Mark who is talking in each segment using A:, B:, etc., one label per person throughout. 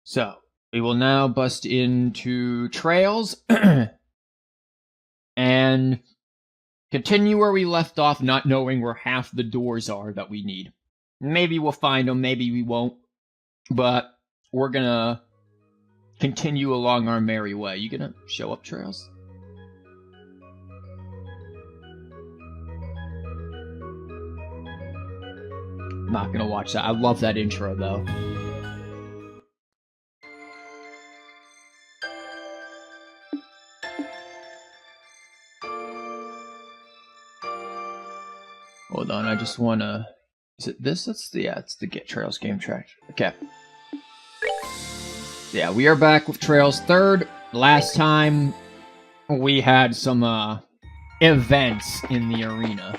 A: So, we will now bust into trails and continue where we left off, not knowing where half the doors are that we need. Maybe we'll find them, maybe we won't, but we're gonna continue along our merry way. You gonna show up, Trails? Not gonna watch that. I love that intro, though. Hold on, I just wanna... Is it this? It's the Get Trails game track. Okay. Yeah, we are back with Trails 3rd. Last time, we had some, events in the arena.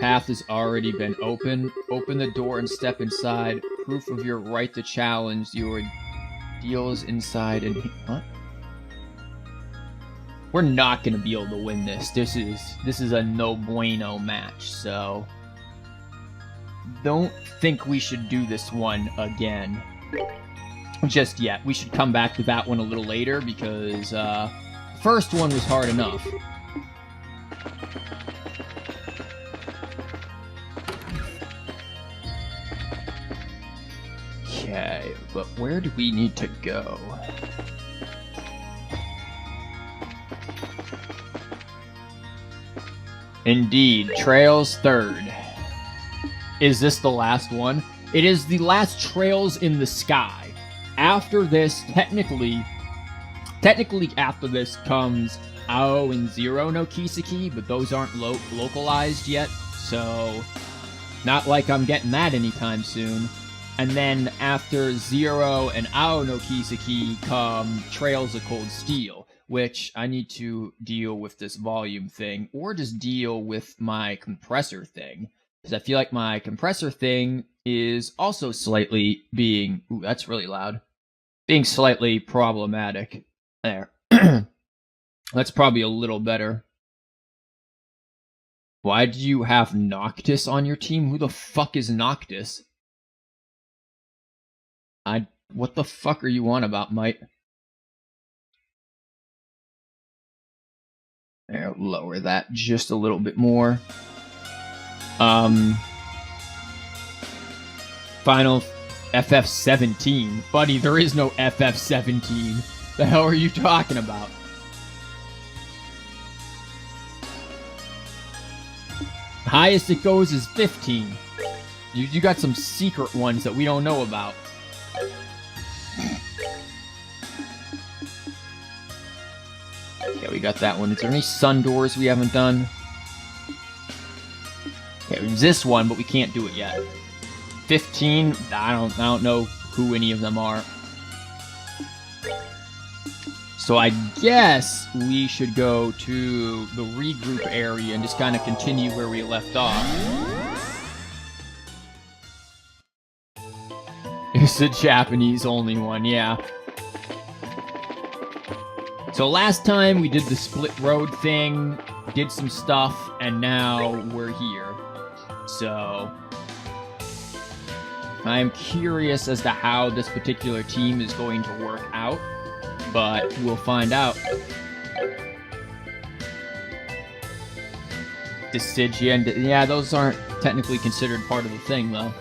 A: Path has already been open. Open the door and step inside. Proof of your right to challenge your deals inside and... What? We're not gonna be able to win this. This is a no bueno match, so... Don't think we should do this one again. Just yet. We should come back to that one a little later, because, the first one was hard enough. Okay, but where do we need to go? Indeed, Trails 3rd. Is this the last one? It is the last Trails in the Sky. After this, technically after this comes Ao and Zero no Kiseki, but those aren't localized yet, so not like I'm getting that anytime soon. And then after Zero and Ao no Kiseki come Trails of Cold Steel, which I need to deal with this volume thing, or just deal with my compressor thing. Because I feel like my compressor thing is also slightly being... Ooh, that's really loud. Being slightly problematic. There. That's probably a little better. Why do you have Noctis on your team? Who the fuck is Noctis? What the fuck are you on about, Mike? There, lower that just a little bit more. Final FF17. Buddy, there is no FF17. The hell are you talking about? Highest it goes is 15. You got some secret ones that we don't know about. Okay, we got that one. Is there any sun doors we haven't done? Okay, there's this one, but we can't do it yet. 15, I don't know who any of them are. So I guess we should go to the regroup area and just kind of continue where we left off. It's the Japanese only one, yeah. So last time we did the split road thing, did some stuff, and now we're here. So I'm curious as to how this particular team is going to work out, but we'll find out. Decidia and... Yeah, those aren't technically considered part of the thing, though.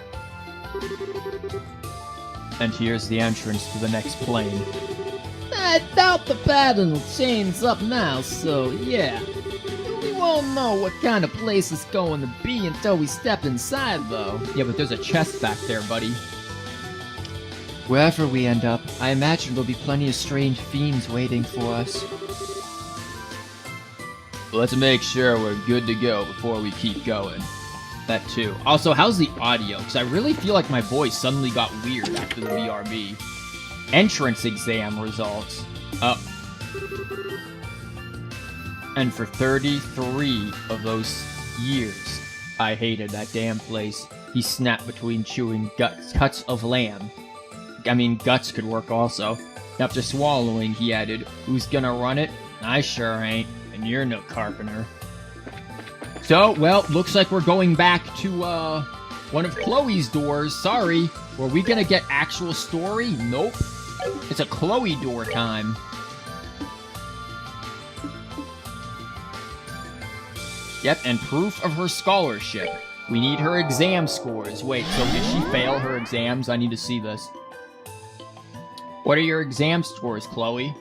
A: And here's the entrance to the next plane. I doubt the pattern will change up now, so yeah. We won't know what kind of place it's going to be until we step inside, though. Yeah, but there's a chest back there, buddy. Wherever we end up, I imagine there'll be plenty of strange fiends waiting for us. Let's make sure we're good to go before we keep going. That too. Also, how's the audio? Because I really feel like my voice suddenly got weird after the BRB. Entrance exam results. Up. And for 33 of those years, I hated that damn place. He snapped between chewing cuts of lamb. I mean, guts could work also. After swallowing, he added, "Who's gonna run it? I sure ain't, and you're no carpenter." So, well, looks like we're going back to, One of Chloe's doors, sorry. Were we gonna get actual story? Nope. It's a Chloe door time. Yep, and proof of her scholarship. We need her exam scores. Wait, so did she fail her exams? I need to see this. What are your exam scores, Chloe?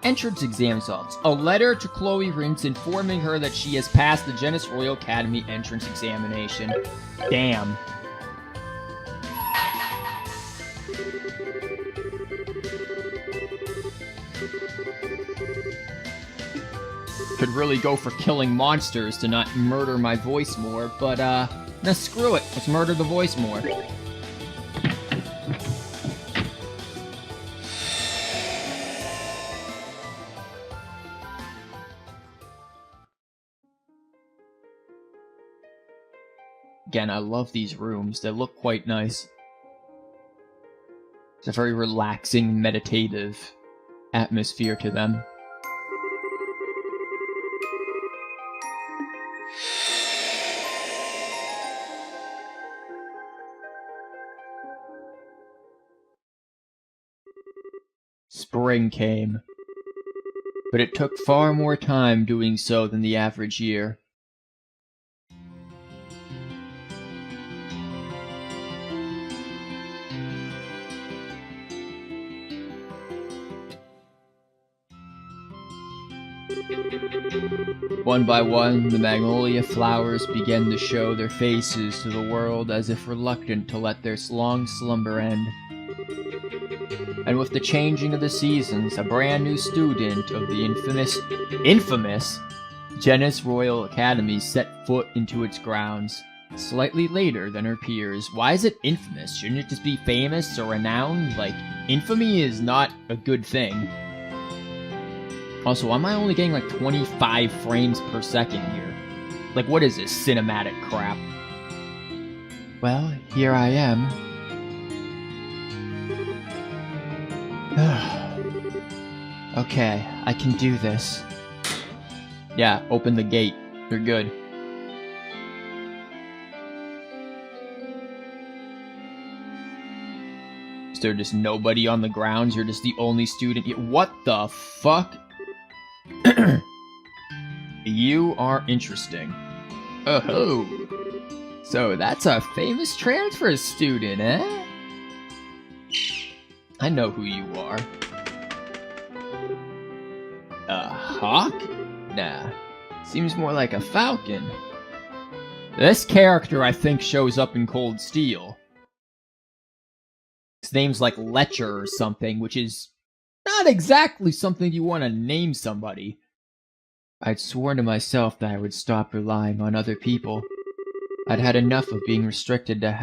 A: Entrance exam results. A letter to Chloe Rince informing her that she has passed the Genis Royal Academy entrance examination. Damn. Could really go for killing monsters to not murder my voice more, but nah, screw it. Let's murder the voice more. Again, I love these rooms. They look quite nice. It's a very relaxing, meditative atmosphere to them. Spring came, but it took far more time doing so than the average year. One by one, the magnolia flowers began to show their faces to the world as if reluctant to let their long slumber end. And with the changing of the seasons, a brand new student of the infamous Genis Royal Academy set foot into its grounds, slightly later than her peers. Why is it infamous? Shouldn't it just be famous or renowned? Like, infamy is not a good thing. Also, why am I only getting like 25 frames per second here? Like, what is this cinematic crap? Well, here I am. Okay, I can do this. Yeah, open the gate. You're good. Is there just nobody on the grounds? You're just the only student here? What the fuck? You are interesting. Oh-ho! So that's a famous transfer student, eh? I know who you are. A hawk? Nah. Seems more like a falcon. This character, I think, shows up in Cold Steel. His name's like Letcher or something, which is not exactly something you want to name somebody. I'd sworn to myself that I would stop relying on other people. I'd had enough of being restricted to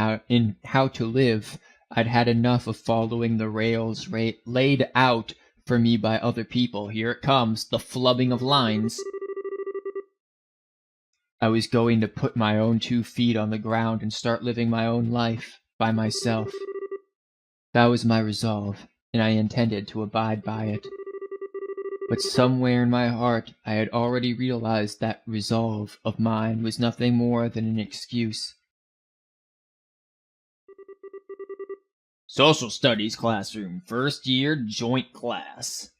A: how to live. I'd had enough of following the rails laid out for me by other people. Here it comes, the flubbing of lines. I was going to put my own 2 feet on the ground and start living my own life by myself. That was my resolve, and I intended to abide by it. But somewhere in my heart, I had already realized that resolve of mine was nothing more than an excuse. Social Studies classroom, first year joint class.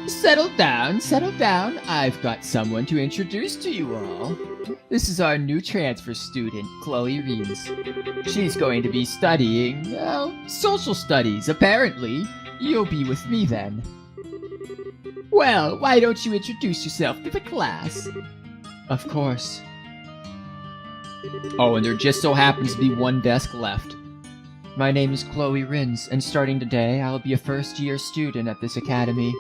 A: Settle down. I've got someone to introduce to you all. This is our new transfer student, Chloe Reeves. She's going to be studying, social studies, apparently. You'll be with me then. Well, why don't you introduce yourself to the class? Of course. Oh, and there just so happens to be one desk left. My name is Chloe Rins, and starting today, I'll be a first-year student at this academy.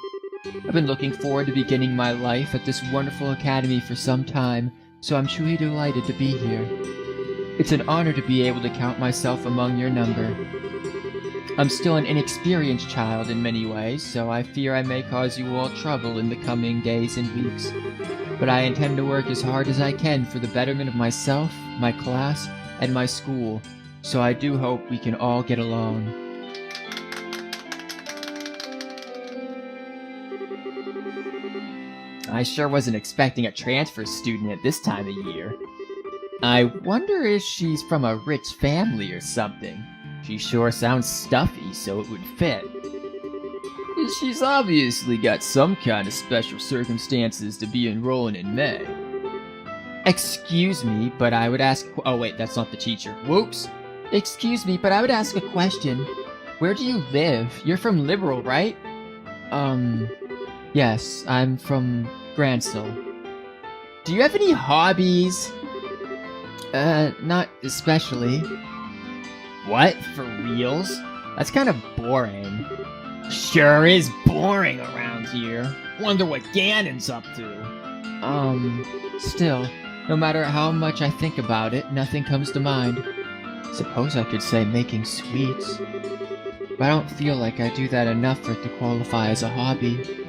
A: I've been looking forward to beginning my life at this wonderful academy for some time, so I'm truly delighted to be here. It's an honor to be able to count myself among your number. I'm still an inexperienced child in many ways, so I fear I may cause you all trouble in the coming days and weeks. But I intend to work as hard as I can for the betterment of myself, my class, and my school, so I do hope we can all get along. I sure wasn't expecting a transfer student at this time of year. I wonder if she's from a rich family or something. She sure sounds stuffy, so it would fit. She's obviously got some kind of special circumstances to be enrolling in May. Excuse me, but I would ask... Oh wait, that's not the teacher. Whoops! Excuse me, but I would ask a question. Where do you live? You're from Liberal, right? Yes, I'm from Gransel. Do you have any hobbies? Not especially. What? For reals? That's kind of boring. Sure is boring around here. Wonder what Ganon's up to. Still, no matter how much I think about it, nothing comes to mind. Suppose I could say making sweets. But I don't feel like I do that enough for it to qualify as a hobby.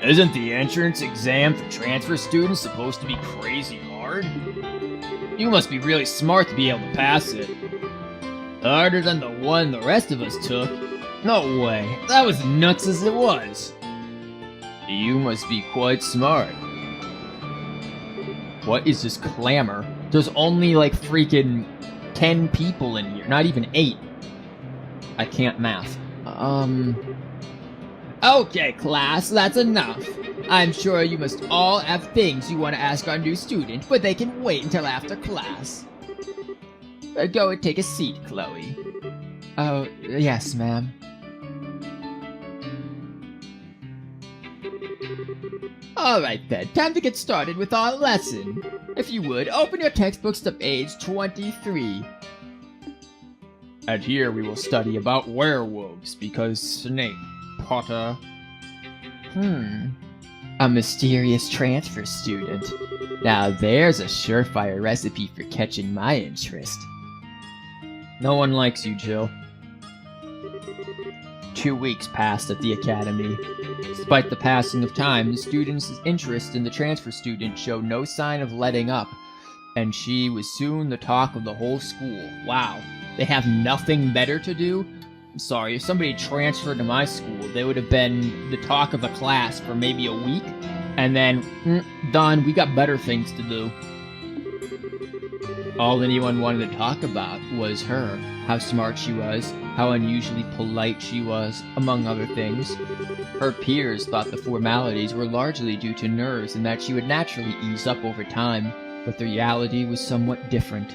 A: Isn't the entrance exam for transfer students supposed to be crazy hard? You must be really smart to be able to pass it. Harder than the one the rest of us took? No way, that was nuts as it was. You must be quite smart. What is this clamor? There's only like freaking 10 people in here, not even 8. I can't math. Okay, class, that's enough. I'm sure you must all have things you want to ask our new student, but they can wait until after class. Go and take a seat, Chloe. Oh, yes, ma'am. Alright then, time to get started with our lesson. If you would, open your textbooks to page 23. And here we will study about werewolves, because Snape, Potter... A mysterious transfer student. Now there's a surefire recipe for catching my interest. No one likes you, Jill. 2 weeks passed at the academy. Despite the passing of time, the student's interest in the transfer student showed no sign of letting up, and she was soon the talk of the whole school. Wow, they have nothing better to do? I'm sorry, if somebody transferred to my school, they would have been the talk of the class for maybe a week, and then, done, we got better things to do. All anyone wanted to talk about was her, how smart she was, how unusually polite she was, among other things. Her peers thought the formalities were largely due to nerves and that she would naturally ease up over time, but the reality was somewhat different.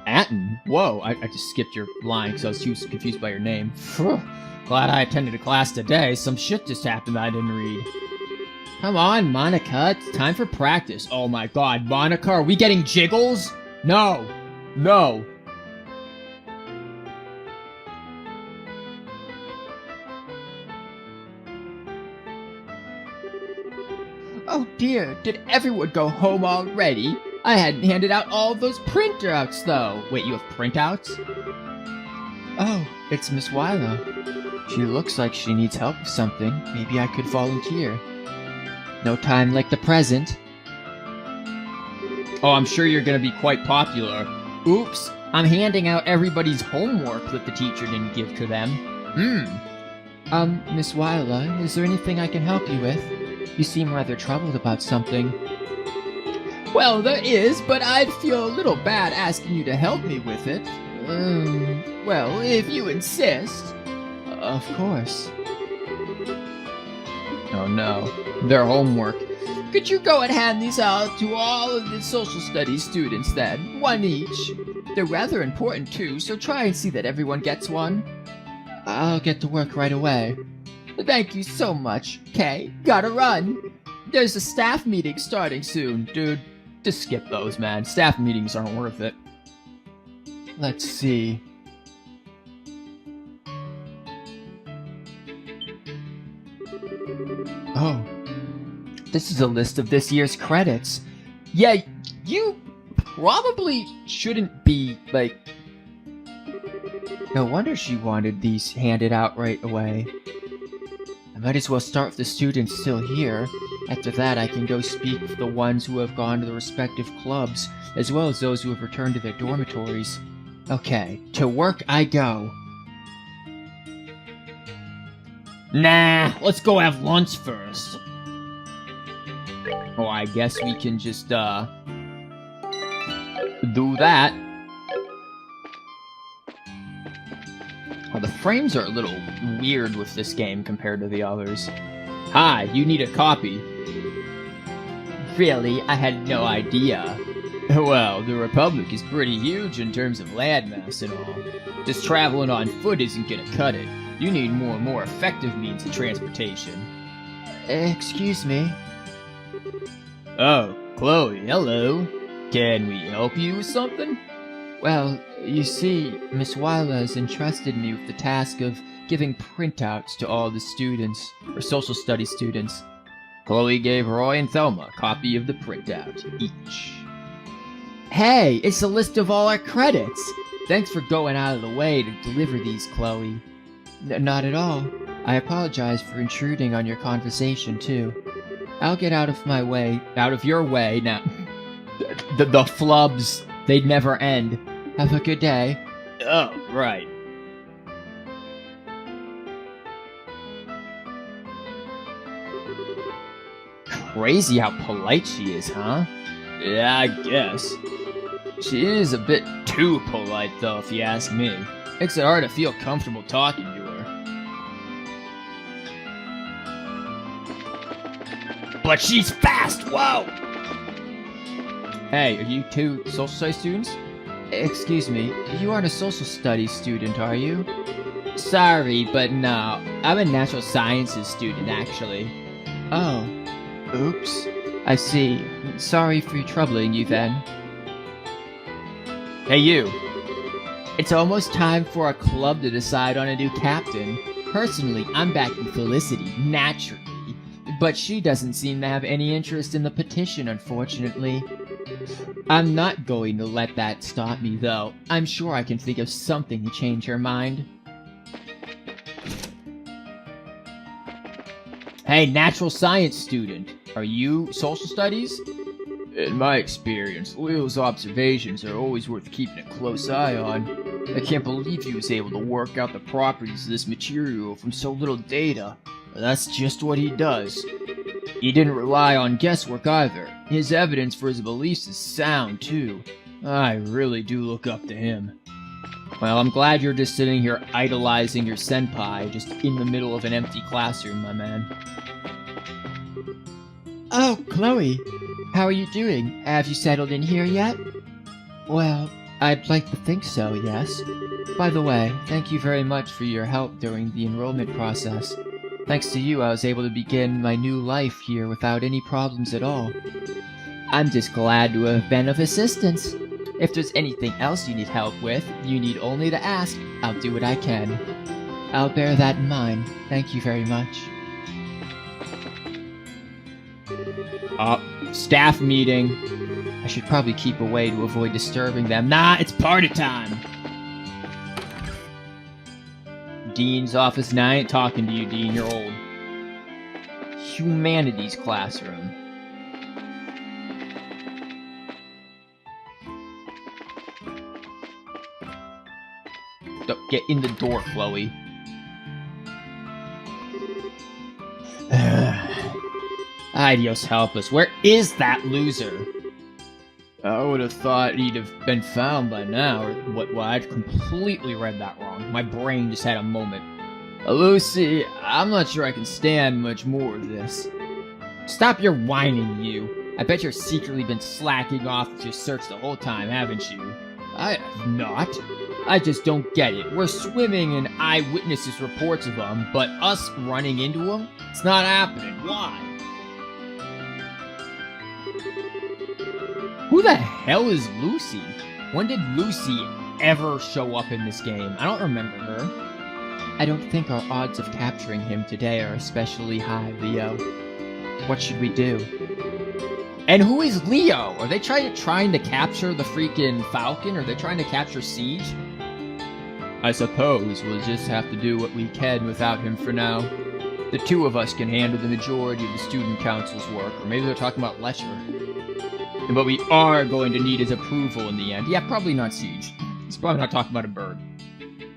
A: Atten? Whoa, I just skipped your line because I was too confused by your name. Phew. Glad I attended a class today. Some shit just happened I didn't read. Come on, Monica, it's time for practice. Oh my god, Monica, are we getting jiggles? No. No. Oh dear, did everyone go home already? I hadn't handed out all those printouts, though. Wait, you have printouts? Oh, it's Miss Wyla. She looks like she needs help with something. Maybe I could volunteer. No time like the present. Oh, I'm sure you're gonna be quite popular. Oops, I'm handing out everybody's homework that the teacher didn't give to them. Miss Wyla, is there anything I can help you with? You seem rather troubled about something. Well, there is, but I'd feel a little bad asking you to help me with it. Well, if you insist. Of course. Oh no, their homework. Could you go and hand these out to all of the social studies students then? One each. They're rather important too, so try and see that everyone gets one. I'll get to work right away. Thank you so much. Okay, gotta run. There's a staff meeting starting soon, dude. Just skip those, man. Staff meetings aren't worth it. Let's see. Oh. This is a list of this year's credits. Yeah, you probably shouldn't be, like... No wonder she wanted these handed out right away. I might as well start with the students still here. After that, I can go speak with the ones who have gone to the respective clubs, as well as those who have returned to their dormitories. Okay, to work I go. Nah, let's go have lunch first. Oh, I guess we can just, do that. Oh, the frames are a little weird with this game compared to the others. Hi, you need a copy. Really? I had no idea. Well, the Republic is pretty huge in terms of landmass and all. Just traveling on foot isn't gonna cut it. You need more and more effective means of transportation. Excuse me? Oh, Chloe, hello. Can we help you with something? Well, you see, Miss Wyla has entrusted me with the task of giving printouts to all the students, or social studies students. Chloe gave Roy and Thelma a copy of the printout, each. Hey, it's a list of all our credits! Thanks for going out of the way to deliver these, Chloe. Not at all. I apologize for intruding on your conversation, too. I'll get out of your way now. The flubs, they'd never end. Have a good day. Oh, right. Crazy how polite she is, huh? Yeah, I guess. She is a bit too polite, though, if you ask me. Makes it hard to feel comfortable talking to her. But she's fast! Whoa! Hey, are you two social studies students? Excuse me, you aren't a social studies student, are you? Sorry, but no. I'm a natural sciences student, actually. Oh. Oops. I see. Sorry for troubling you, then. Hey, you. It's almost time for our club to decide on a new captain. Personally, I'm backing Felicity, naturally. But she doesn't seem to have any interest in the petition, unfortunately. I'm not going to let that stop me, though. I'm sure I can think of something to change her mind. Hey, natural science student. Are you social studies? In my experience, Leo's observations are always worth keeping a close eye on. I can't believe he was able to work out the properties of this material from so little data. That's just what he does. He didn't rely on guesswork either. His evidence for his beliefs is sound, too. I really do look up to him. Well, I'm glad you're just sitting here idolizing your senpai just in the middle of an empty classroom, my man. Oh, Chloe! How are you doing? Have you settled in here yet? Well, I'd like to think so, yes. By the way, thank you very much for your help during the enrollment process. Thanks to you, I was able to begin my new life here without any problems at all. I'm just glad to have been of assistance. If there's anything else you need help with, you need only to ask. I'll do what I can. I'll bear that in mind. Thank you very much. Staff meeting. I should probably keep away to avoid disturbing them. Nah, it's party time! Dean's office. Now I ain't talking to you, Dean. You're old. Humanities classroom. Get in the door, Chloe. Adios, helpless. Where is that loser? I would have thought he'd have been found by now. Or what? Well, I'd completely read that wrong. My brain just had a moment. Lucy, I'm not sure I can stand much more of this. Stop your whining, you. I bet you're secretly been slacking off with your search the whole time, haven't you? I have not. I just don't get it. We're swimming in eyewitnesses' reports of them, but us running into them? It's not happening. Why? Who the hell is Lucy? When did Lucy ever show up in this game? I don't remember her. I don't think our odds of capturing him today are especially high, Leo. What should we do? And who is Leo? Are they trying to capture the freaking Falcon? Are they trying to capture Siege? I suppose we'll just have to do what we can without him for now. The two of us can handle the majority of the student council's work, or maybe they're talking about Lesher. But we are going to need his approval in the end. Yeah, probably not Siege. He's probably not talking about a bird.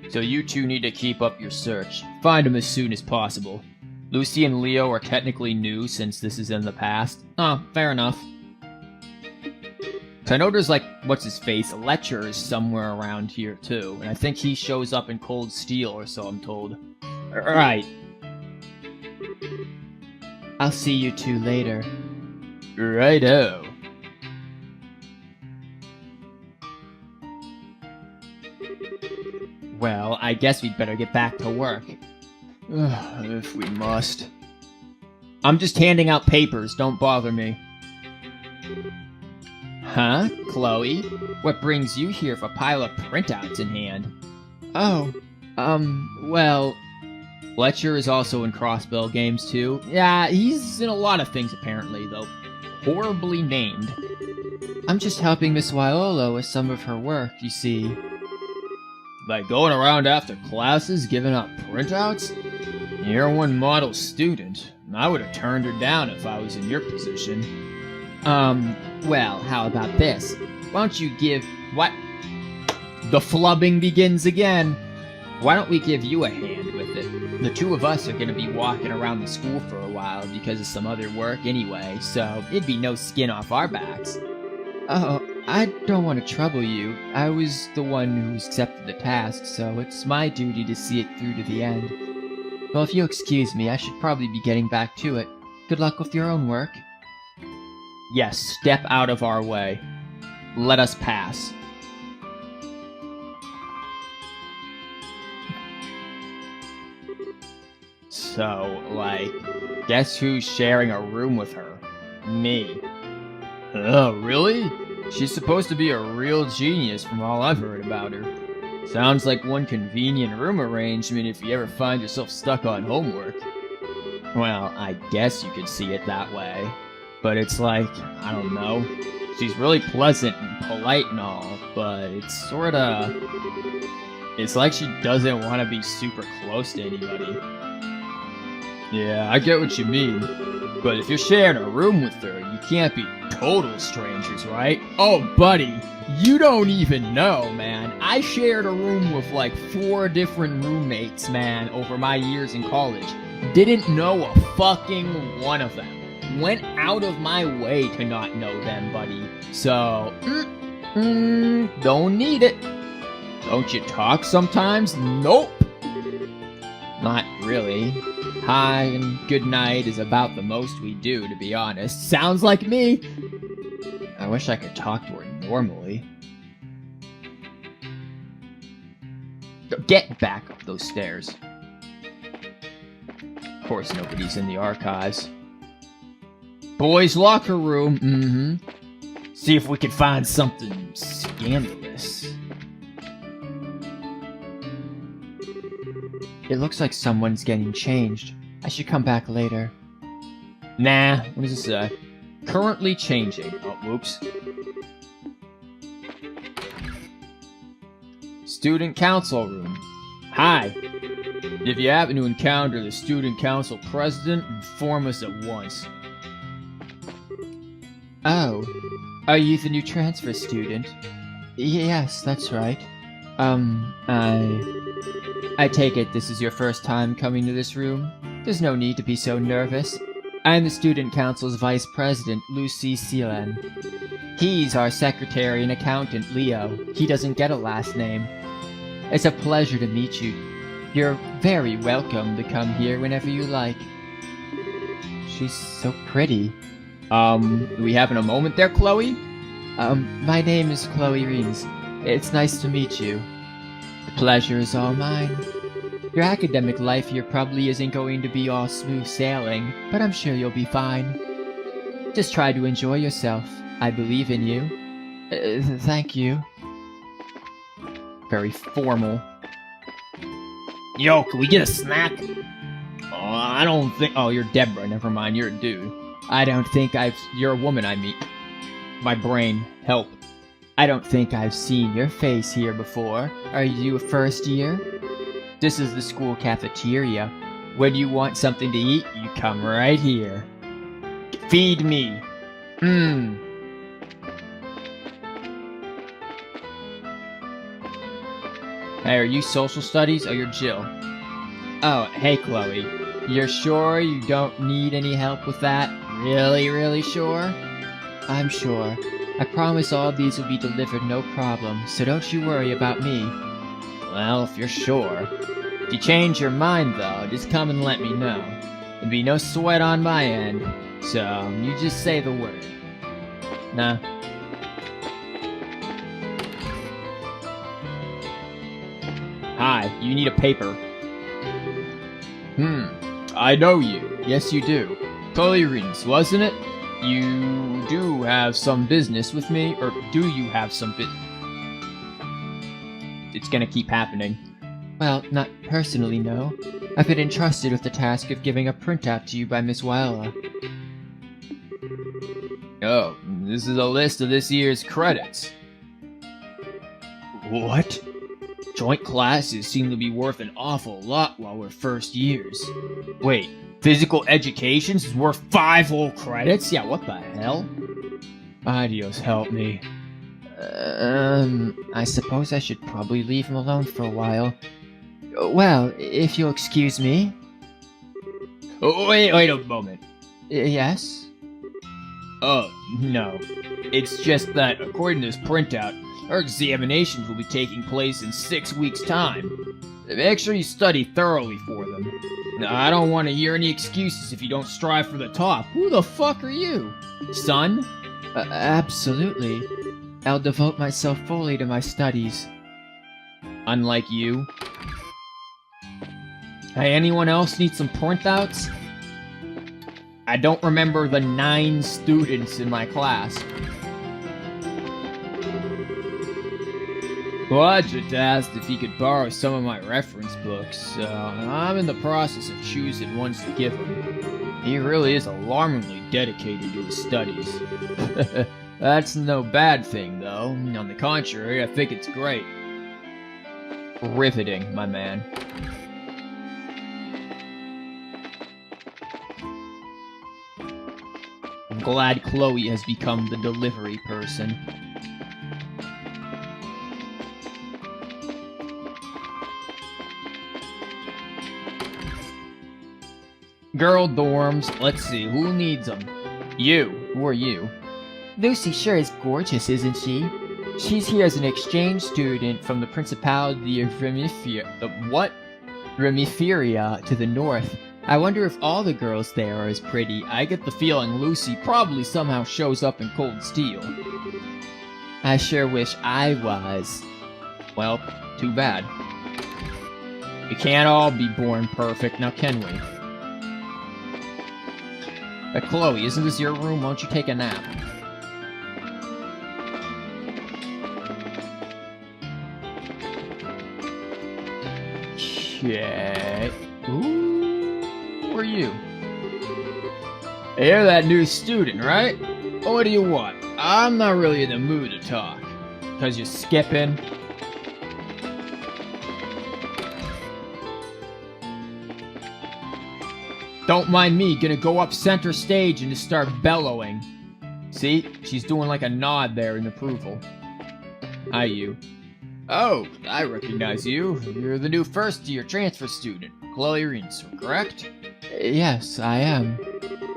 A: So you two need to keep up your search. Find him as soon as possible. Lucy and Leo are technically new since this is in the past. Oh, fair enough. So I know there's like, what's his face? Letcher is somewhere around here too. And I think he shows up in Cold Steel or so, I'm told. Alright. I'll see you two later. Righto. Well, I guess we'd better get back to work. If we must. I'm just handing out papers, don't bother me. Huh, Chloe? What brings you here with a pile of printouts in hand? Oh, well... Fletcher is also in Crossbell games too. Yeah, he's in a lot of things apparently, though horribly named. I'm just helping Miss Waiolo with some of her work, you see. By going around after classes giving out printouts? You're one model student. I would have turned her down if I was in your position. Well, how about this? Why don't you give... What? The flubbing begins again. Why don't we give you a hand with it? The two of us are going to be walking around the school for a while because of some other work anyway, so it'd be no skin off our backs. Oh, I don't want to trouble you. I was the one who accepted the task, so it's my duty to see it through to the end. Well, if you'll excuse me, I should probably be getting back to it. Good luck with your own work. Yes, step out of our way. Let us pass. So, like, guess who's sharing a room with her? Me. Oh, really? She's supposed to be a real genius from all I've heard about her. Sounds like one convenient room arrangement if you ever find yourself stuck on homework. Well, I guess you could see it that way. But it's like, I don't know. She's really pleasant and polite and all, but it's sorta... It's like she doesn't want to be super close to anybody. Yeah, I get what you mean. But if you're sharing a room with her, you can't be total strangers, right? Oh, buddy, you don't even know, man. I shared a room with like 4 different roommates, man, over my years in college. Didn't know a fucking one of them. Went out of my way to not know them, buddy. So, don't need it. Don't you talk sometimes? Nope. Not really. Hi and good night is about the most we do, to be honest. Sounds like me. I wish I could talk to her normally. Get back up those stairs. Of course nobody's in the archives. Boys' locker room, See if we can find something scandalous. It looks like someone's getting changed. I should come back later. Nah, what does it say? Currently changing. Oh, whoops. Student council room. Hi. If you happen to encounter the student council president, inform us at once. Oh, are you the new transfer student? Yes, that's right. I take it this is your first time coming to this room? There's no need to be so nervous. I'm the student council's vice president, Lucy Seelan. He's our secretary and accountant, Leo. He doesn't get a last name. It's a pleasure to meet you. You're very welcome to come here whenever you like. She's so pretty. We having a moment there, Chloe? My name is Chloe Reens. It's nice to meet you. The pleasure is all mine. Your academic life here probably isn't going to be all smooth sailing, but I'm sure you'll be fine. Just try to enjoy yourself. I believe in you. Thank you. Very formal. Yo, can we get a snack? Oh, I don't think... Oh, you're Deborah. Never mind. You're a dude. I don't think You're a woman, I mean. My brain. Help. I don't think I've seen your face here before. Are you a first year? This is the school cafeteria. When you want something to eat, you come right here. Feed me. Hey, are you social studies? Oh, you're Jill. Oh, hey, Chloe. You're sure you don't need any help with that? Really, really sure? I'm sure. I promise all these will be delivered no problem, so don't you worry about me. Well, if you're sure. If you change your mind, though, just come and let me know. There'd be no sweat on my end, so you just say the word. Nah. Hi, you need a paper. I know you. Yes, you do. Chloe Reed's, wasn't it? You do have some business with me, or do you have some It's gonna keep happening. Well, not personally, no. I've been entrusted with the task of giving a printout to you by Miss Wyola. Oh, this is a list of this year's credits. What? Joint classes seem to be worth an awful lot while we're first years. Wait, physical education is worth 5 whole credits? Yeah, what the hell? Adios, help me. I suppose I should probably leave him alone for a while. Well, if you'll excuse me. Oh, wait a moment. Yes? Oh, no. It's just that, according to this printout, our examinations will be taking place in 6 weeks' time. Make sure you study thoroughly for them. I don't want to hear any excuses if you don't strive for the top. Who the fuck are you? Son? Absolutely. I'll devote myself fully to my studies. Unlike you. Hey, anyone else need some printouts? I don't remember the 9 students in my class. Well, I just asked if he could borrow some of my reference books, so I'm in the process of choosing ones to give him. He really is alarmingly dedicated to his studies. That's no bad thing, though. On the contrary, I think it's great. Riveting, my man. I'm glad Chloe has become the delivery person. Girl dorms, let's see, who needs them? You. Who are you? Lucy sure is gorgeous, isn't she? She's here as an exchange student from the Principality of Remiferia to the north. I wonder if all the girls there are as pretty. I get the feeling Lucy probably somehow shows up in Cold Steel. I sure wish I was. Well, too bad. We can't all be born perfect, now can we? Chloe, isn't this your room? Why don't you take a nap? Okay. Ooh, who are you? Hey, you're that new student, right? What do you want? I'm not really in the mood to talk. 'Cause you're skipping? Don't mind me, gonna go up center stage and just start bellowing. See? She's doing like a nod there in approval. Hi, you. Oh, I recognize you. You're the new first-year transfer student, Chloe Rinso, correct? Yes, I am.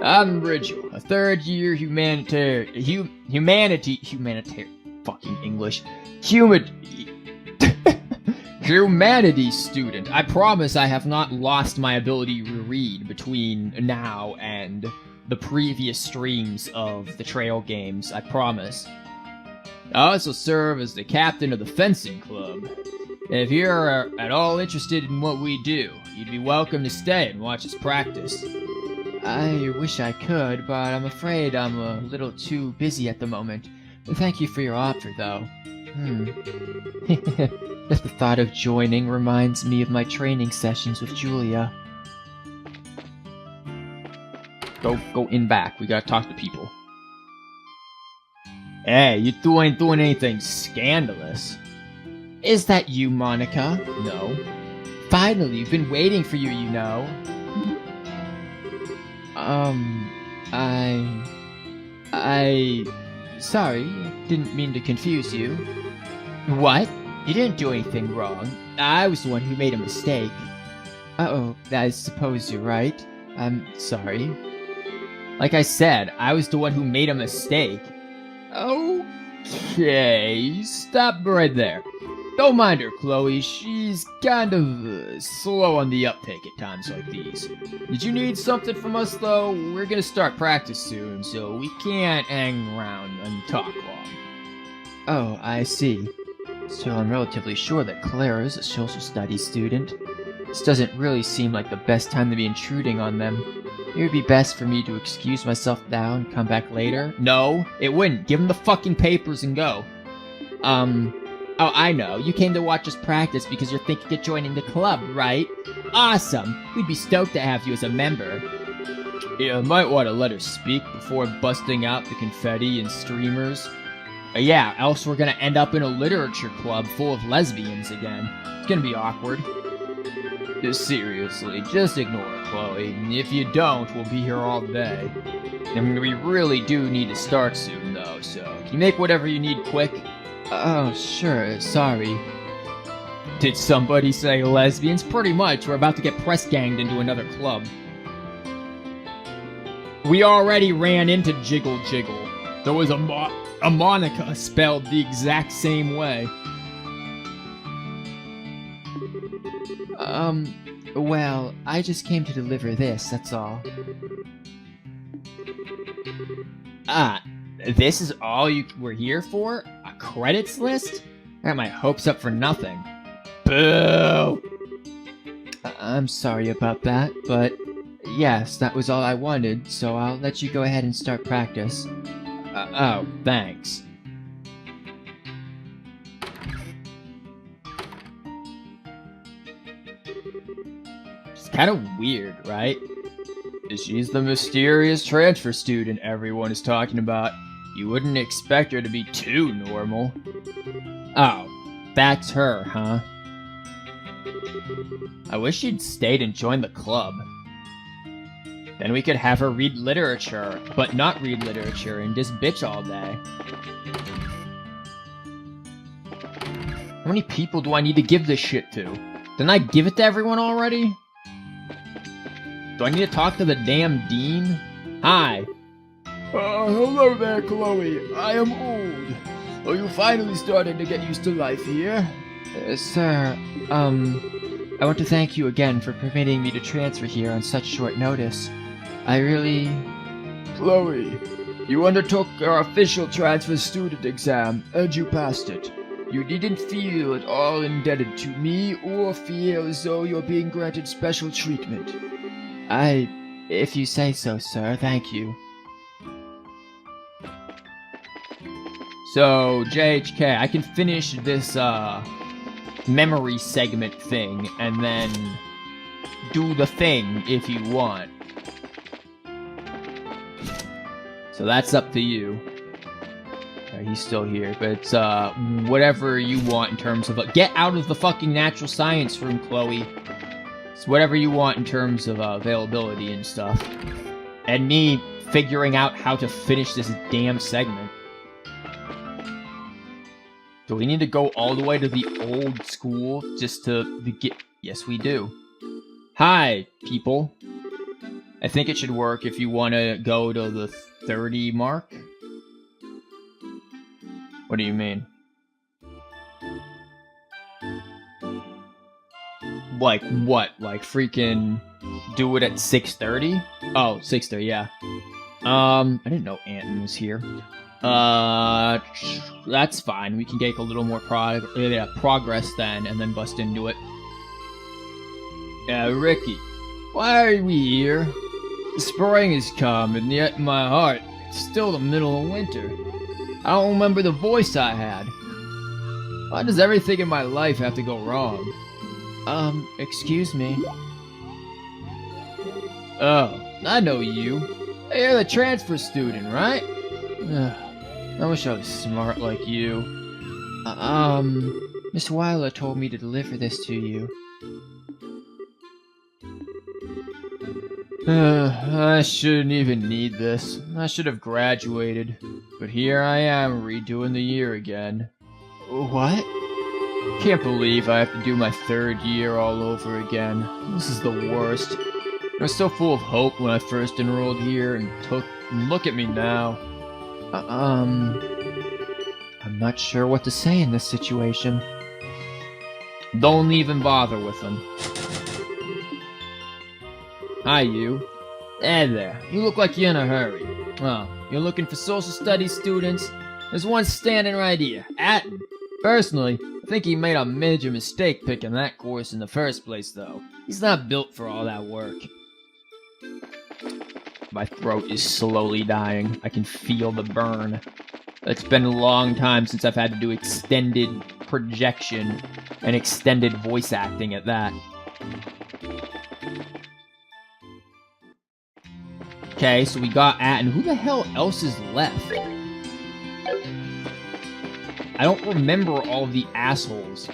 A: I'm Rigel, a third-year humanitarian, fucking English, humanities student. I promise I have not lost my ability to read between now and the previous streams of the trail games, I promise. I also serve as the captain of the fencing club. If you're at all interested in what we do, you'd be welcome to stay and watch us practice. I wish I could, but I'm afraid I'm a little too busy at the moment. Thank you for your offer, though. Just the thought of joining reminds me of my training sessions with Julia. Go in back. We gotta talk to people. Hey, you ain't doing anything scandalous. Is that you, Monica? No. Finally, we've been waiting for you, you know. Sorry, didn't mean to confuse you. What? You didn't do anything wrong. I was the one who made a mistake. Uh-oh, I suppose you're right. I'm sorry. Like I said, I was the one who made a mistake. Okay, stop right there. Don't mind her, Chloe. She's kind of slow on the uptake at times like these. Did you need something from us, though? We're gonna start practice soon, so we can't hang around and talk long. Oh, I see. So I'm relatively sure that Claire is a social studies student. This doesn't really seem like the best time to be intruding on them. It would be best for me to excuse myself now and come back later. No, it wouldn't. Give them the fucking papers and go. Oh, I know. You came to watch us practice because you're thinking of joining the club, right? Awesome. We'd be stoked to have you as a member. You might want to let her speak before busting out the confetti and streamers. Yeah, else we're gonna end up in a literature club full of lesbians again. It's gonna be awkward. Seriously, just ignore it, Chloe. If you don't, we'll be here all day. And we really do need to start soon, though, so can you make whatever you need quick? Oh, sure, sorry. Did somebody say lesbians? Pretty much, we're about to get press-ganged into another club. We already ran into Jiggle Jiggle. There was a Monica spelled the exact same way. Well, I just came to deliver this, that's all. This is all you were here for? A credits list? I got my hopes up for nothing. Boo! I'm sorry about that, but yes, that was all I wanted, so I'll let you go ahead and start practice. Oh, thanks. It's kind of weird, right? She's the mysterious transfer student everyone is talking about. You wouldn't expect her to be too normal. Oh, that's her, huh? I wish she'd stayed and joined the club. Then we could have her read literature, but not read literature and just bitch all day. How many people do I need to give this shit to? Didn't I give it to everyone already? Do I need to talk to the damn dean? Hi. Hello there, Chloe. I am old. Are you finally starting to get used to life here? Sir, I want to thank you again for permitting me to transfer here on such short notice. I really... Chloe, you undertook our official transfer student exam, and you passed it. You needn't feel at all indebted to me or feel as though you're being granted special treatment. If you say so, sir, thank you. So, JHK, I can finish this, memory segment thing, and then do the thing if you want. So that's up to you. He's still here, but it's, whatever you want in terms of... get out of the fucking natural science room, Chloe. It's whatever you want in terms of, availability and stuff. And me figuring out how to finish this damn segment. Do we need to go all the way to the old school just to get... Yes, we do. Hi, people. I think it should work if you want to go to the 30 mark. What do you mean? Like what? Like freaking do it at 6:30? Oh, 6:30, yeah. I didn't know Anton was here. That's fine. We can get a little more progress then, and then bust into it. Ricky, why are we here? The spring has come, and yet in my heart, it's still the middle of winter. I don't remember the voice I had. Why does everything in my life have to go wrong? Excuse me. Oh, I know you. You're the transfer student, right? I wish I was smart like you. Miss Weiler told me to deliver this to you. I shouldn't even need this. I should have graduated. But here I am redoing the year again. What? Can't believe I have to do my 3rd year all over again. This is the worst. I was so full of hope when I first enrolled here, and look at me now. I'm not sure what to say in this situation. Don't even bother with them. Hi, you. Hey there. You look like you're in a hurry. Oh, you're looking for social studies students? There's one standing right here, Atten. Personally, I think he made a major mistake picking that course in the first place, though. He's not built for all that work. My throat is slowly dying. I can feel the burn. It's been a long time since I've had to do extended projection and extended voice acting at that. Okay, so we got Atten. Who the hell else is left? I don't remember all of the assholes.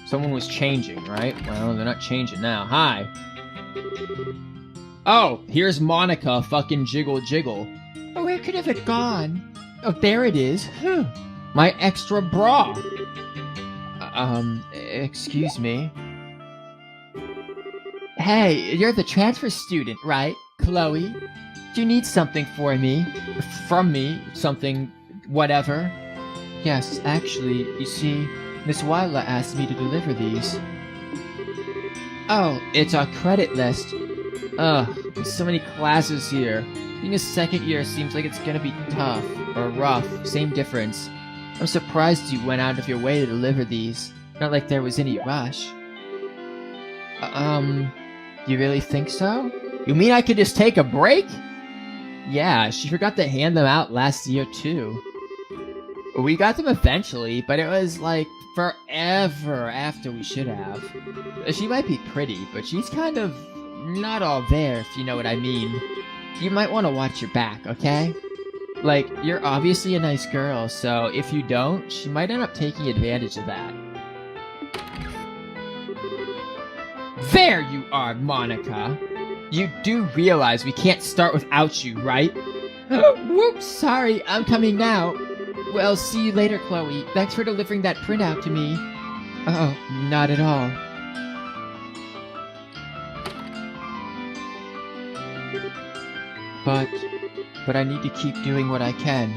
A: Someone was changing, right? Well, they're not changing now. Hi. Oh, here's Monica fucking Jiggle Jiggle. Oh, where could have it gone? Oh, there it is. My extra bra. Excuse me. Hey, you're the transfer student, right, Chloe? Do you need something for me? From me? Something... whatever? Yes, actually, you see, Miss Wyla asked me to deliver these. Oh, it's our credit list. Ugh, there's so many classes here. Being a second year seems like it's gonna be tough, or rough, same difference. I'm surprised you went out of your way to deliver these. Not like there was any rush. You really think so? You mean I could just take a break? Yeah, she forgot to hand them out last year too. We got them eventually, but it was like forever after we should have. She might be pretty, but she's kind of not all there, if you know what I mean. You might want to watch your back, okay? Like, you're obviously a nice girl, so if you don't, she might end up taking advantage of that. There you are, Monica! You do realize we can't start without you, right? Whoops, sorry, I'm coming now. Well, see you later, Chloe. Thanks for delivering that printout to me. Oh, not at all. But I need to keep doing what I can.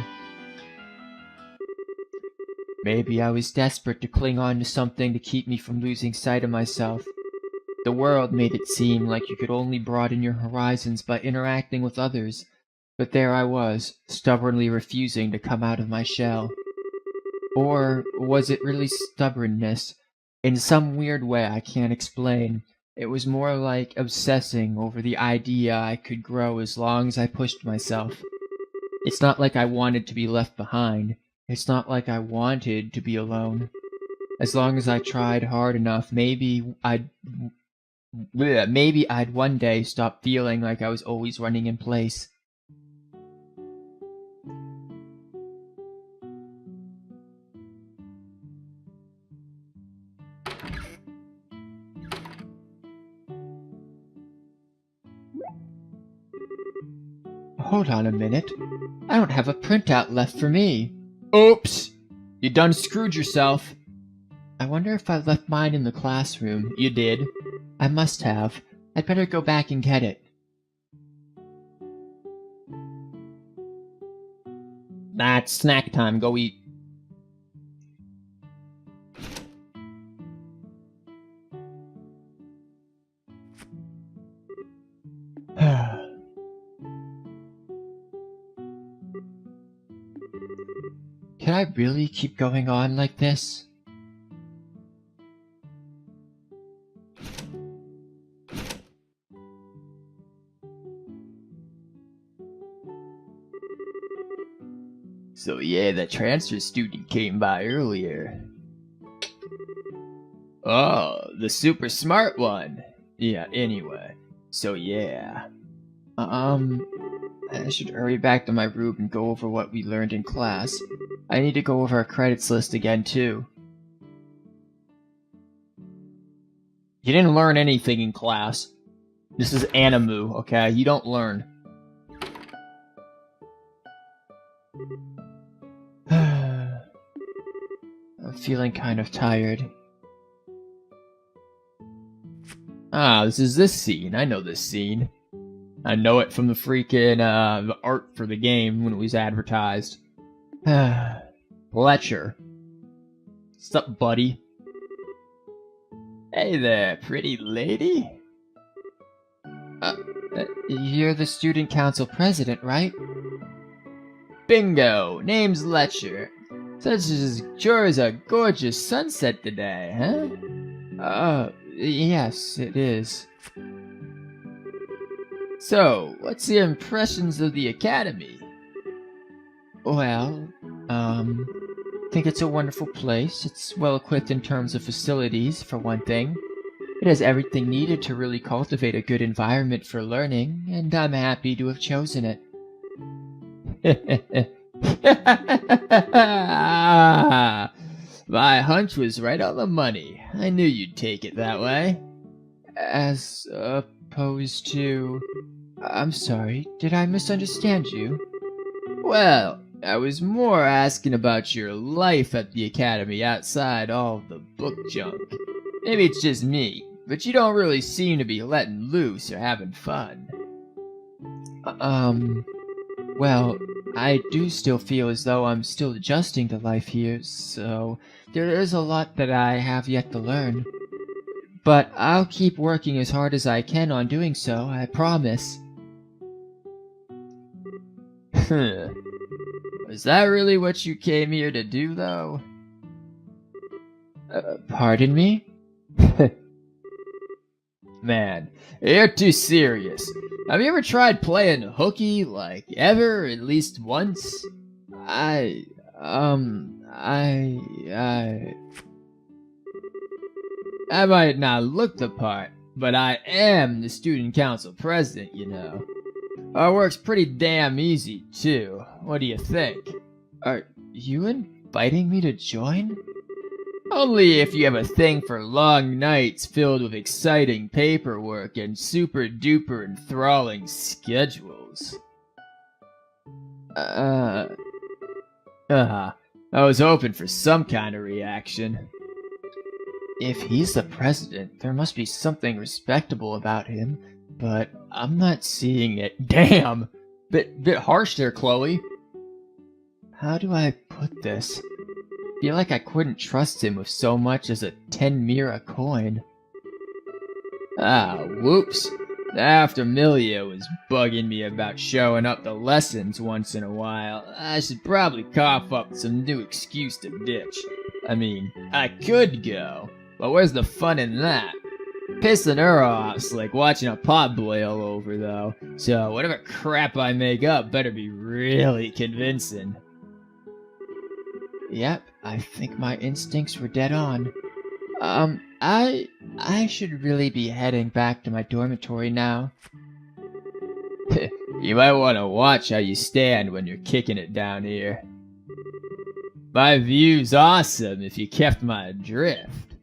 A: Maybe I was desperate to cling on to something to keep me from losing sight of myself. The world made it seem like you could only broaden your horizons by interacting with others, but there I was, stubbornly refusing to come out of my shell. Or was it really stubbornness? In some weird way I can't explain. It was more like obsessing over the idea I could grow as long as I pushed myself. It's not like I wanted to be left behind. It's not like I wanted to be alone. As long as I tried hard enough, maybe I'd one day stop feeling like I was always running in place. Hold on a minute. I don't have a printout left for me. Oops! You done screwed yourself. I wonder if I left mine in the classroom. You did. I must have. I'd better go back and get it. That's snack time. Go eat. Can I really keep going on like this? So yeah, the transfer student came by earlier. Oh, the super smart one. Yeah, anyway. So yeah. I should hurry back to my room and go over what we learned in class. I need to go over our credits list again, too. You didn't learn anything in class. This is Animu, okay? You don't learn. I'm feeling kind of tired. Ah, this is this scene. I know this scene. I know it from the freaking the art for the game when it was advertised. Fletcher. What's up, buddy? Hey there, pretty lady. You're the student council president, right? Bingo! Name's Letcher. Sure is a gorgeous sunset today, huh? Yes, it is. So, what's your impressions of the academy? Well, I think it's a wonderful place. It's well equipped in terms of facilities, for one thing. It has everything needed to really cultivate a good environment for learning, and I'm happy to have chosen it. My hunch was right on the money. I knew you'd take it that way. As opposed to... I'm sorry, did I misunderstand you? Well, I was more asking about your life at the academy outside all the book junk. Maybe it's just me, but you don't really seem to be letting loose or having fun. Well, I do still feel as though I'm still adjusting to life here, so there is a lot that I have yet to learn. But I'll keep working as hard as I can on doing so, I promise. Is that really what you came here to do, though? Pardon me? Man, you're too serious. Have you ever tried playing hooky, like, ever, at least once? I might not look the part, but I am the student council president, you know. Our work's pretty damn easy, too. What do you think? Are you inviting me to join? Only if you have a thing for long nights filled with exciting paperwork and super-duper enthralling schedules. I was hoping for some kind of reaction. If he's the president, there must be something respectable about him, but I'm not seeing it. Damn! Bit harsh there, Chloe. How do I put this? I feel like I couldn't trust him with so much as a 10 mira coin. Ah, whoops. After Milia was bugging me about showing up to lessons once in a while, I should probably cough up some new excuse to ditch. I mean, I could go, but where's the fun in that? Pissing her off's like watching a pot boil over, though, so whatever crap I make up better be really convincing. Yep, I think my instincts were dead on. I should really be heading back to my dormitory now. You might want to watch how you stand when you're kicking it down here. My view's awesome if you kept my drift.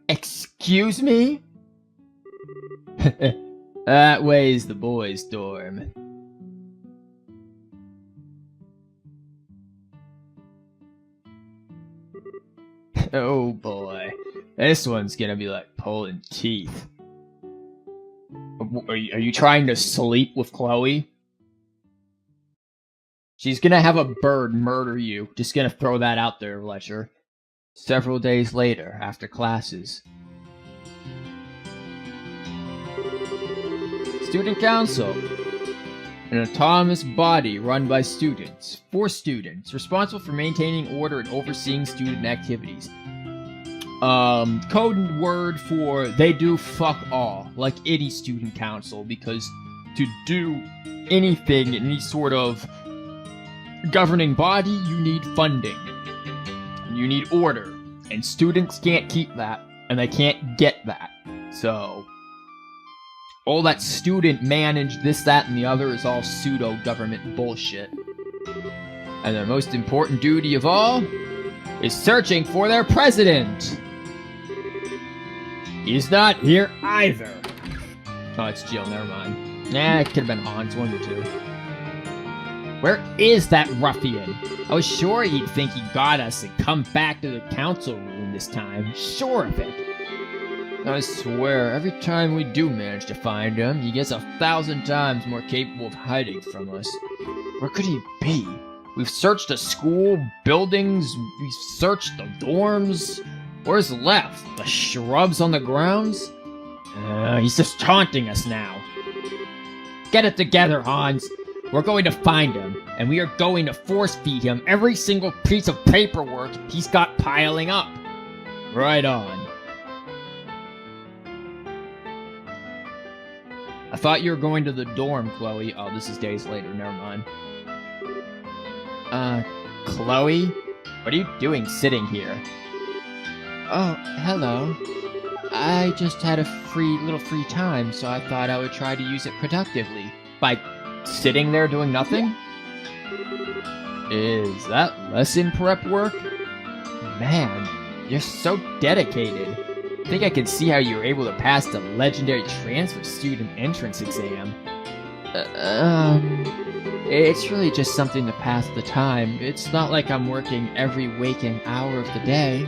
A: Excuse me? That way's the boys' dorm. Oh boy, this one's gonna be like pulling teeth. Are you trying to sleep with Chloe? She's gonna have a bird murder you. Just gonna throw that out there, Fletcher. Several days later, after classes. Student Council. An autonomous body run by students, for students, responsible for maintaining order and overseeing student activities. Code word for they do fuck all, like any student council, because to do anything, any sort of governing body, you need funding. You need order, and students can't keep that, and they can't get that. So, all that student managed this, that, and the other is all pseudo-government bullshit. And their most important duty of all is searching for their president. He's not here either. Oh, it's Jill, never mind. Nah, it could have been Hans, one or two. Where is that ruffian? I was sure he'd think he got us and come back to the council room this time. Sure of it. I swear, every time we do manage to find him, he gets 1,000 times more capable of hiding from us. Where could he be? We've searched the school, buildings, we've searched the dorms. Where's left? The shrubs on the grounds? He's just taunting us now. Get it together, Hans. We're going to find him, and we are going to force-feed him every single piece of paperwork he's got piling up. Right on. I thought you were going to the dorm, Chloe. Oh, this is days later. Never mind. Chloe? What are you doing sitting here? Oh, hello. I just had a little free time, so I thought I would try to use it productively. By sitting there doing nothing? Is that lesson prep work? Man, you're so dedicated. I think I can see how you were able to pass the legendary transfer student entrance exam. It's really just something to pass the time. It's not like I'm working every waking hour of the day.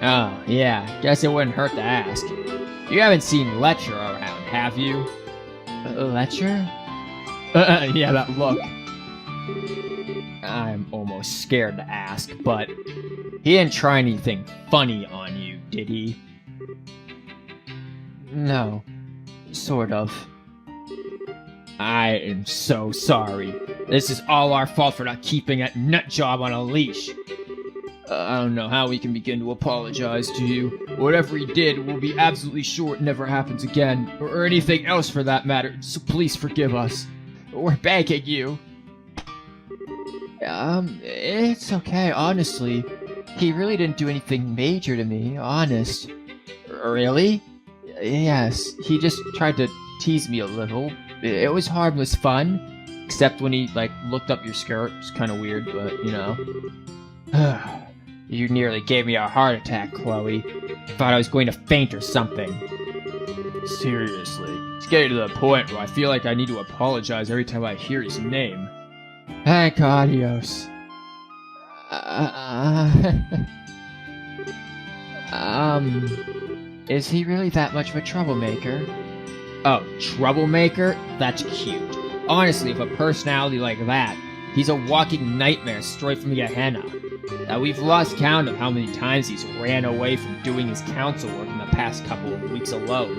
A: Oh, yeah, guess it wouldn't hurt to ask. You haven't seen Letcher around, have you? Letcher? Yeah, that look. I'm almost scared to ask, but he didn't try anything funny on you, did he? No, sort of. I am so sorry. This is all our fault for not keeping that nut job on a leash. I don't know how we can begin to apologize to you. Whatever he did, we'll be absolutely sure it never happens again, or anything else for that matter, so please forgive us. We're begging you. It's okay, honestly. He really didn't do anything major to me, honest. Really? Yes, he just tried to tease me a little. It was harmless fun, except when he, looked up your skirt. It's kind of weird, but, you know. You nearly gave me a heart attack, Chloe. Thought I was going to faint or something. Seriously, it's getting to the point where I feel like I need to apologize every time I hear his name. Heck, adios. Is he really that much of a troublemaker? Oh, troublemaker? That's cute. Honestly, with a personality like that, he's a walking nightmare straight from Gehenna. We've lost count of how many times he's ran away from doing his council work in the past couple of weeks alone.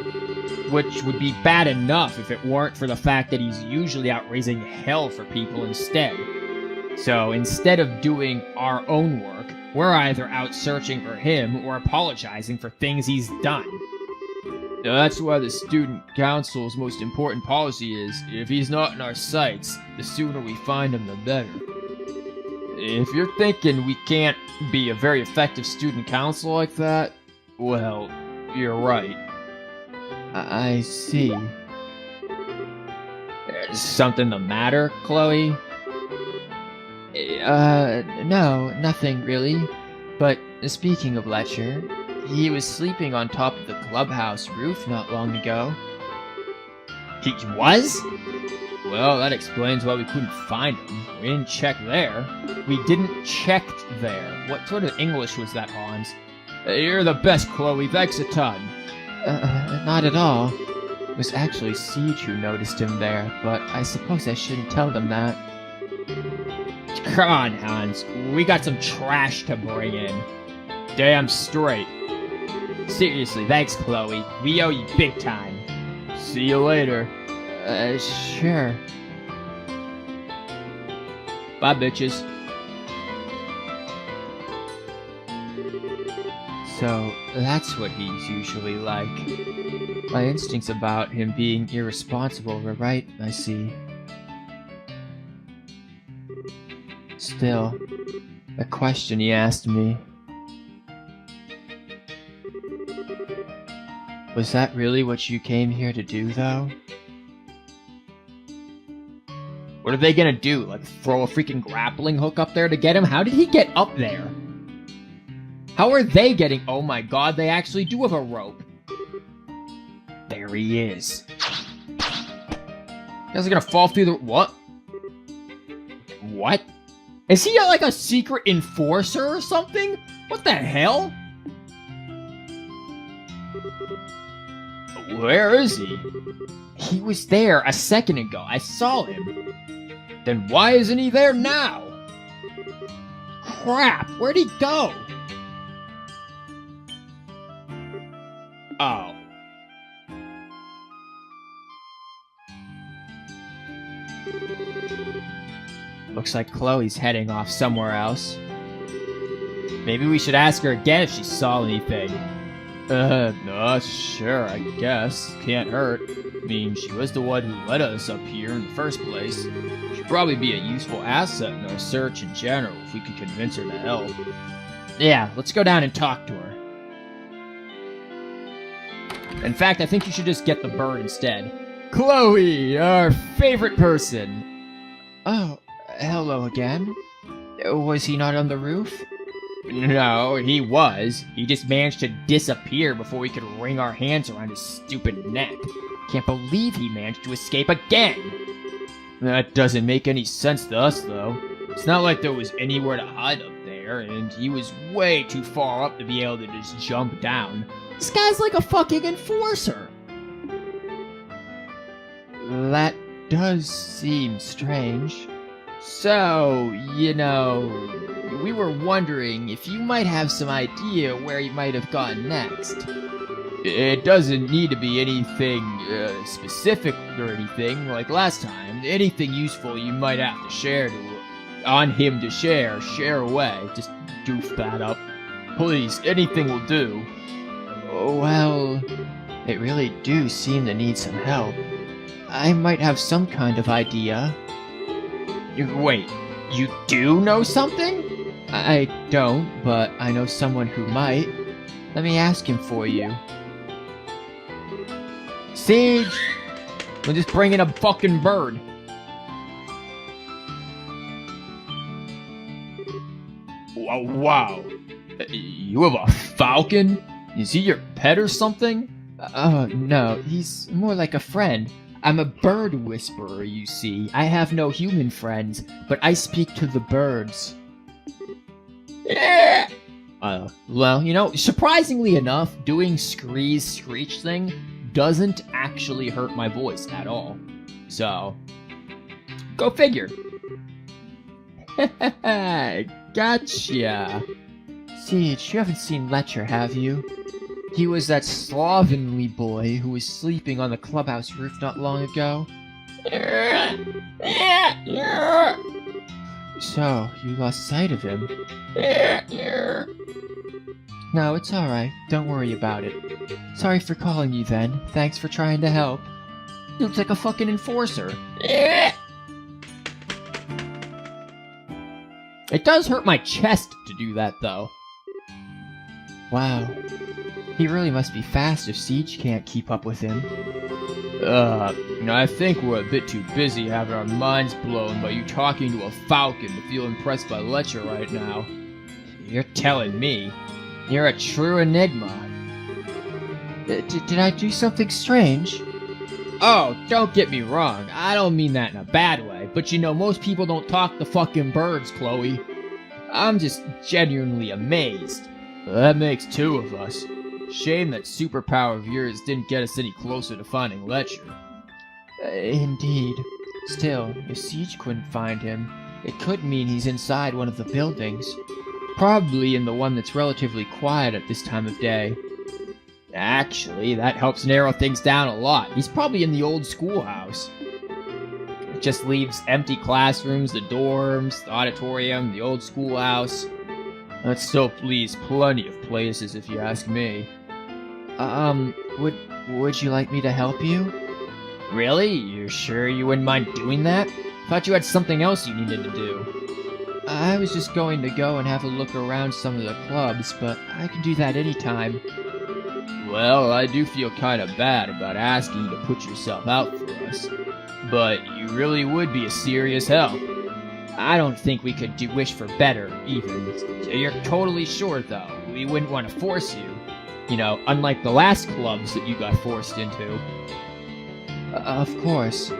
A: Which would be bad enough if it weren't for the fact that he's usually out raising hell for people instead. So instead of doing our own work, we're either out searching for him or apologizing for things he's done. That's why the student council's most important policy is, if he's not in our sights, the sooner we find him, the better. If you're thinking we can't be a very effective student council like that, well, you're right. I see. Is something the matter, Chloe? No, nothing really. But speaking of Letcher, he was sleeping on top of the clubhouse roof not long ago. He was? Well, that explains why we couldn't find him. We didn't check there. We didn't check there. What sort of English was that, Hans? You're the best, Chloe. Thanks a ton. Not at all. It was actually Siege who noticed him there, but I suppose I shouldn't tell them that. Come on, Hans. We got some trash to bring in. Damn straight. Seriously, thanks, Chloe. We owe you big time. See you later. Sure. Bye, bitches. So, that's what he's usually like. My instincts about him being irresponsible were right, I see. Still, a question he asked me. Was that really what you came here to do, though? What are they gonna do? Like, throw a freaking grappling hook up there to get him? How did he get up there? How are they getting... Oh my god, they actually do have a rope. There he is. You guys are gonna fall through the... What? What? Is he like a secret enforcer or something? What the hell? Where is he? He was there a second ago. I saw him. Then why isn't he there now? Crap, where'd he go? Oh. Looks like Chloe's heading off somewhere else. Maybe we should ask her again if she saw anything. No, sure, I guess. Can't hurt. I mean, she was the one who led us up here in the first place. She'd probably be a useful asset in our search in general if we could convince her to help. Yeah, let's go down and talk to her. In fact, I think you should just get the bird instead. Chloe, our favorite person. Oh, hello again. Was he not on the roof? No, he was. He just managed to disappear before we could wring our hands around his stupid neck. Can't believe he managed to escape again. That doesn't make any sense to us, though. It's not like there was anywhere to hide up there, and he was way too far up to be able to just jump down. This guy's like a fucking enforcer. That does seem strange. So, you know, we were wondering if you might have some idea where he might have gone next. It doesn't need to be anything specific or anything like last time. Anything useful you might have to share on him to share away. Just goof that up. Please, anything will do. Well, it really do seem to need some help. I might have some kind of idea. Wait, you do know something? I don't, but I know someone who might. Let me ask him for you. Sage! We'll just bring in a fucking bird. Wow. You have a falcon? Is he your pet or something? No, he's more like a friend. I'm a bird whisperer, you see. I have no human friends, but I speak to the birds. Well, you know, surprisingly enough, doing Scree's screech thing doesn't actually hurt my voice at all. So, go figure. Gotcha. Siege, you haven't seen Letcher, have you? He was that slovenly boy who was sleeping on the clubhouse roof not long ago. So, you lost sight of him? No, it's alright. Don't worry about it. Sorry for calling you then. Thanks for trying to help. You look like a fucking enforcer. It does hurt my chest to do that, though. Wow. He really must be fast if Siege can't keep up with him. I think we're a bit too busy having our minds blown by you talking to a falcon to feel impressed by Letcher right now. You're telling me. You're a true enigma. Did I do something strange? Oh, don't get me wrong. I don't mean that in a bad way. But you know, most people don't talk to fucking birds, Chloe. I'm just genuinely amazed. That makes two of us. Shame that superpower of yours didn't get us any closer to finding Letcher. Indeed. Still, if Siege couldn't find him, it could mean he's inside one of the buildings. Probably in the one that's relatively quiet at this time of day. Actually, that helps narrow things down a lot. He's probably in the old schoolhouse. It just leaves empty classrooms, the dorms, the auditorium, the old schoolhouse. That still leaves plenty of places if you ask me. Would you like me to help you? Really? You're sure you wouldn't mind doing that? Thought you had something else you needed to do. I was just going to go and have a look around some of the clubs, but I can do that anytime. Well, I do feel kind of bad about asking you to put yourself out for us, but you really would be a serious help. I don't think we could wish for better, even. You're totally sure, though. We wouldn't want to force you. You know, unlike the last clubs that you got forced into. Of course.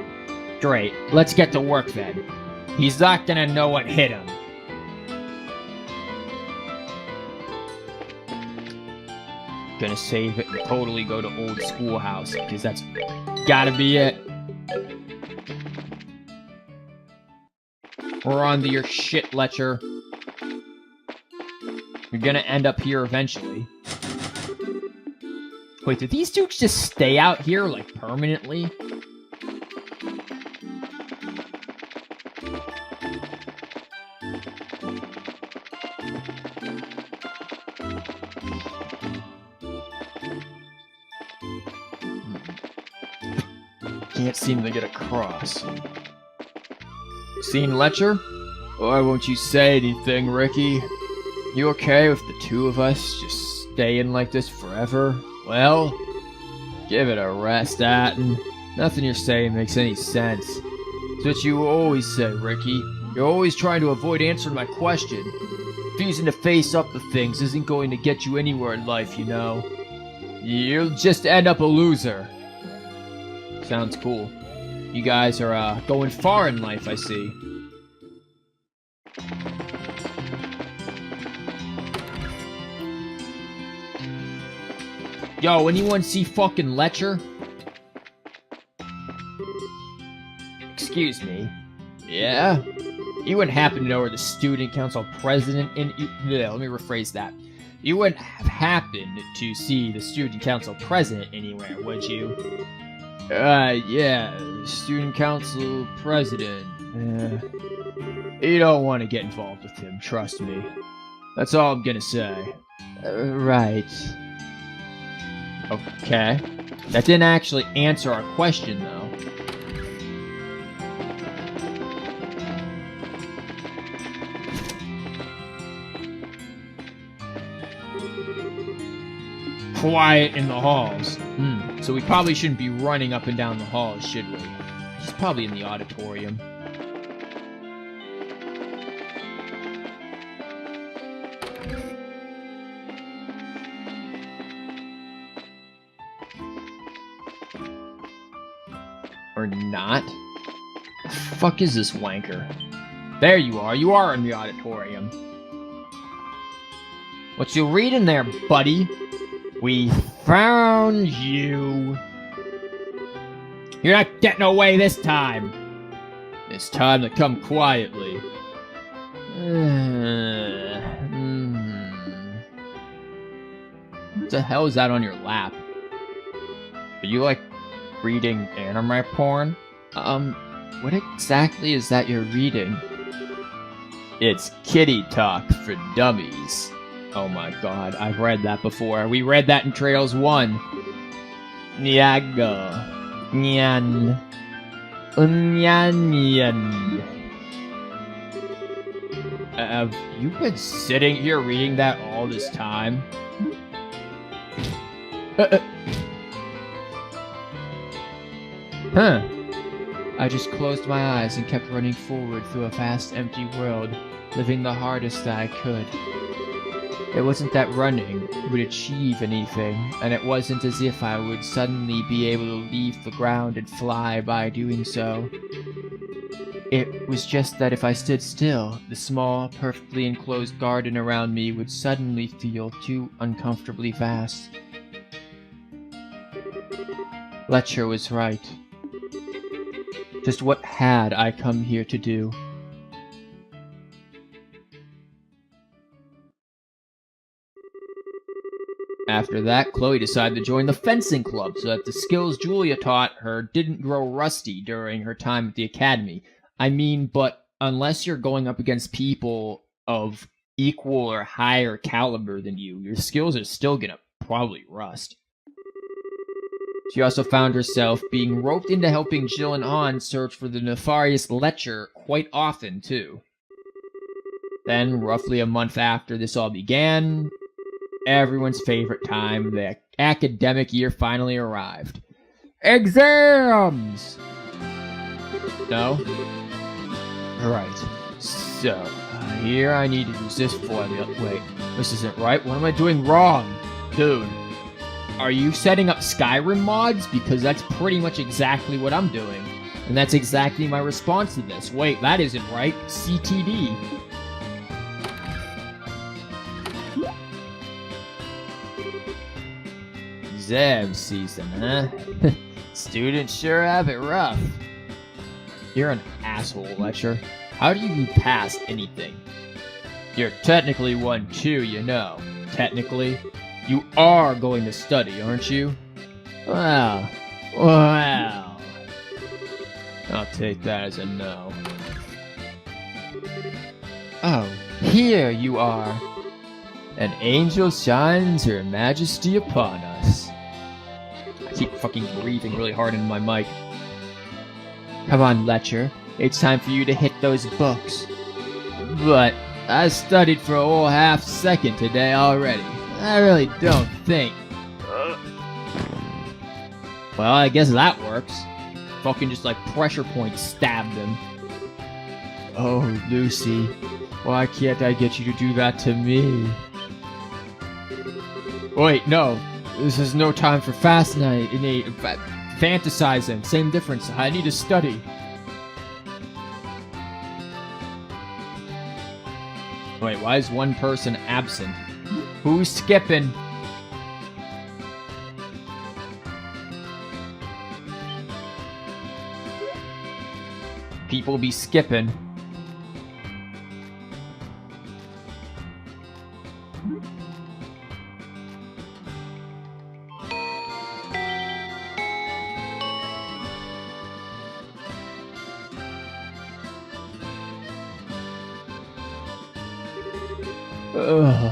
A: Great. Let's get to work, then. He's not gonna know what hit him. Gonna save it and totally go to old schoolhouse, because that's gotta be it. We're on to your shit, Letcher. You're gonna end up here eventually. Wait, did these dudes just stay out here, like, permanently? Can't seem to get across. Seen Letcher? Why won't you say anything, Ricky? You okay with the two of us just staying like this forever? Well, give it a rest, Atten. Nothing you're saying makes any sense. It's what you always say, Ricky. You're always trying to avoid answering my question. Refusing to face up to things isn't going to get you anywhere in life, you know. You'll just end up a loser. Sounds cool. You guys are, going far in life, I see. Yo, anyone see fucking Letcher? Excuse me. Yeah? You wouldn't happen to know where the student council president in... Yeah, let me rephrase that. You wouldn't have happened to see the student council president anywhere, would you? Yeah, student council president. You don't want to get involved with him, trust me. That's all I'm gonna say. Right. Okay. That didn't actually answer our question, though. Quiet in the halls. So we probably shouldn't be running up and down the halls, should we? He's probably in the auditorium. Or not? The fuck is this wanker? There you are. You are in the auditorium. What you reading there, buddy? We found you. You're not getting away this time. It's time to come quietly. What the hell is that on your lap? Are you, like, reading anime porn? What exactly is that you're reading? It's kitty talk for dummies. Oh my god, I've read that before. We read that in Trails 1. Nyaga. Nyan. Unyanyan. Have you been sitting here reading that all this time? Huh. I just closed my eyes and kept running forward through a vast empty world, living the hardest that I could. It wasn't that running would achieve anything, and it wasn't as if I would suddenly be able to leave the ground and fly by doing so. It was just that if I stood still, the small, perfectly enclosed garden around me would suddenly feel too uncomfortably vast. Letcher was right. Just what had I come here to do? After that, Chloe decided to join the fencing club so that the skills Julia taught her didn't grow rusty during her time at the academy. I mean, but unless you're going up against people of equal or higher caliber than you, your skills are still gonna probably rust. She also found herself being roped into helping Jill and An search for the nefarious Letcher quite often, too. Then, roughly a month after this all began, everyone's favorite time, the academic year finally arrived. Exams! No? Right. So, here I need to use this formula. Wait, this isn't right. What am I doing wrong? Dude, are you setting up Skyrim mods? Because that's pretty much exactly what I'm doing. And that's exactly my response to this. Wait, that isn't right. CTD. Exam season, huh? Students sure have it rough. You're an asshole, Letcher. How do you pass anything? You're technically one too, you know. Technically. You are going to study, aren't you? Well. I'll take that as a no. Oh, here you are. An angel shines her majesty upon us. I keep fucking breathing really hard into my mic. Come on, Letcher. It's time for you to hit those books. But I studied for a whole half second today already. I really don't think. Well, I guess that works. Fucking just like pressure point stabbed him. Oh, Lucy. Why can't I get you to do that to me? Wait, no. This is no time for fantasizing. Same difference. I need to study. Wait, why is one person absent? Who's skipping? People be skipping. Ugh,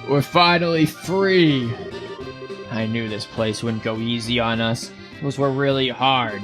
A: we're finally free. I knew this place wouldn't go easy on us. Those were really hard.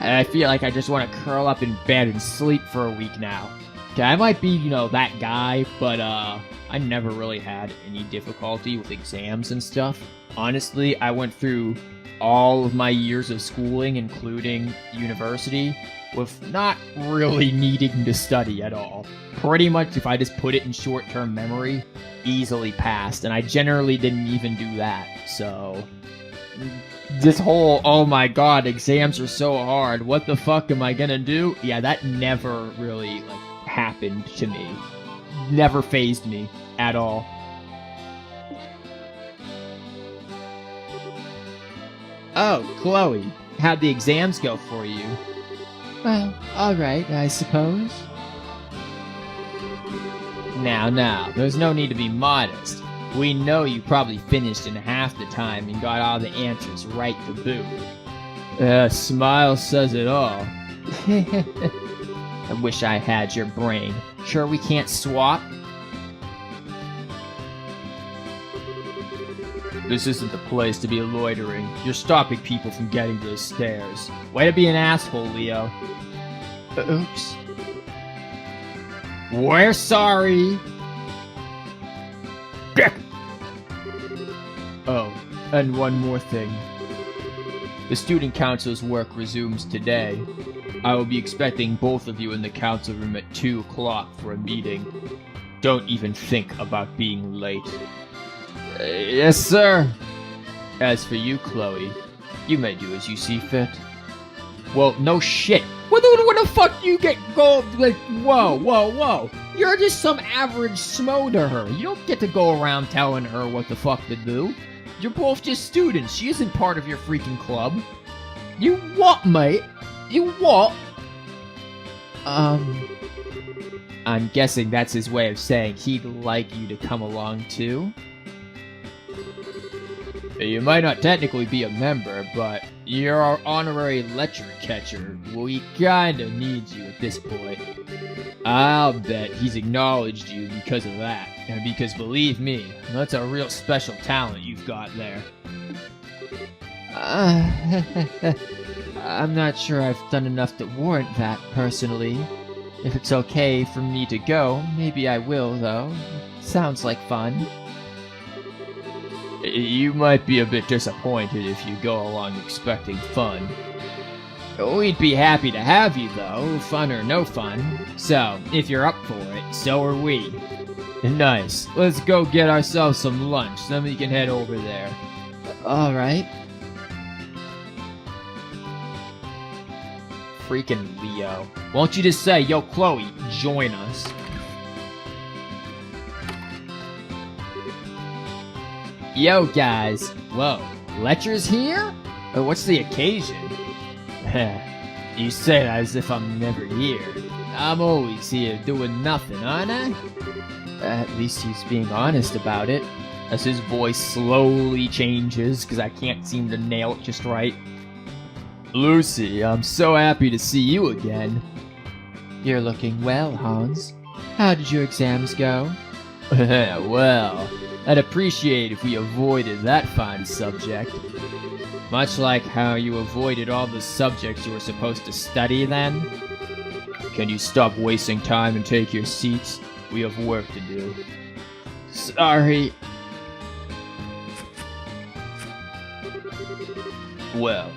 A: And I feel like I just want to curl up in bed and sleep for a week now. Okay, I might be, that guy, but I never really had any difficulty with exams and stuff. Honestly, I went through all of my years of schooling, including university, with not really needing to study at all. Pretty much, if I just put it in short-term memory, easily passed, and I generally didn't even do that, so... This whole, oh my god, exams are so hard, what the fuck am I gonna do? Yeah, that never really, happened to me. Never fazed me at all. Oh, Chloe, how'd the exams go for you? Well, alright, I suppose. Now, there's no need to be modest. We know you probably finished in half the time and got all the answers right to boot. Smile says it all. I wish I had your brain. Sure we can't swap? This isn't the place to be loitering. You're stopping people from getting to the stairs. Way to be an asshole, Leo. Oops. We're sorry. Oh, and one more thing. The student council's work resumes today. I will be expecting both of you in the council room at 2 o'clock for a meeting. Don't even think about being late. Yes, sir. As for you, Chloe, you may do as you see fit. Well, no shit. What the fuck you get gold? Whoa. You're just some average smo to her. You don't get to go around telling her what the fuck to do. You're both just students. She isn't part of your freaking club. You what, mate? You what? I'm guessing that's his way of saying he'd like you to come along too. You might not technically be a member, but you're our honorary lecture catcher. We kinda need you at this point. I'll bet he's acknowledged you because of that. And because believe me, that's a real special talent you've got there. I'm not sure I've done enough to warrant that, personally. If it's okay for me to go, maybe I will, though. Sounds like fun. You might be a bit disappointed if you go along expecting fun. We'd be happy to have you, though, fun or no fun. So, if you're up for it, so are we. Nice. Let's go get ourselves some lunch, then we can head over there. Alright. Freaking Leo. Won't you just say, yo, Chloe, join us? Yo, guys. Whoa, Letcher's here? What's the occasion? You say that as if I'm never here. I'm always here doing nothing, aren't I? At least he's being honest about it. As his voice slowly changes, because I can't seem to nail it just right. Lucy, I'm so happy to see you again. You're looking well, Hans. How did your exams go? Well, I'd appreciate if we avoided that fine subject. Much like how you avoided all the subjects you were supposed to study then. Can you stop wasting time and take your seats? We have work to do. Sorry. Well,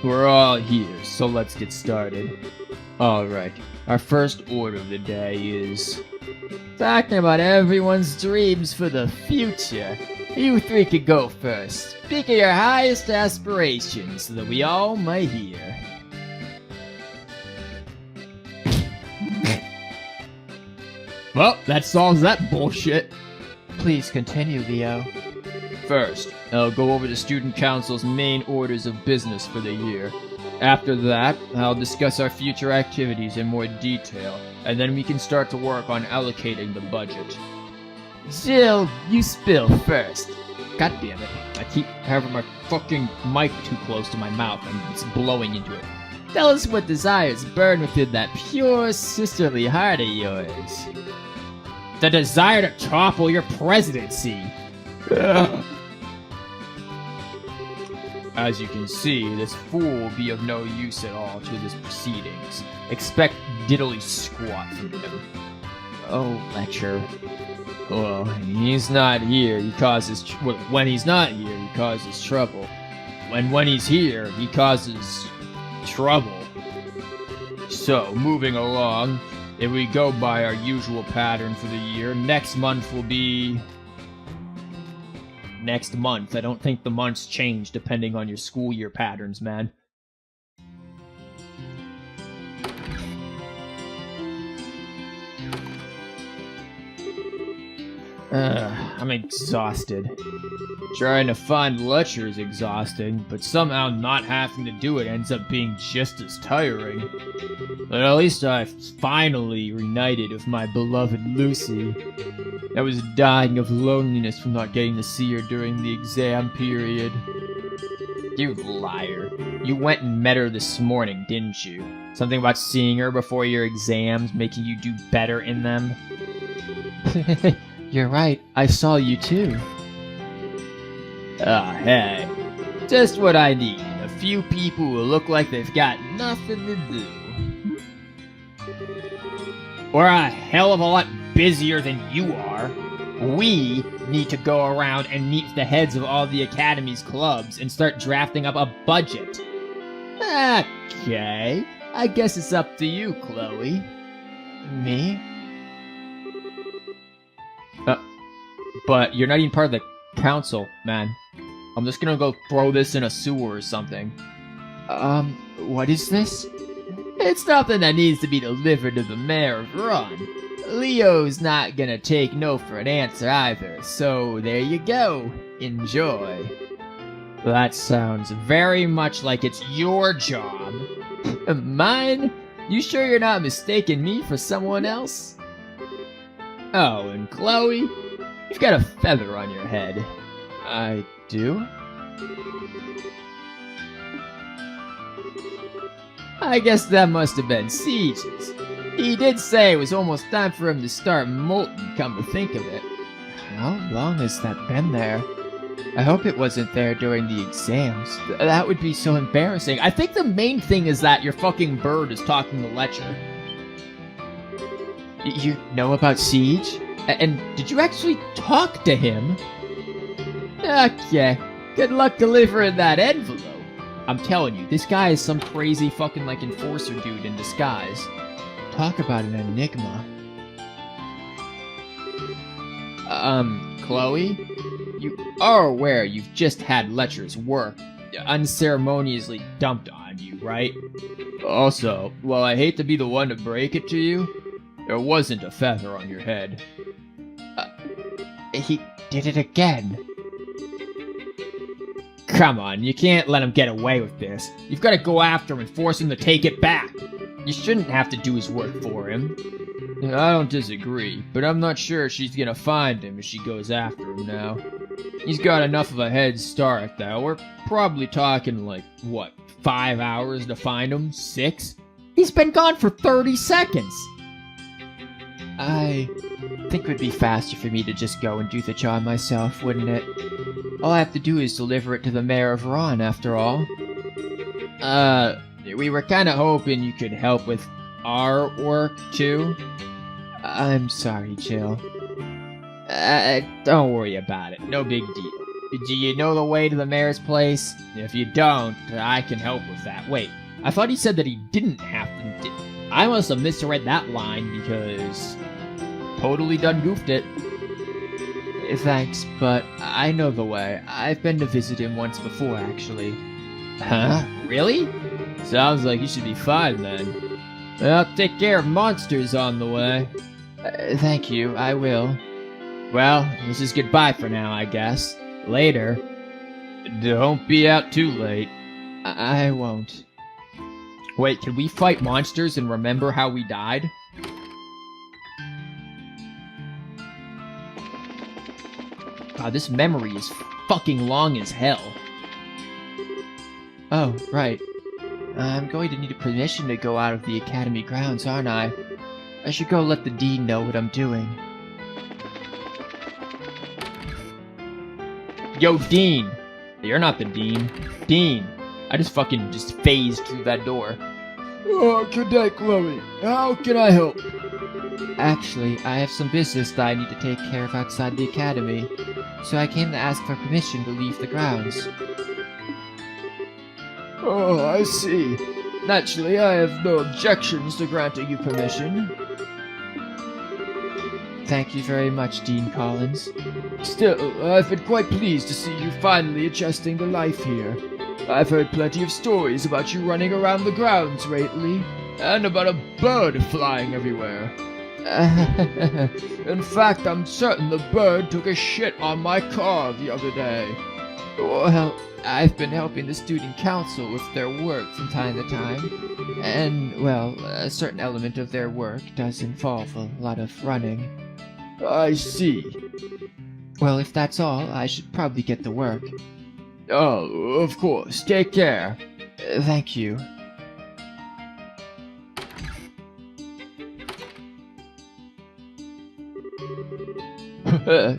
A: we're all here, so let's get started. Alright, our first order of the day is talking about everyone's dreams for the future. You three could go first. Speak of your highest aspirations so that we all might hear. Well, that solves that bullshit. Please continue, Leo. First, I'll go over the student council's main orders of business for the year. After that, I'll discuss our future activities in more detail, and then we can start to work on allocating the budget. Jill, you spill first. God damn it. I keep having my fucking mic too close to my mouth and it's blowing into it. Tell us what desires burn within that pure sisterly heart of yours. The desire to topple your presidency. As you can see, this fool will be of no use at all to this proceedings. Expect diddly squat from him. Oh, Letcher. Well, he's not here, he causes... when he's not here, he causes trouble. When he's here, he causes... trouble. So, moving along, if we go by our usual pattern for the year, next month will be... next month. I don't think the months change depending on your school year patterns, man. I'm exhausted. Trying to find Letcher is exhausting, but somehow not having to do it ends up being just as tiring. But at least I've finally reunited with my beloved Lucy. I was dying of loneliness from not getting to see her during the exam period. You liar. You went and met her this morning, didn't you? Something about seeing her before your exams, making you do better in them? You're right, I saw you too. Ah, hey. Just what I need. A few people who look like they've got nothing to do. We're a hell of a lot busier than you are. We need to go around and meet the heads of all the Academy's clubs and start drafting up a budget. Okay, I guess it's up to you, Chloe. Me? But you're not even part of the council, man. I'm just gonna go throw this in a sewer or something. What is this? It's nothing that needs to be delivered to the mayor of Run. Leo's not gonna take no for an answer either, so there you go. Enjoy. That sounds very much like it's your job. Mine? You sure you're not mistaking me for someone else? Oh, and Chloe? You've got a feather on your head. I do? I guess that must have been Siege's. He did say it was almost time for him to start molting, come to think of it. How long has that been there? I hope it wasn't there during the exams. That would be so embarrassing. I think the main thing is that your fucking bird is talking to Letcher. You know about Siege? And did you actually talk to him? Okay, good luck delivering that envelope. I'm telling you, this guy is some crazy fucking like enforcer dude in disguise. Talk about an enigma. Chloe? You are aware you've just had Letcher's work unceremoniously dumped on on you, right? Also, while I hate to be the one to break it to you, there wasn't a feather on your head.
B: He did it again.
A: Come on, you can't let him get away with this. You've got to go after him and force him to take it back. You shouldn't have to do his work for him. I don't disagree, but I'm not sure she's gonna find him if she goes after him now. He's got enough of a head start, though. We're probably talking like, what, 5 hours to find him? 6? He's been gone for 30 seconds!
B: I think it would be faster for me to just go and do the job myself, wouldn't it? All I have to do is deliver it to the mayor of Ron, after all.
A: We were kinda hoping you could help with our work, too.
B: I'm sorry, Jill.
A: Don't worry about it. No big deal. Do you know the way to the mayor's place? If you don't, I can help with that. Wait, I thought he said that he didn't have to. I must have misread that line because totally done goofed it.
B: Thanks, but I know the way. I've been to visit him once before, actually.
A: Huh? Really? Sounds like you should be fine then. I'll take care of monsters on the way.
B: Thank you, I will.
A: Well, this is goodbye for now, I guess. Later. Don't be out too late.
B: I won't.
A: Wait, can we fight monsters and remember how we died? God, this memory is fucking long as hell.
B: Oh, right. I'm going to need permission to go out of the academy grounds, aren't I? I should go let the dean know what I'm doing.
A: Yo, Dean! You're not the dean. Dean! I just phased through that door.
C: Oh, good day, Chloe. How can I help?
B: Actually, I have some business that I need to take care of outside the academy, so I came to ask for permission to leave the grounds.
C: Oh, I see. Naturally, I have no objections to granting you permission.
B: Thank you very much, Dean Collins.
C: Still, I've been quite pleased to see you finally adjusting to life here. I've heard plenty of stories about you running around the grounds lately, and about a bird flying everywhere. In fact, I'm certain the bird took a shit on my car the other day.
B: Well, I've been helping the student council with their work from time to time, and, well, a certain element of their work does involve a lot of running.
C: I see.
B: Well, if that's all, I should probably get to work.
C: Oh, of course. Take care.
B: Thank you.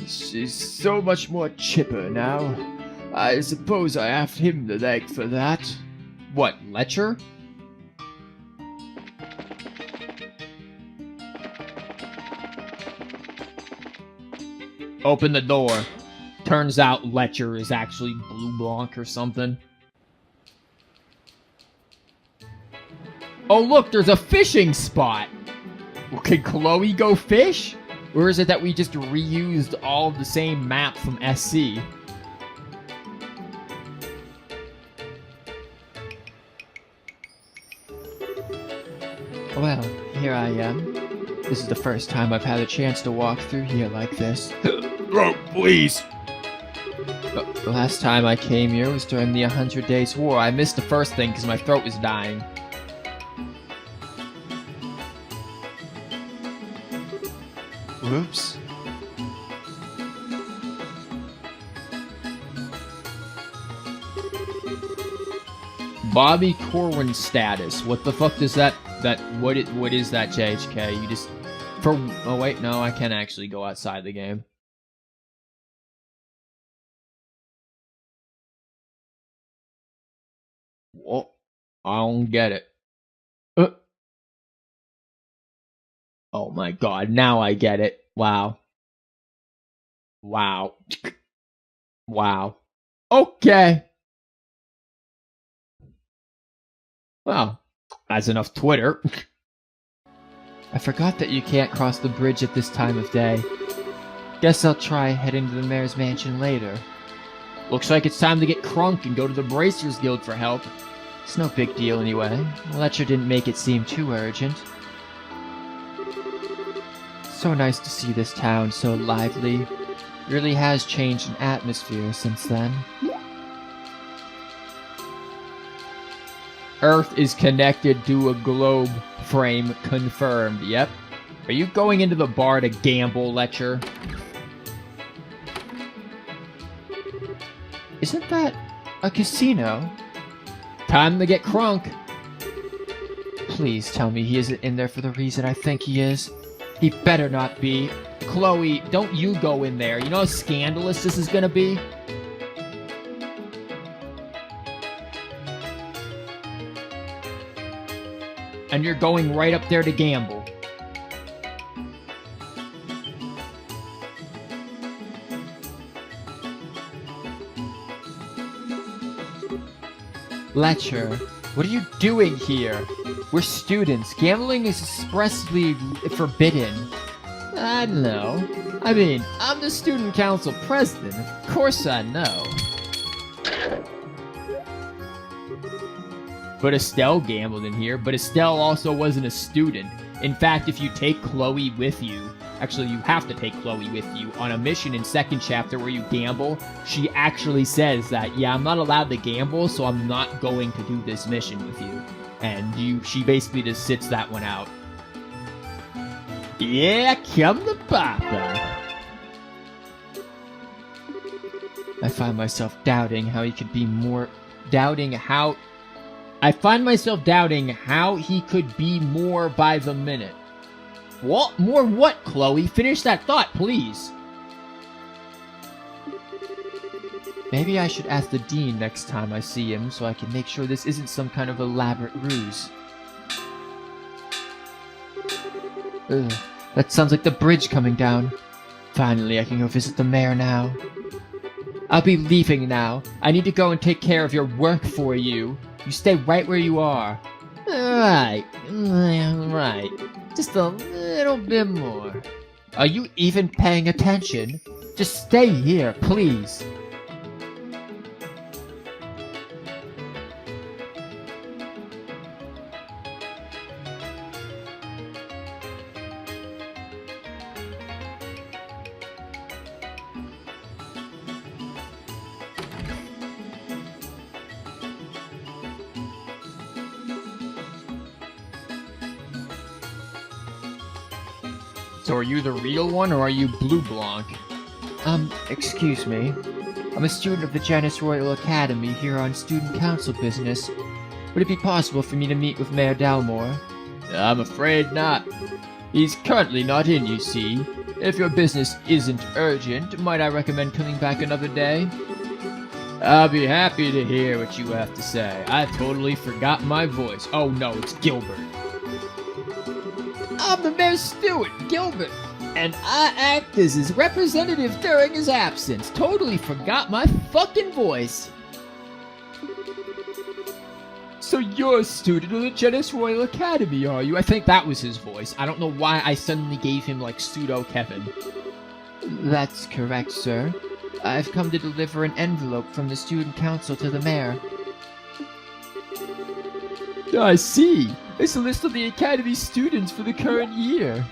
C: She's so much more chipper now. I suppose I have him to thank for that.
A: What, Letcher? Open the door. Turns out Letcher is actually Blue Blanc or something. Oh look, there's a fishing spot! Well, can Chloe go fish? Or is it that we just reused all of the same map from SC?
B: Well, here I am. This is the first time I've had a chance to walk through here like this.
C: Oh, please.
B: The last time I came here was during the 100 Days War.
A: I missed the first thing because my throat was dying.
B: Whoops.
A: Bobby Corwin status. What the fuck does that what is that, JHK? You just oh wait, no, I can actually go outside the game. Well, I don't get it. Oh my god, now I get it. Wow. Wow. Wow. Okay. Well, that's enough Twitter.
B: I forgot that you can't cross the bridge at this time of day. Guess I'll try heading to the mayor's mansion later.
A: Looks like it's time to get crunk and go to the Bracers Guild for help.
B: It's no big deal anyway. Lecture didn't make it seem too urgent. So nice to see this town so lively. Really has changed an atmosphere since then.
A: Earth is connected to a globe frame confirmed. Yep. Are you going into the bar to gamble, Lecture?
B: Isn't that a casino?
A: Time to get crunk.
B: Please tell me he isn't in there for the reason I think he is.
A: He better not be. Chloe, don't you go in there. You know how scandalous this is gonna be? And you're going right up there to gamble.
B: Lecture, what are you doing here? We're students. Gambling is expressly forbidden.
A: I know. I mean, I'm the student council president. Of course I know. But Estelle gambled in here, but Estelle also wasn't a student. In fact, if you take Chloe with you, actually you have to take Chloe with you, on a mission in second chapter where you gamble, she actually says that, yeah, I'm not allowed to gamble, so I'm not going to do this mission with you. And she basically just sits that one out. Yeah, come to Papa.
B: I find myself doubting how he could be more...
A: I find myself doubting how he could be more by the minute. What? More what, Chloe? Finish that thought, please.
B: Maybe I should ask the dean next time I see him so I can make sure this isn't some kind of elaborate ruse. Ugh, that sounds like the bridge coming down. Finally, I can go visit the mayor now. I'll be leaving now. I need to go and take care of your work for you. You stay right where you are.
A: Right. Just a little bit more.
B: Are you even paying attention?
A: Just stay here, please. So are you the real one, or are you Blue Blanc?
B: Excuse me. I'm a student of the Janus Royal Academy here on student council business. Would it be possible for me to meet with Mayor Dalmore?
A: I'm afraid not. He's currently not in, you see. If your business isn't urgent, might I recommend coming back another day? I'll be happy to hear what you have to say. I totally forgot my voice. Oh no, it's Gilbert. I'm the mayor's steward, Gilbert, and I act as his representative during his absence. Totally forgot my fucking voice. So you're a student of the Janus Royal Academy, are you? I think that was his voice. I don't know why I suddenly gave him, like, pseudo-Kevin.
B: That's correct, sir. I've come to deliver an envelope from the student council to the mayor.
A: I see. It's a list of the Academy's students for the current year.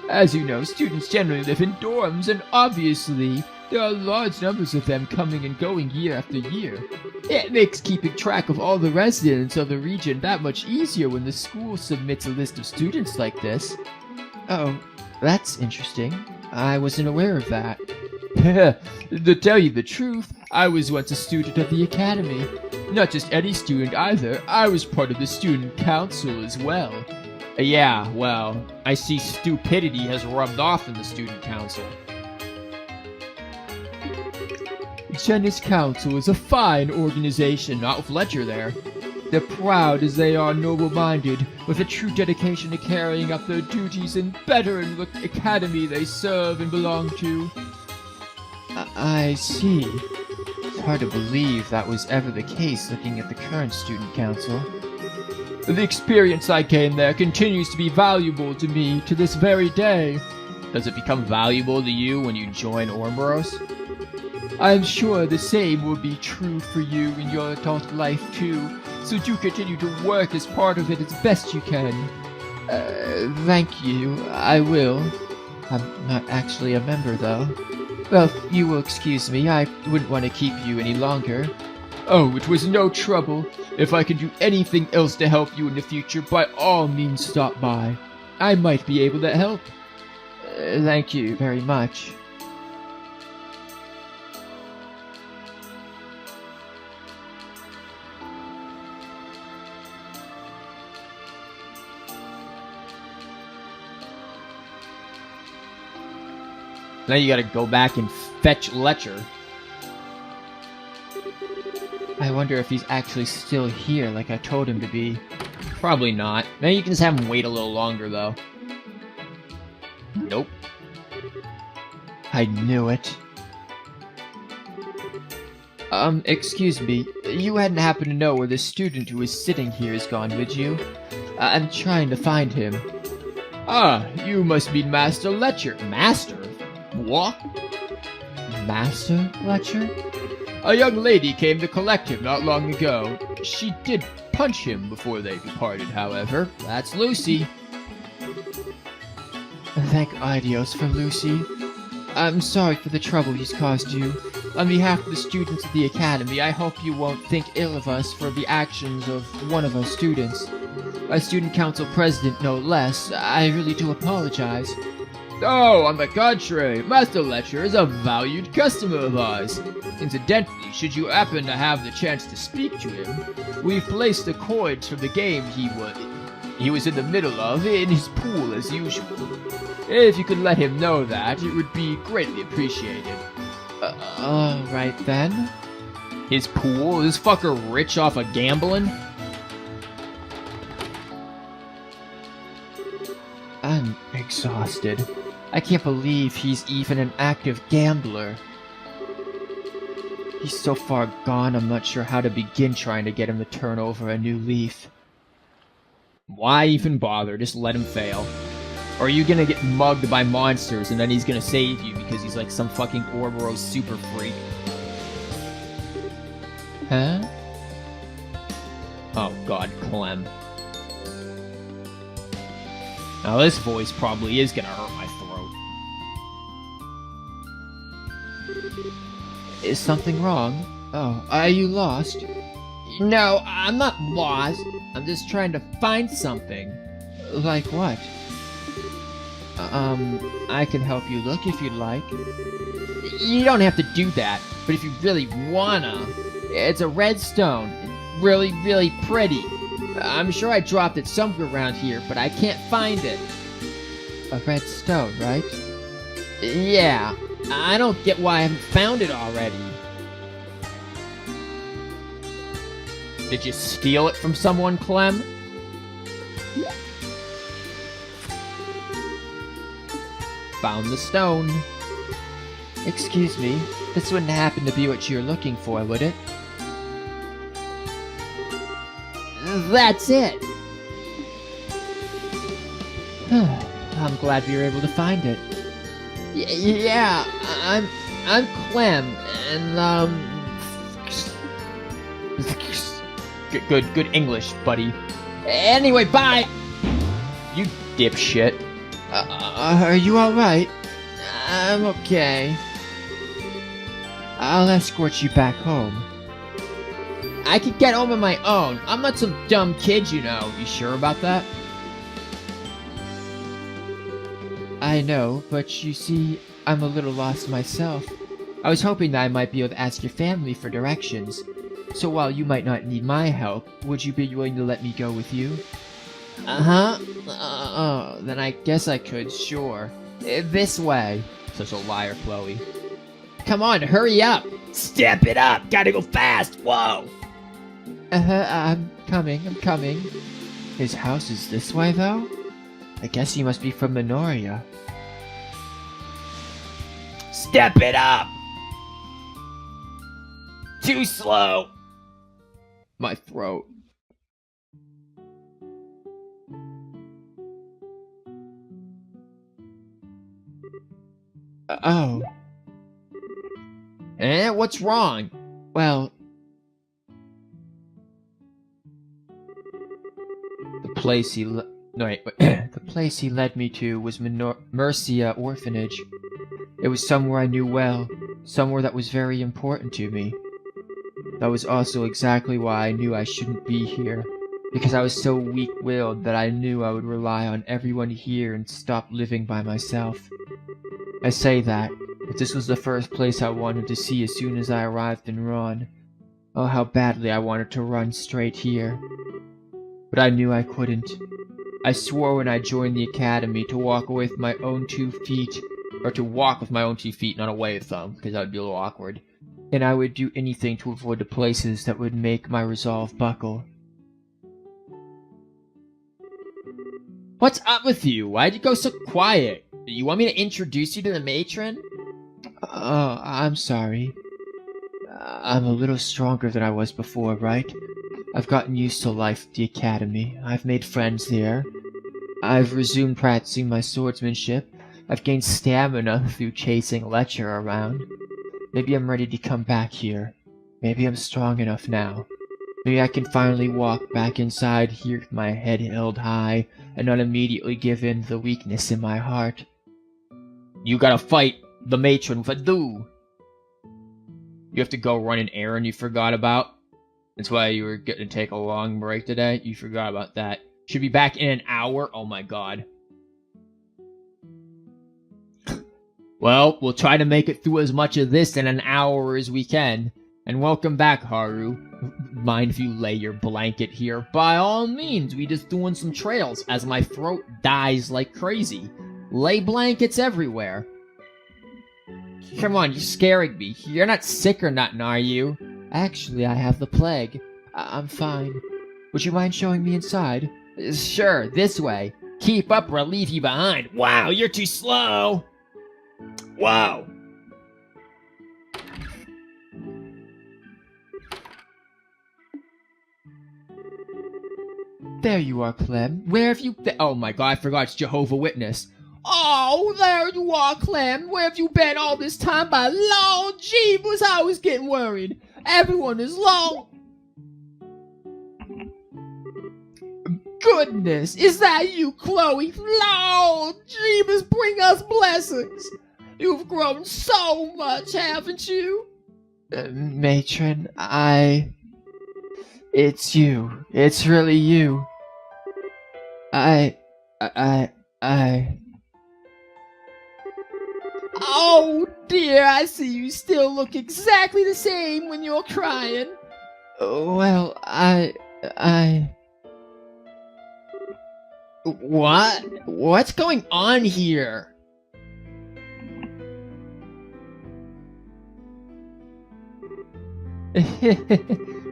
A: As you know, students generally live in dorms, and obviously, there are large numbers of them coming and going year after year. It makes keeping track of all the residents of the region that much easier when the school submits a list of students like this.
B: Oh, that's interesting. I wasn't aware of that.
A: To tell you the truth, I was once a student of the Academy. Not just any student either, I was part of the student council as well. Yeah, well, I see stupidity has rubbed off in the student council. Janus Council is a fine organization, not with Ledger there. They're proud as they are noble-minded, with a true dedication to carrying out their duties and bettering the academy they serve and belong to.
B: I see. It's hard to believe that was ever the case looking at the current student council.
A: The experience I gained there continues to be valuable to me to this very day. Does it become valuable to you when you join Ormboros? I'm sure the same will be true for you in your adult life too.
B: so do continue to work as part of it as best you can. Thank you, I will. I'm not actually a member, though. Well, you will excuse me, I wouldn't want to keep you any longer.
C: Oh, it was no trouble. If I can do anything else to help you in the future, by all means stop by. I might be able to help.
B: Thank you very much.
A: Now you gotta go back and fetch Letcher.
B: I wonder if he's actually still here like I told him to be.
A: Probably not. Now you can just have him wait a little longer, though. Nope.
B: I knew it. Excuse me. You hadn't happened to know where the student who is sitting here is gone, would you? I'm trying to find him.
C: Ah, you must be Master Letcher.
A: Master? What?
B: Master Letcher?
C: A young lady came to collect him not long ago. She did punch him before they departed, however.
A: That's Lucy.
B: Thank Idios for Lucy. I'm sorry for the trouble he's caused you. On behalf of the students of the Academy, I hope you won't think ill of us for the actions of one of our students. A student council president, no less. I really do apologize.
C: Oh, on the contrary, Master Letcher is a valued customer of ours. Incidentally, should you happen to have the chance to speak to him, we've placed the coins from the game he was in the middle of in his pool as usual. If you could let him know that, it would be greatly appreciated.
B: Alright then.
A: His pool? Is this fucker rich off of gambling?
B: I'm exhausted. I can't believe he's even an active gambler. He's so far gone, I'm not sure how to begin trying to get him to turn over a new leaf.
A: Why even bother? Just let him fail. Or are you gonna get mugged by monsters and then he's gonna save you because he's like some fucking Ouroboros super freak?
B: Huh?
A: Oh god, Clem. Now this voice probably is gonna hurt my throat.
B: Is something wrong? Oh, are you lost?
A: No, I'm not lost. I'm just trying to find something.
B: Like what? I can help you look if you'd like.
A: You don't have to do that, but if you really wanna, it's a red stone. It's really, really pretty. I'm sure I dropped it somewhere around here, but I can't find it.
B: A red stone, right?
A: Yeah, I don't get why I haven't found it already. Did you steal it from someone, Clem? Found the stone.
B: Excuse me, this wouldn't happen to be what you're looking for, would it?
A: That's it.
B: I'm glad we were able to find it.
A: Yeah, I'm Clem, and good English, buddy. Anyway, bye. You dipshit.
B: Are you alright? I'm okay. I'll escort you back home.
A: I could get home on my own. I'm not some dumb kid, you know. You sure about that?
B: I know, but you see, I'm a little lost myself. I was hoping that I might be able to ask your family for directions. So while you might not need my help, would you be willing to let me go with you?
A: Uh-huh.
B: Then I guess I could, sure. This way.
A: Such a liar, Chloe.
B: Come on, hurry up!
A: Step it up! Gotta go fast! Whoa!
B: I'm coming. His house is this way, though? I guess he must be from Minoria.
A: Step it up! Too slow!
B: My throat. Oh.
A: What's wrong?
B: Well... place he no wait, the place he led me to was Mercia Orphanage. It was somewhere I knew well, somewhere that was very important to me. That was also exactly why I knew I shouldn't be here, because I was so weak-willed that I knew I would rely on everyone here and stop living by myself. I say that, but this was the first place I wanted to see as soon as I arrived in Ron. Oh, how badly I wanted to run straight here. But I knew I couldn't. I swore when I joined the academy to walk away with my own 2 feet, or to walk with my own 2 feet, not away with them, because that would be a little awkward. And I would do anything to avoid the places that would make my resolve buckle.
A: What's up with you? Why'd you go so quiet? You want me to introduce you to the matron?
B: Oh, I'm sorry. I'm a little stronger than I was before, right? I've gotten used to life at the academy. I've made friends there. I've resumed practicing my swordsmanship. I've gained stamina through chasing Letcher around. Maybe I'm ready to come back here. Maybe I'm strong enough now. Maybe I can finally walk back inside here with my head held high and not immediately give in to the weakness in my heart.
A: You gotta fight the matron with a do. You have to go run an errand you forgot about. That's why you were going to take a long break today. You forgot about that. Should be back in an hour. Oh my god. Well, we'll try to make it through as much of this in an hour as we can. And welcome back, Haru. Mind if you lay your blanket here? By all means, we just doing some trails as my throat dies like crazy. Lay blankets everywhere. Come on, you're scaring me. You're not sick or nothing, are you?
B: Actually, I have the plague. I'm fine. Would you mind showing me inside?
A: Sure, this way. Keep up or I'll leave you behind. Wow, you're too slow. Wow.
B: There you are, Clem.
A: Where have you been? Oh my god, I forgot it's Jehovah's Witness. Oh, there you are, Clem. Where have you been all this time? By Lord Jeebus, I was getting worried. Everyone is long. Goodness, is that you, Chloe? Lord Jeebus, bring us blessings. You've grown so much, haven't you?
B: Matron, It's you. It's really you.
A: Oh dear, I see you still look exactly the same when you're crying.
B: Well,
A: What? What's going on here?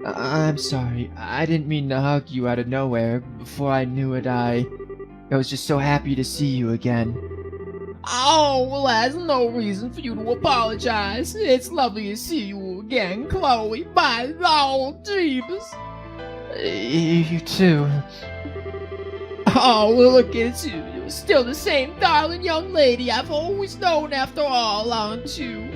B: I'm sorry. I didn't mean to hug you out of nowhere. Before I knew it, I was just so happy to see you again.
A: Oh, well, that's no reason for you to apologize. It's lovely to see you again, Chloe. By Lord Jeebus.
B: You too.
A: Oh, well, look at you. You're still the same darling young lady I've always known after all, aren't you?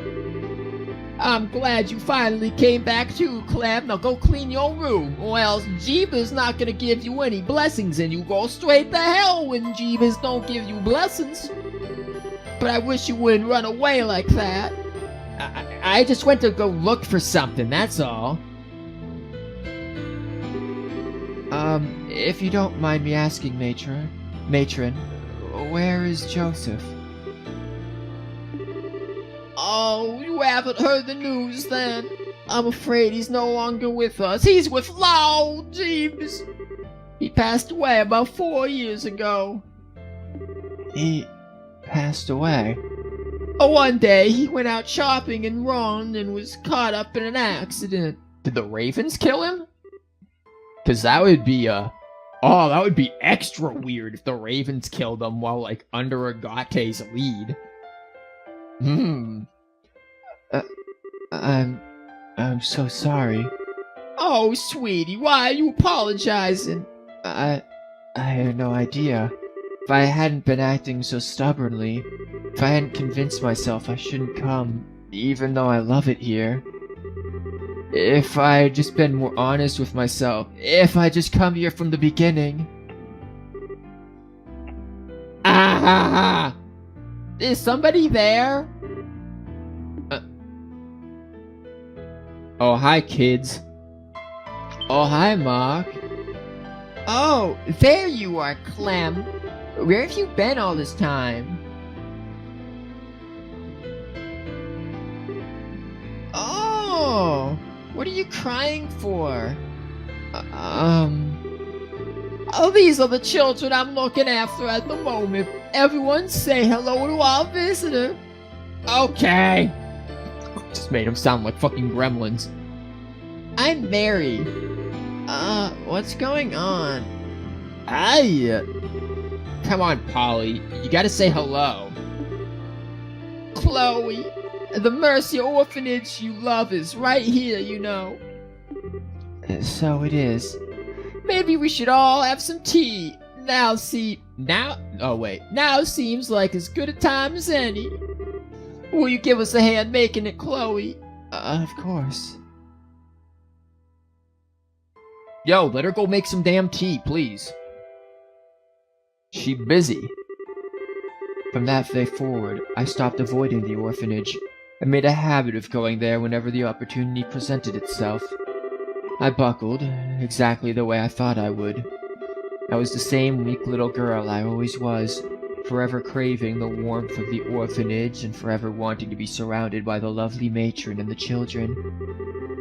A: I'm glad you finally came back too, Clem. Now go clean your room, or else Jeebus not gonna give you any blessings, and you go straight to hell when Jeebus don't give you blessings. But I wish you wouldn't run away like that. I just went to go look for something, that's all.
B: If you don't mind me asking, Matron, where is Joseph?
A: Oh, you haven't heard the news then? I'm afraid he's no longer with us. He's with Lord Jeeves. He passed away about 4 years ago.
B: He passed away?
A: One day he went out shopping in Ron and was caught up in an accident. Did the Ravens kill him? Cause that would be that would be extra weird if the Ravens killed him while like under Agate's lead.
B: I'm so sorry.
A: Oh, sweetie, why are you apologizing?
B: I had no idea. If I hadn't been acting so stubbornly, if I hadn't convinced myself I shouldn't come, even though I love it here, if I had just been more honest with myself, if I just come here from the beginning, ha ha! Is somebody there?
A: Oh, hi, kids.
B: Oh, hi, Mark. Oh, there you are, Clem. Where have you been all this time? Oh, what are you crying for? Oh, these are the children I'm looking after at the moment. Everyone say hello to our visitor.
A: Okay. Just made them sound like fucking gremlins.
B: I'm Mary. What's going on?
A: Hey! Come on, Polly. You gotta say hello.
B: Chloe, the Mercy Orphanage you love is right here, you know. So it is. Maybe we should all have some tea. Now seems like as good a time as any. Will you give us a hand making it, Chloe? Of course.
A: Yo, let her go make some damn tea, please. She busy.
B: From that day forward, I stopped avoiding the orphanage. I made a habit of going there whenever the opportunity presented itself. I buckled, exactly the way I thought I would. I was the same weak little girl I always was, forever craving the warmth of the orphanage and forever wanting to be surrounded by the lovely matron and the children.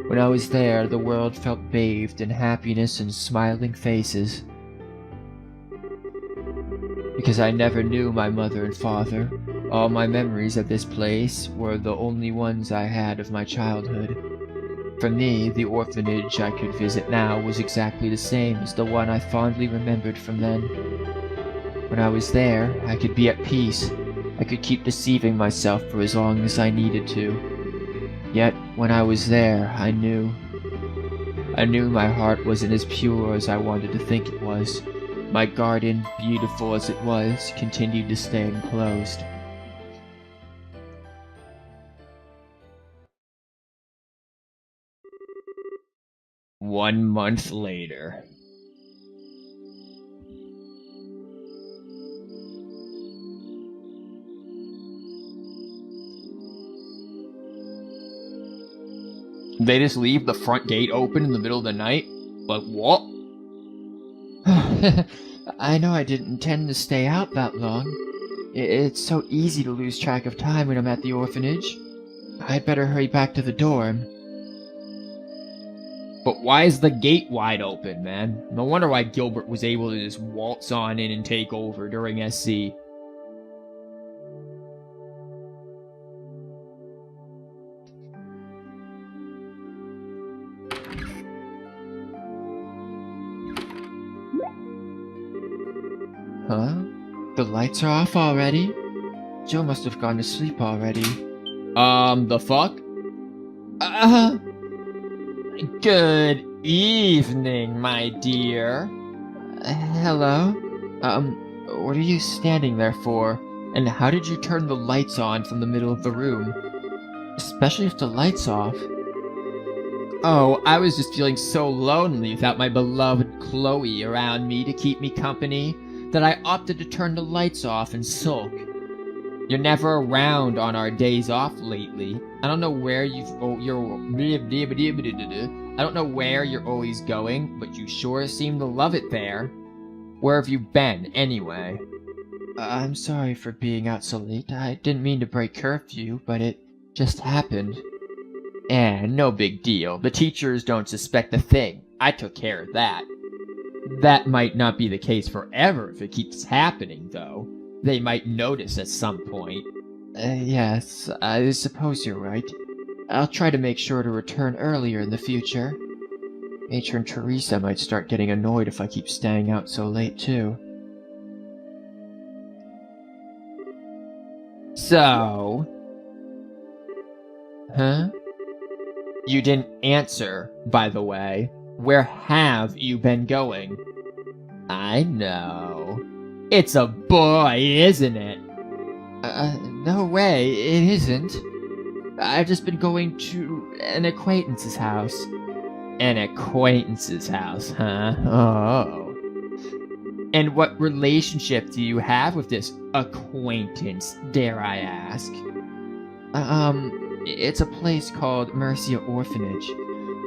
B: When I was there, the world felt bathed in happiness and smiling faces. Because I never knew my mother and father, all my memories of this place were the only ones I had of my childhood. For me, the orphanage I could visit now was exactly the same as the one I fondly remembered from then. When I was there, I could be at peace. I could keep deceiving myself for as long as I needed to. Yet, when I was there, I knew my heart wasn't as pure as I wanted to think it was. My garden, beautiful as it was, continued to stay enclosed.
A: One month later. They just leave the front gate open in the middle of the night? Like, what?
B: I know I didn't intend to stay out that long. It's so easy to lose track of time when I'm at the orphanage. I'd better hurry back to the dorm.
A: But why is the gate wide open, man? No wonder why Gilbert was able to just waltz on in and take over during SC.
B: Huh? The lights are off already? Joe must have gone to sleep already.
A: The fuck? Good evening, my dear.
B: Hello? What are you standing there for? And how did you turn the lights on from the middle of the room? Especially if the light's off.
A: Oh, I was just feeling so lonely without my beloved Chloe around me to keep me company that I opted to turn the lights off and sulk. You're never around on our days off lately. I don't know where I don't know where you're always going, but you sure seem to love it there. Where have you been, anyway?
B: I'm sorry for being out so late. I didn't mean to break curfew, but it just happened.
A: No big deal. The teachers don't suspect a thing. I took care of that. That might not be the case forever if it keeps happening, though. They might notice at some point.
B: Yes, I suppose you're right. I'll try to make sure to return earlier in the future. Matron Teresa might start getting annoyed if I keep staying out so late, too.
A: So...
B: Huh?
A: You didn't answer, by the way. Where have you been going? I know. It's a boy, isn't it?
B: No way, it isn't. I've just been going to an acquaintance's house.
A: An acquaintance's house, huh? Oh.
B: And what relationship do you have with this acquaintance, dare I ask? It's a place called Mercia Orphanage.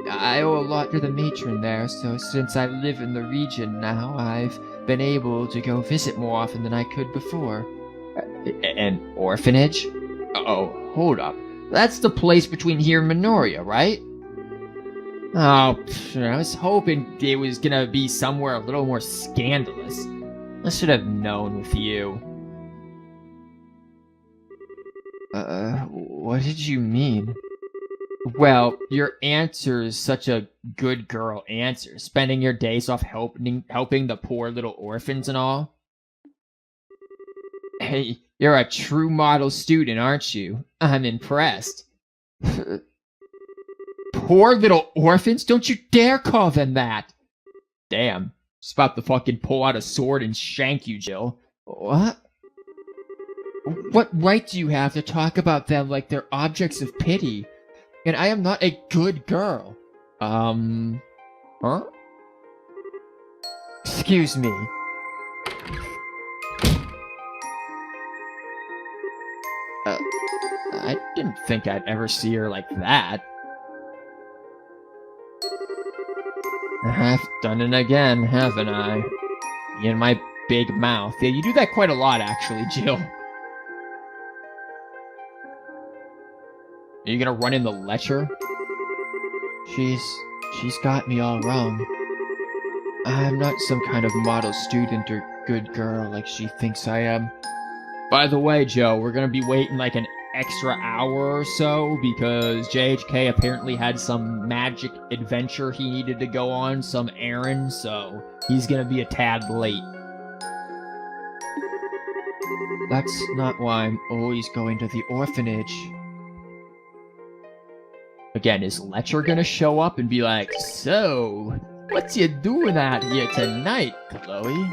B: I owe a lot to the matron there, so since I live in the region now, I've been able to go visit more often than I could before.
A: An orphanage? Oh, hold up. That's the place between here and Minoria, right? Oh, I was hoping it was gonna be somewhere a little more scandalous. I should have known with you.
B: What did you mean?
A: Well, your answer is such a good girl answer, spending your days off helping the poor little orphans and all. Hey, you're a true model student, aren't you? I'm impressed. Poor little orphans? Don't you dare call them that! Damn, just about to fucking pull out a sword and shank you, Jill.
B: What? What right do you have to talk about them like they're objects of pity? And I am not a good girl.
A: Huh?
B: Excuse me.
A: I didn't think I'd ever see her like that. I've done it again, haven't I? In my big mouth. Yeah, you do that quite a lot, actually, Jill. Are you gonna run in the lecture?
B: She's got me all wrong. I'm not some kind of model student or good girl like she thinks I am.
A: By the way, Joe, we're gonna be waiting like an extra hour or so because JHK apparently had some magic adventure he needed to go on, some errand, so he's gonna be a tad late.
B: That's not why I'm always going to the orphanage.
A: Again, is Letcher gonna show up and be like, "So, what's you doing out here tonight, Chloe?"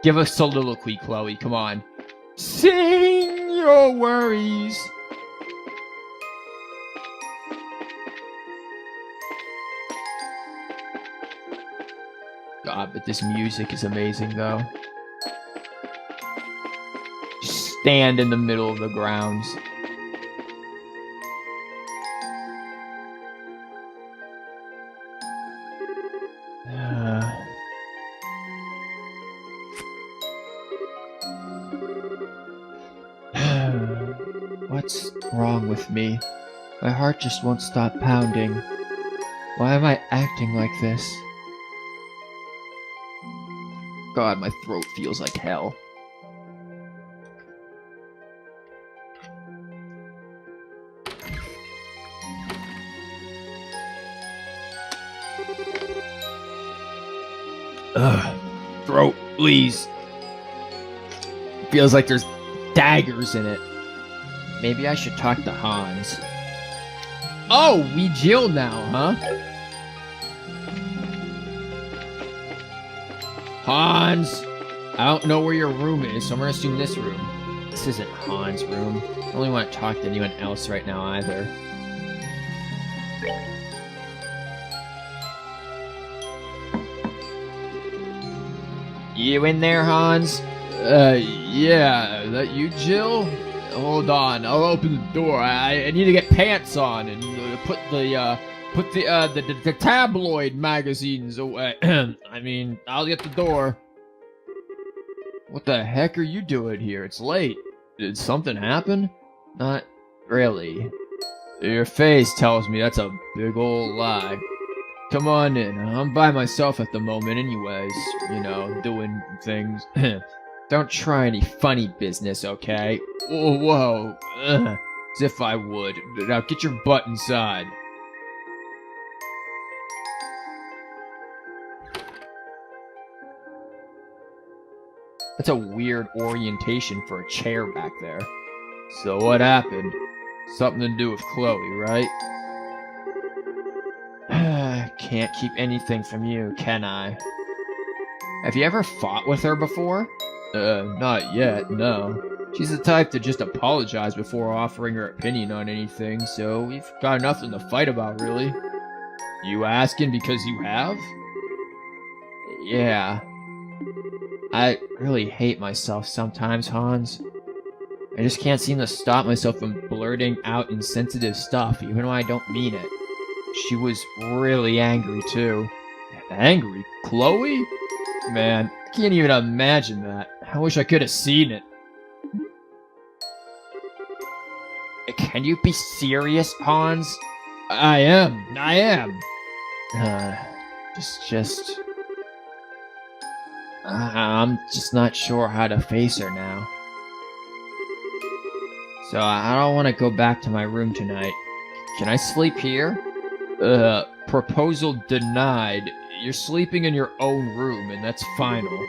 A: Give us soliloquy, Chloe, come on. Sing your worries. God, but this music is amazing, though. Stand in the middle of the grounds.
B: What's wrong with me? My heart just won't stop pounding. Why am I acting like this?
A: God, my throat feels like hell. Ugh. Throat, please. Feels like there's daggers in it. Maybe I should talk to Hans. Oh, we Jill now, huh? Hans! I don't know where your room is, so I'm gonna assume this room. This isn't Hans' room. I don't really want to talk to anyone else right now either. You in there, Hans?
C: Yeah, that you, Jill? Hold on, I'll open the door. I need to get pants on and put the tabloid magazines away. I mean, I'll get the door. What the heck are you doing here? It's late. Did something happen?
A: Not really.
C: Your face tells me that's a big old lie. Come on in. I'm by myself at the moment anyways. You know, doing things.
A: Don't try any funny business, okay?
C: Whoa. Ugh. As if I would. Now get your butt inside.
A: That's a weird orientation for a chair back there. So what happened?
C: Something to do with Chloe, right?
A: Can't keep anything from you, can I? Have you ever fought with her before?
C: Not yet, no.
A: She's the type to just apologize before offering her opinion on anything, so we've got nothing to fight about, really. You asking because you have?
B: Yeah. I really hate myself sometimes, Hans. I just can't seem to stop myself from blurting out insensitive stuff, even when I don't mean it. She was really angry, too.
A: Angry? Chloe? Man, I can't even imagine that. I wish I could have seen it.
B: Can you be serious, Hans?
A: I am.
B: I'm just not sure how to face her now. So I don't want to go back to my room tonight. Can I sleep here?
A: Proposal denied. You're sleeping in your own room, and that's final.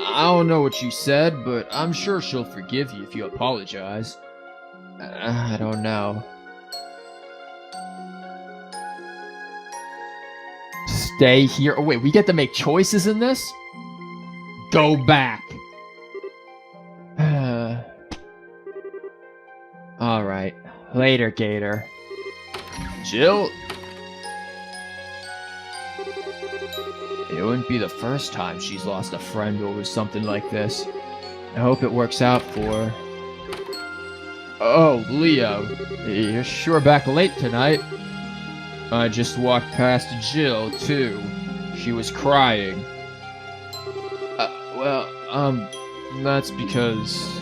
A: I don't know what you said, but I'm sure she'll forgive you if you apologize.
B: I don't know.
A: Stay here. Oh, wait, we get to make choices in this? Go back.
B: Alright. Later, Gator.
A: Jill?
B: It wouldn't be the first time she's lost a friend over something like this. I hope it works out for her.
A: Oh, Leo. You're sure back late tonight. I just walked past Jill, too. She was crying. That's because...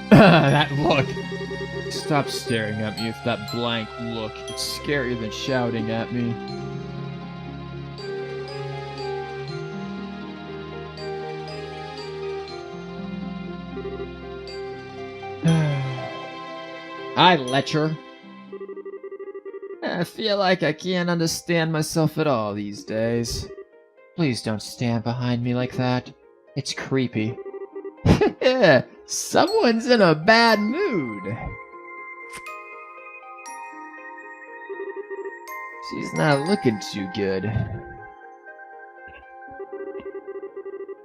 A: That look. Stop staring at me with that blank look. It's scarier than shouting at me. Hi, Letcher.
B: I feel like I can't understand myself at all these days. Please don't stand behind me like that. It's creepy.
A: Someone's in a bad mood.
B: She's not looking too good.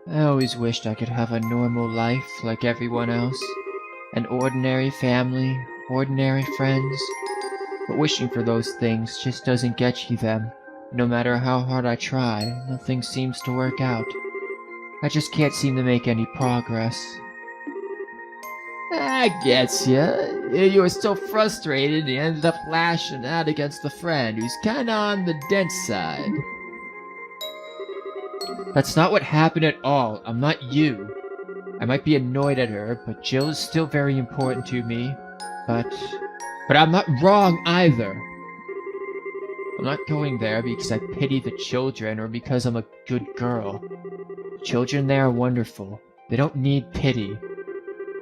B: I always wished I could have a normal life like everyone else. An ordinary family, ordinary friends. But wishing for those things just doesn't get you them. No matter how hard I try, nothing seems to work out. I just can't seem to make any progress.
A: I gets ya. You were so frustrated and you ended up lashing out against the friend who's kinda on the dense side.
B: That's not what happened at all. I'm not you. I might be annoyed at her, but Jill is still very important to me. But I'm not wrong either. I'm not going there because I pity the children or because I'm a good girl. The children there are wonderful. They don't need pity.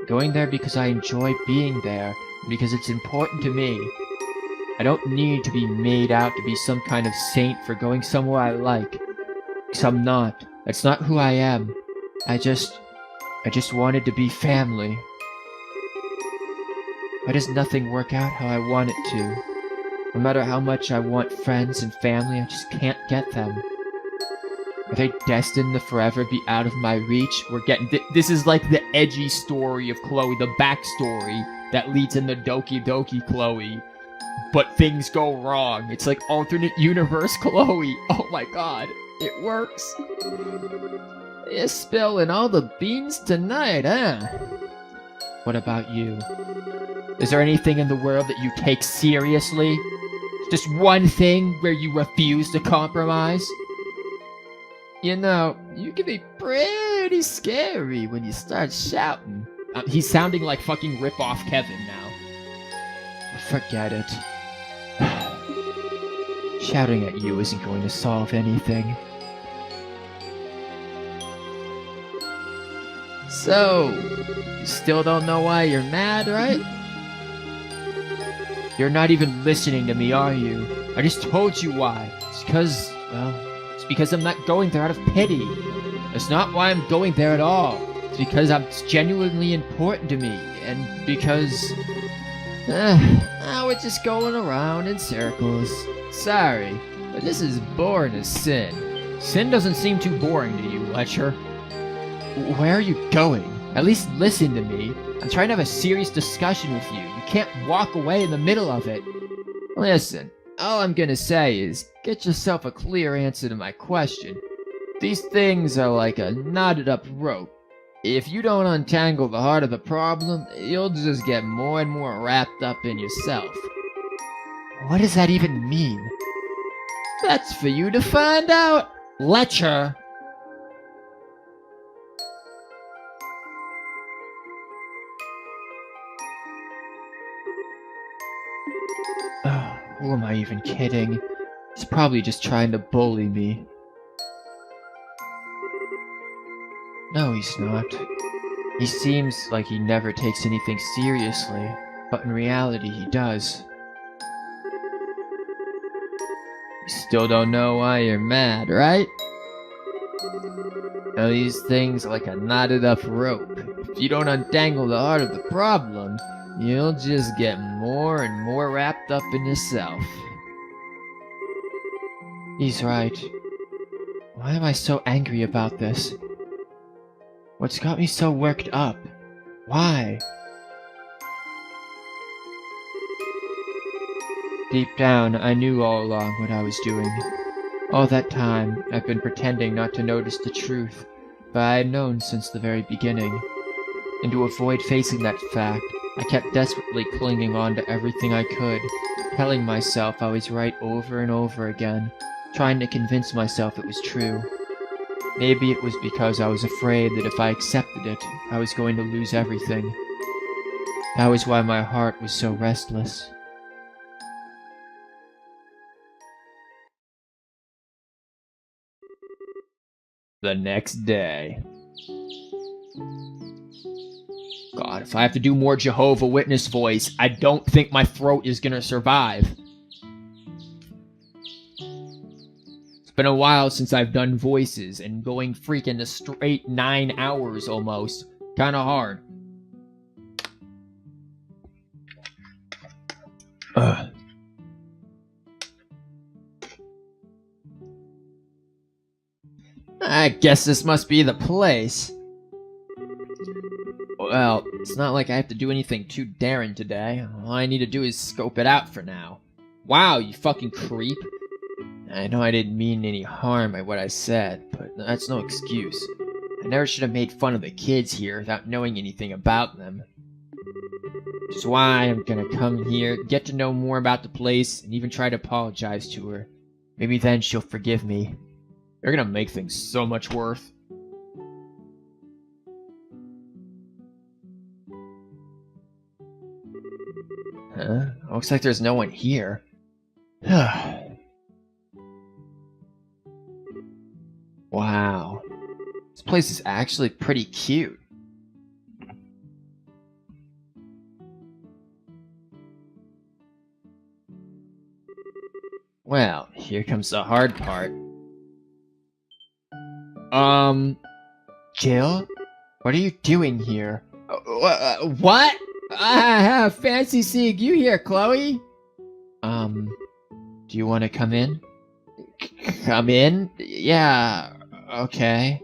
B: I'm going there because I enjoy being there and because it's important to me. I don't need to be made out to be some kind of saint for going somewhere I like. Because I'm not. That's not who I am. I just wanted to be family. Why does nothing work out how I want it to? No matter how much I want friends and family, I just can't get them. Are they destined to forever be out of my reach?
A: We're getting... This is like the edgy story of Chloe, the backstory that leads into Doki Doki Chloe. But things go wrong. It's like alternate universe Chloe. Oh my god. It works. You're spilling all the beans tonight, huh?
B: What about you? Is there anything in the world that you take seriously? Just one thing where you refuse to compromise?
A: You know, you can be pretty scary when you start shouting. He's sounding like fucking rip-off Kevin now.
B: Forget it. Shouting at you isn't going to solve anything.
A: So, you still don't know why you're mad, right?
B: You're not even listening to me, are you? I just told you why. It's because I'm not going there out of pity. That's not why I'm going there at all. It's because it's genuinely important to me, and because...
A: we're just going around in circles. Sorry, but this is born a sin. Sin doesn't seem too boring to you, Letcher.
B: Where are you going? At least listen to me. I'm trying to have a serious discussion with you. You can't walk away in the middle of it. Listen, all I'm gonna say is, get yourself a clear answer to my question. These things are like a knotted up rope. If you don't untangle the heart of the problem, you'll just get more and more wrapped up in yourself. What does that even mean? That's for you to find out.
A: Letcher!
B: Who am I even kidding? He's probably just trying to bully me. No, he's not. He seems like he never takes anything seriously, but in reality he does. You still don't know why you're mad, right? Now these things are like a knotted up rope. If you don't untangle the heart of the problem, you'll just get more and more wrapped up in yourself. He's right. Why am I so angry about this? What's got me so worked up? Why? Deep down, I knew all along what I was doing. All that time, I've been pretending not to notice the truth, but I had known since the very beginning. And to avoid facing that fact, I kept desperately clinging on to everything I could, telling myself I was right over and over again, trying to convince myself it was true. Maybe it was because I was afraid that if I accepted it, I was going to lose everything. That was why my heart was so restless.
A: The next day. God, if I have to do more Jehovah Witness voice, I don't think my throat is gonna survive. It's been a while since I've done voices, and going freaking a straight 9 hours almost. Kinda hard. Ugh. I guess this must be the place. Well, it's not like I have to do anything too daring today. All I need to do is scope it out for now. Wow, you fucking creep. I know I didn't mean any harm by what I said, but that's no excuse. I never should have made fun of the kids here without knowing anything about them. Which is why I'm gonna come here, get to know more about the place, and even try to apologize to her. Maybe then she'll forgive me. They're gonna make things so much worse. Huh? Looks like there's no one here. Wow. This place is actually pretty cute. Well, here comes the hard part. Jill? What are you doing here? What? Fancy seeing you here, Chloe. Do you want to come in? Come in? Yeah, okay.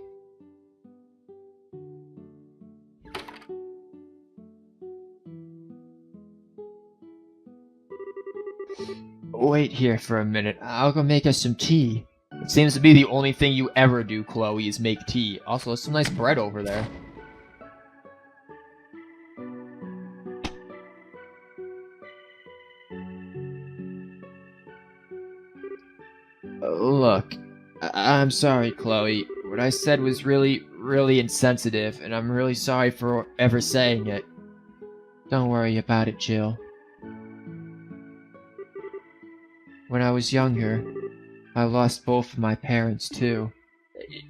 A: Wait here for a minute. I'll go make us some tea. It seems to be the only thing you ever do, Chloe, is make tea. Also, there's some nice bread over there. Look, I'm sorry, Chloe. What I said was really insensitive, and I'm really sorry for ever saying it. Don't worry about it, Jill. When I was younger, I lost both of my parents, too.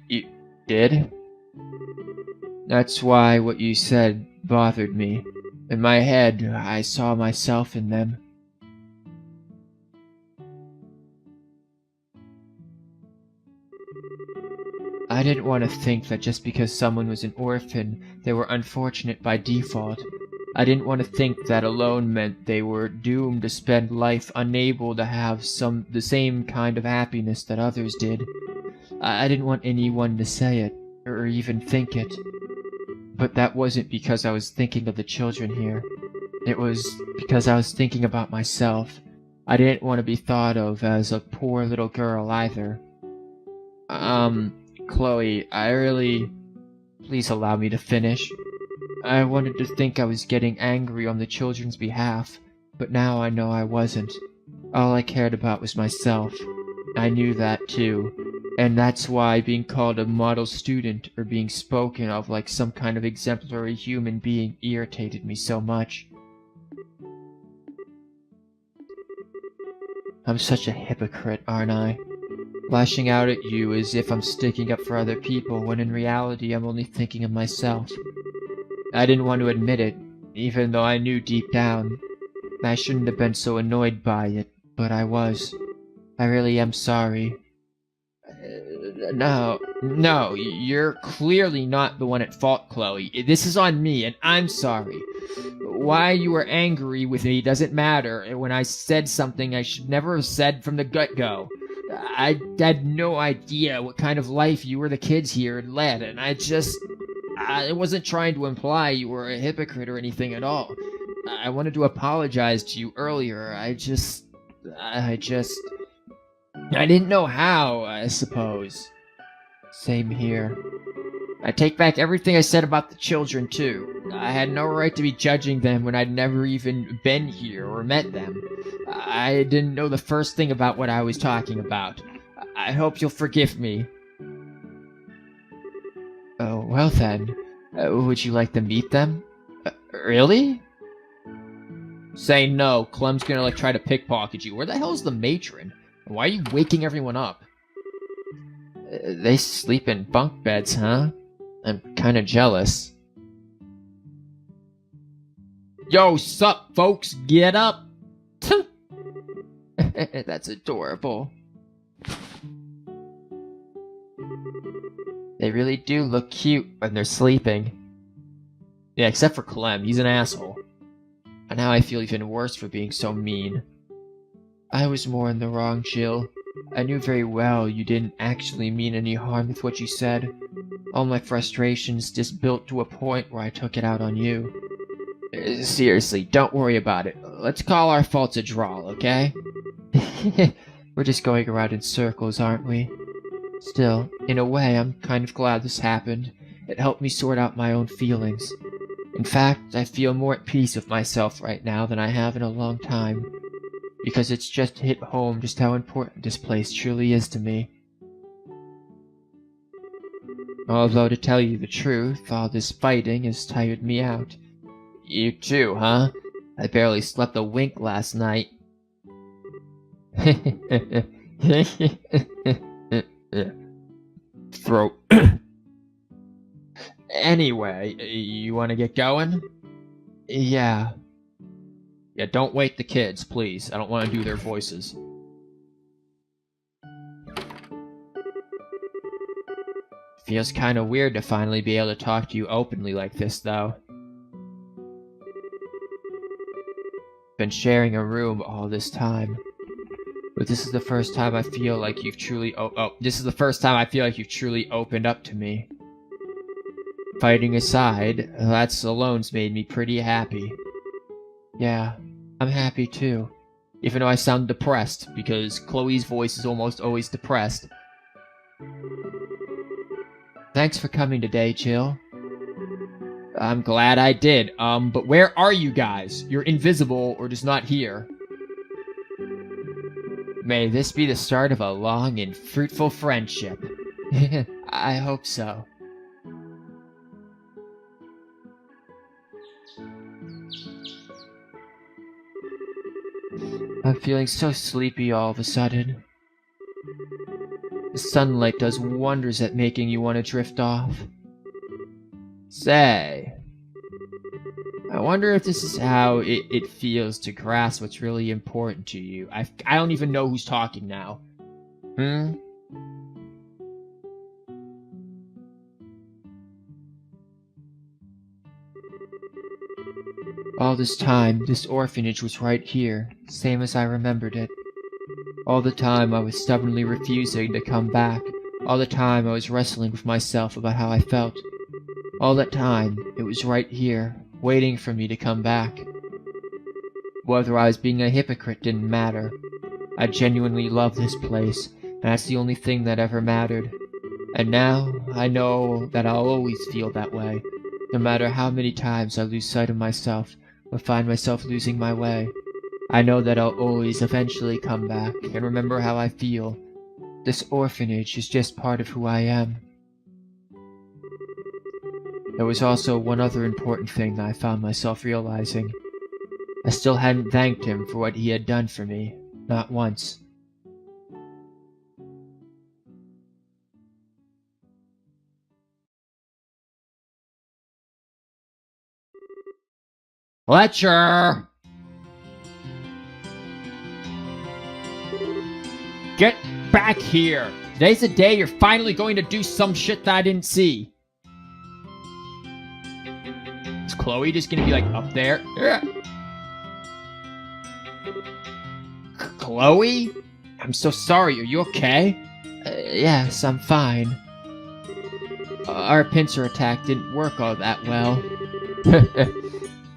A: You did? That's why what you said bothered me. In my head, I saw myself in them. I didn't want to think that just because someone was an orphan, they were unfortunate by default. I didn't want to think that alone meant they were doomed to spend life unable to have the same kind of happiness that others did.
B: I didn't want anyone to say it, or even think it. But that wasn't because I was thinking of the children here. It was because I was thinking about myself. I didn't want to be thought of as a poor little girl either. Chloe, Please allow me to finish. I wanted to think I was getting angry on the children's behalf, but now I know I wasn't. All I cared about was myself. I knew that too, and that's why being called a model student or being spoken of like some kind of exemplary human being irritated me so much. I'm such a hypocrite, aren't I? Lashing out at you as if I'm sticking up for other people when in reality I'm only thinking of myself. I didn't want to admit it, even though I knew deep down. I shouldn't have been so annoyed by it, but I was. I really am sorry.
A: No, you're clearly not the one at fault, Chloe. This is on me, and I'm sorry. Why you were angry with me doesn't matter. When I said something I should never have said from the get-go. I had no idea what kind of life you or the kids here had led, and I wasn't trying to imply you were a hypocrite or anything at all. I wanted to apologize to you earlier. I didn't know how, I suppose.
B: Same here.
A: I take back everything I said about the children, too. I had no right to be judging them when I'd never even been here or met them. I didn't know the first thing about what I was talking about. I hope you'll forgive me.
B: Oh, well then. Would you like to meet them?
A: Really? Say no. Clem's gonna, try to pickpocket you. Where the hell's the matron? Why are you waking everyone up?
B: They sleep in bunk beds, huh? I'm kinda jealous.
A: Yo, sup, folks? Get up!
B: That's adorable. They really do look cute when they're sleeping.
A: Yeah, except for Clem. He's an asshole.
B: And now I feel even worse for being so mean. I was more in the wrong, Jill. I knew very well you didn't actually mean any harm with what you said. All my frustrations just built to a point where I took it out on you.
A: Seriously, don't worry about it. Let's call our faults a draw, okay?
B: We're just going around in circles, aren't we? Still, in a way, I'm kind of glad this happened. It helped me sort out my own feelings. In fact, I feel more at peace with myself right now than I have in a long time. Because it's just hit home just how important this place truly is to me. Although, to tell you the truth, all this fighting has tired me out.
A: You too, huh? I barely slept a wink last night. Throat. Anyway, you want to get going?
B: Yeah.
A: Yeah, don't wake the kids, please. I don't want to do their voices.
B: Feels kinda weird to finally be able to talk to you openly like this, though. Been sharing a room all this time. But this is the first time I feel like you've truly this is the first time I feel like you've truly opened up to me. Fighting aside, that's alone's made me pretty happy. Yeah, I'm happy too.
A: Even though I sound depressed, because Chloe's voice is almost always depressed.
B: Thanks for coming today, Jill.
A: I'm glad I did. But where are you guys? You're invisible or just not here.
B: May this be the start of a long and fruitful friendship. I hope so. I'm feeling so sleepy all of a sudden. The sunlight does wonders at making you want to drift off.
A: Say, I wonder if this is how it feels to grasp what's really important to you. I don't even know who's talking now.
B: All this time, this orphanage was right here, same as I remembered it. All the time I was stubbornly refusing to come back, All the time I was wrestling with myself about how I felt. All that time, it was right here, waiting for me to come back. Whether I was being a hypocrite didn't matter. I genuinely loved this place, and that's the only thing that ever mattered. And now, I know that I'll always feel that way, no matter how many times I lose sight of myself or find myself losing my way. I know that I'll always eventually come back and remember how I feel. This orphanage is just part of who I am. There was also one other important thing that I found myself realizing. I still hadn't thanked him for what he had done for me, not once.
A: Fletcher! Get back here! Today's the day you're finally going to do some shit that I didn't see. Is Chloe just gonna be like up there? Chloe? I'm so sorry, are you okay?
B: Yes, I'm fine. Our pincer attack didn't work all that well.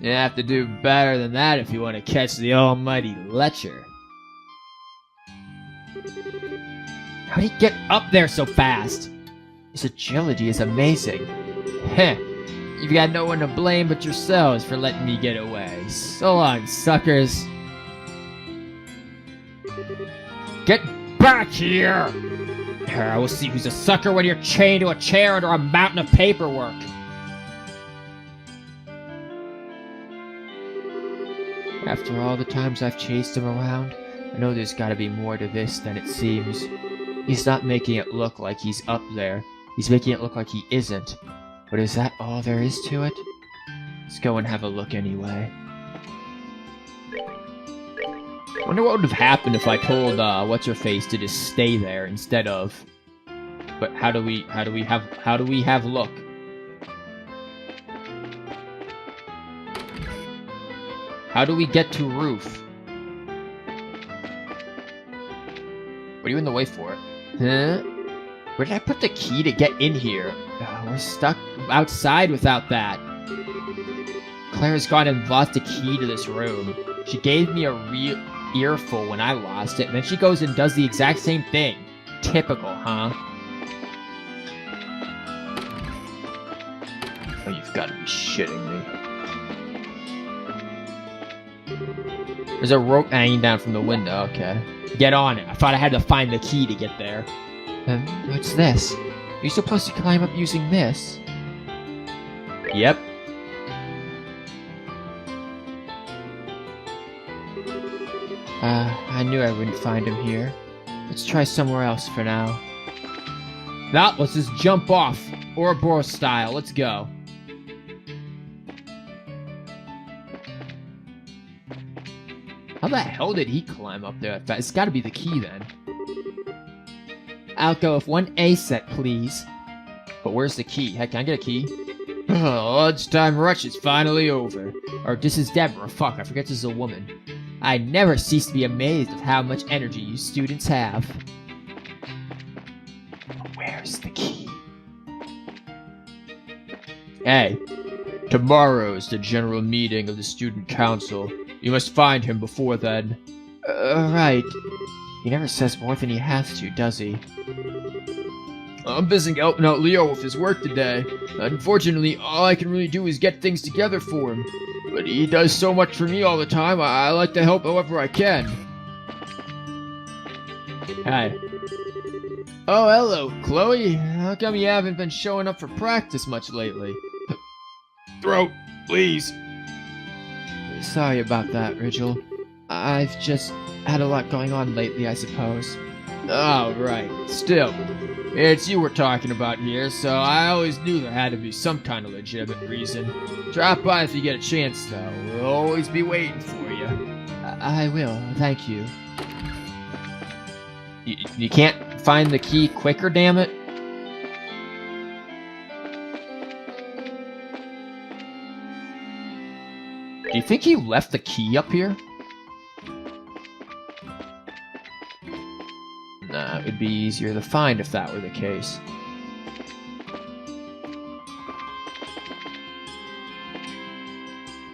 A: You have to do better than that if you want to catch the almighty Fletcher. How'd he get up there so fast?
B: His agility is amazing.
A: Heh. You've got no one to blame but yourselves for letting me get away. So long, suckers. Get back here! I will see who's a sucker when you're chained to a chair under a mountain of paperwork.
B: After all the times I've chased him around, I know there's gotta be more to this than it seems. He's not making it look like he's up there. He's making it look like he isn't. But is that all there is to it? Let's go and have a look anyway.
A: Wonder what would have happened if I told what's-her-face to just stay there instead of. But how do we have look? How do we get to roof? What are you in the way for? Huh? Where did I put the key to get in here? We're stuck outside without that. Claire's gone and lost a key to this room. She gave me a real earful when I lost it, and then she goes and does the exact same thing. Typical, huh? Oh, you've got to be shitting me. There's a rope hanging down from the window, okay. Get on it. I thought I had to find the key to get there.
B: What's this? You're supposed to climb up using this.
A: Yep.
B: I knew I wouldn't find him here. Let's try somewhere else for now.
A: Now, let's just jump off. Ouroboros style. Let's go. How the hell did he climb up there? It's gotta be the key then.
B: I'll go with 1A set, please.
A: But where's the key? Heck, can I get a key? Oh, lunchtime rush is finally over. Or this is Deborah. Fuck, I forget this is a woman. I never cease to be amazed at how much energy you students have. But where's the key? Hey, tomorrow's the general meeting of the student council. You must find him before then.
B: Right. He never says more than he has to, does he?
C: I'm busy helping out Leo with his work today. Unfortunately, all I can really do is get things together for him. But he does so much for me all the time, I like to help however I can.
A: Hi.
C: Oh, hello, Chloe. How come you haven't been showing up for practice much lately? Throat, please.
B: Sorry about that, Rigel. I've just had a lot going on lately, I suppose.
C: Oh, right. Still, it's you we're talking about here, so I always knew there had to be some kind of legitimate reason. Drop by if you get a chance, though. We'll always be waiting for you.
B: I will, thank you.
A: You can't find the key quicker, damn it? Do you think he left the key up here? Nah,
B: It'd be easier to find if that were the case.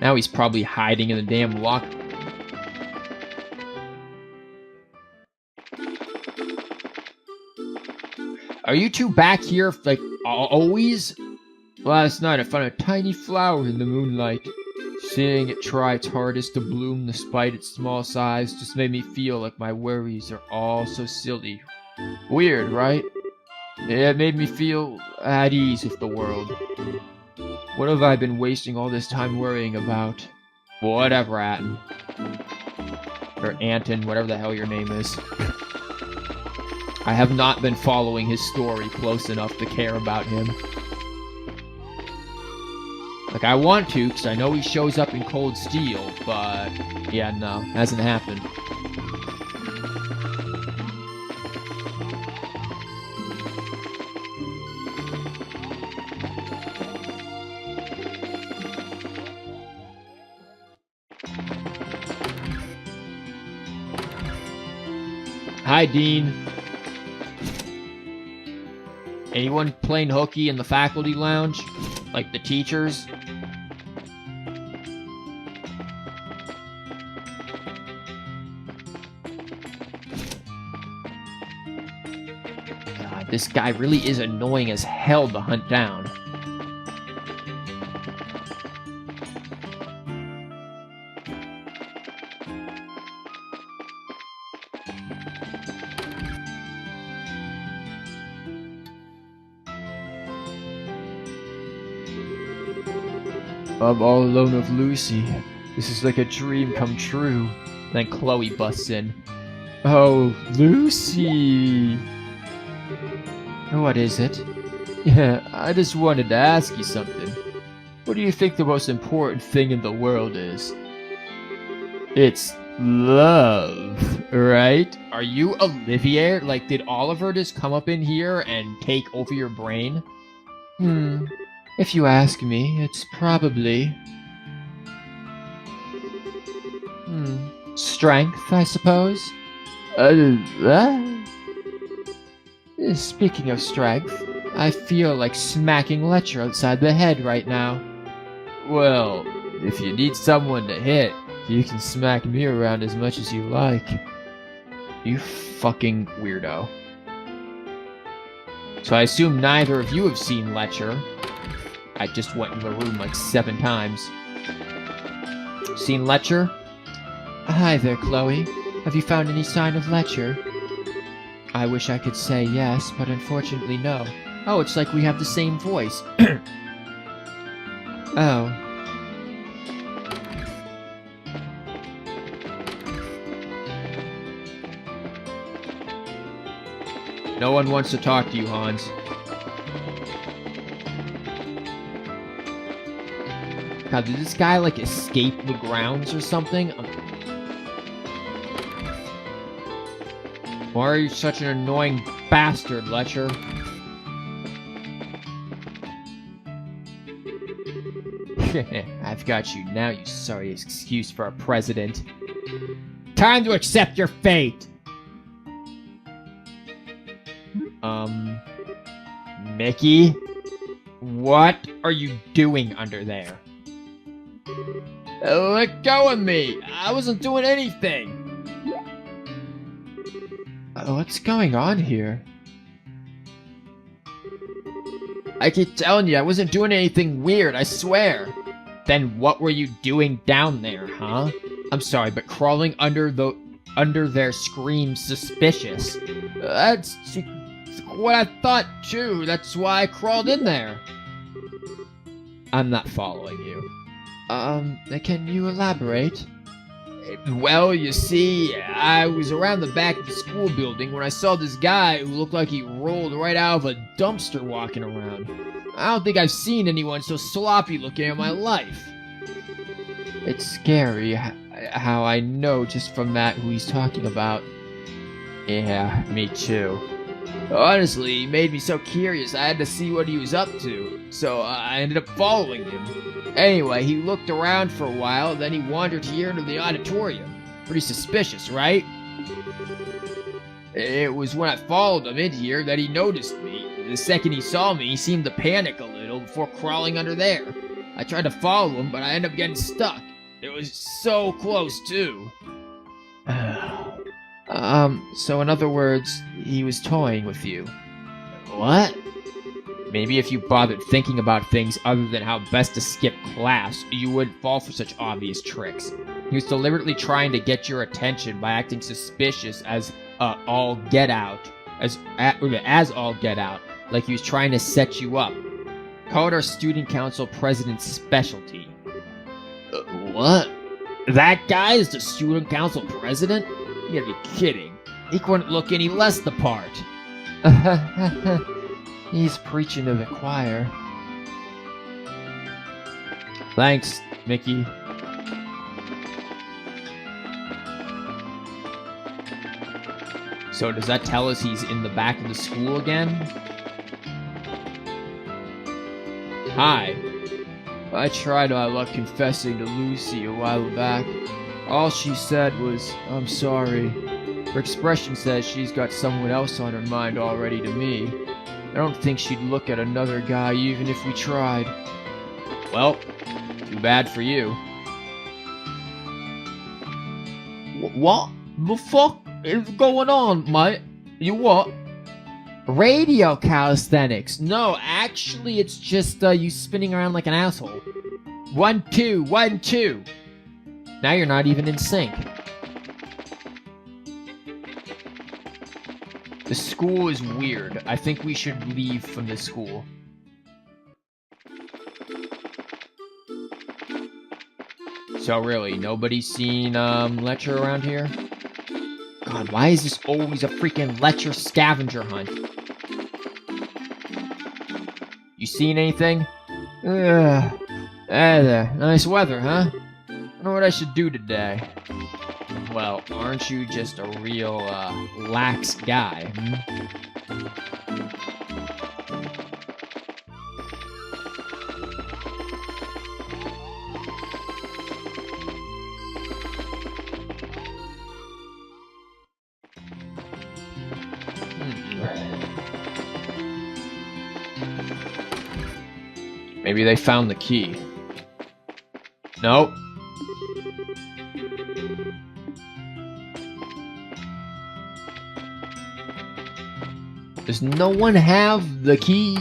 B: Now he's probably hiding in the damn locker. Are you two back here, like, always? Last night I found a tiny flower in the moonlight. Seeing it try its hardest to bloom despite its small size just made me feel like my worries are all so silly. Weird, right? It made me feel at ease with the world. What have I been wasting all this time worrying about? Whatever, Atten. Or Anton, whatever the hell your name is. I have not been following his story close enough to care about him. Like, I want to, because I know he shows up in Cold Steel, but... yeah, no, hasn't happened. Hi, Dean. Anyone playing hooky in the faculty lounge? Like the teachers? God, this guy really is annoying as hell to hunt down. I'm all alone with Lucy. This is like a dream come true. Then Chloe busts in. Oh, Lucy! What is it? Yeah, I just wanted to ask you something. What do you think the most important thing in the world is? It's love, right? Are you Olivier? Like, did Oliver just come up in here and take over your brain? If you ask me, it's probably... strength, I suppose? Speaking of strength, I feel like smacking Letcher outside the head right now. Well, if you need someone to hit, you can smack me around as much as you like. You fucking weirdo. So I assume neither of you have seen Letcher. I just went in the room like 7 times. Seen Letcher? Hi there, Chloe. Have you found any sign of Letcher? I wish I could say yes, but unfortunately no. Oh, it's like we have the same voice. Oh. No one wants to talk to you, Hans. God, did this guy, like, escape the grounds or something? Why are you such an annoying bastard, Letcher? I've got you now, you sorry excuse for a president. Time to accept your fate! Mickey? What are you doing under there? Let go of me! I wasn't doing anything! What's going on here? I keep telling you, I wasn't doing anything weird, I swear! Then what were you doing down there, huh? I'm sorry, but crawling under there screams suspicious. That's what I thought too, that's why I crawled in there. I'm not following you. Can you elaborate? Well, you see, I was around the back of the school building when I saw this guy who looked like he rolled right out of a dumpster walking around. I don't think I've seen anyone so sloppy looking in my life. It's scary how I know just from that who he's talking about. Yeah, me too. Honestly, he made me so curious I had to see what he was up to, so I ended up following him. Anyway, he looked around for a while, then he wandered here into the auditorium. Pretty suspicious, right?
A: It was when I followed him in here that he noticed me. The second he saw me, he seemed to panic a little before crawling under there. I tried to follow him, but I ended up getting stuck. It was so close, too.
B: So in other words, he was toying with you.
A: What? Maybe if you bothered thinking about things other than how best to skip class, you wouldn't fall for such obvious tricks. He was deliberately trying to get your attention by acting suspicious as all get out, as all get out, like he was trying to set you up. Call it our student council president's specialty. What? That guy is the student council president? You gotta be kidding. He couldn't look any less the part.
B: He's preaching to the choir.
A: Thanks, Mickey. So does that tell us he's in the back of the school again? Hi.
C: I tried my luck confessing to Lucy a while back. All she said was, "I'm sorry." Her expression says she's got someone else on her mind already to me. I don't think she'd look at another guy even if we tried.
A: Well, too bad for you. What the fuck is going on, mate? You what?
B: Radio calisthenics. No, actually, it's just you spinning around like an asshole.
A: 1, 2, 1, 2.
B: Now you're not even in sync.
A: The school is weird. I think we should leave from this school. So really, nobody's seen Letcher around here? God, why is this always a freaking Letcher scavenger hunt? You seen anything?
C: Hey there, nice weather, huh? Wonder what I should do today.
A: Well, aren't you just a real, lax guy, Maybe they found the key. Nope. Does no one have the key?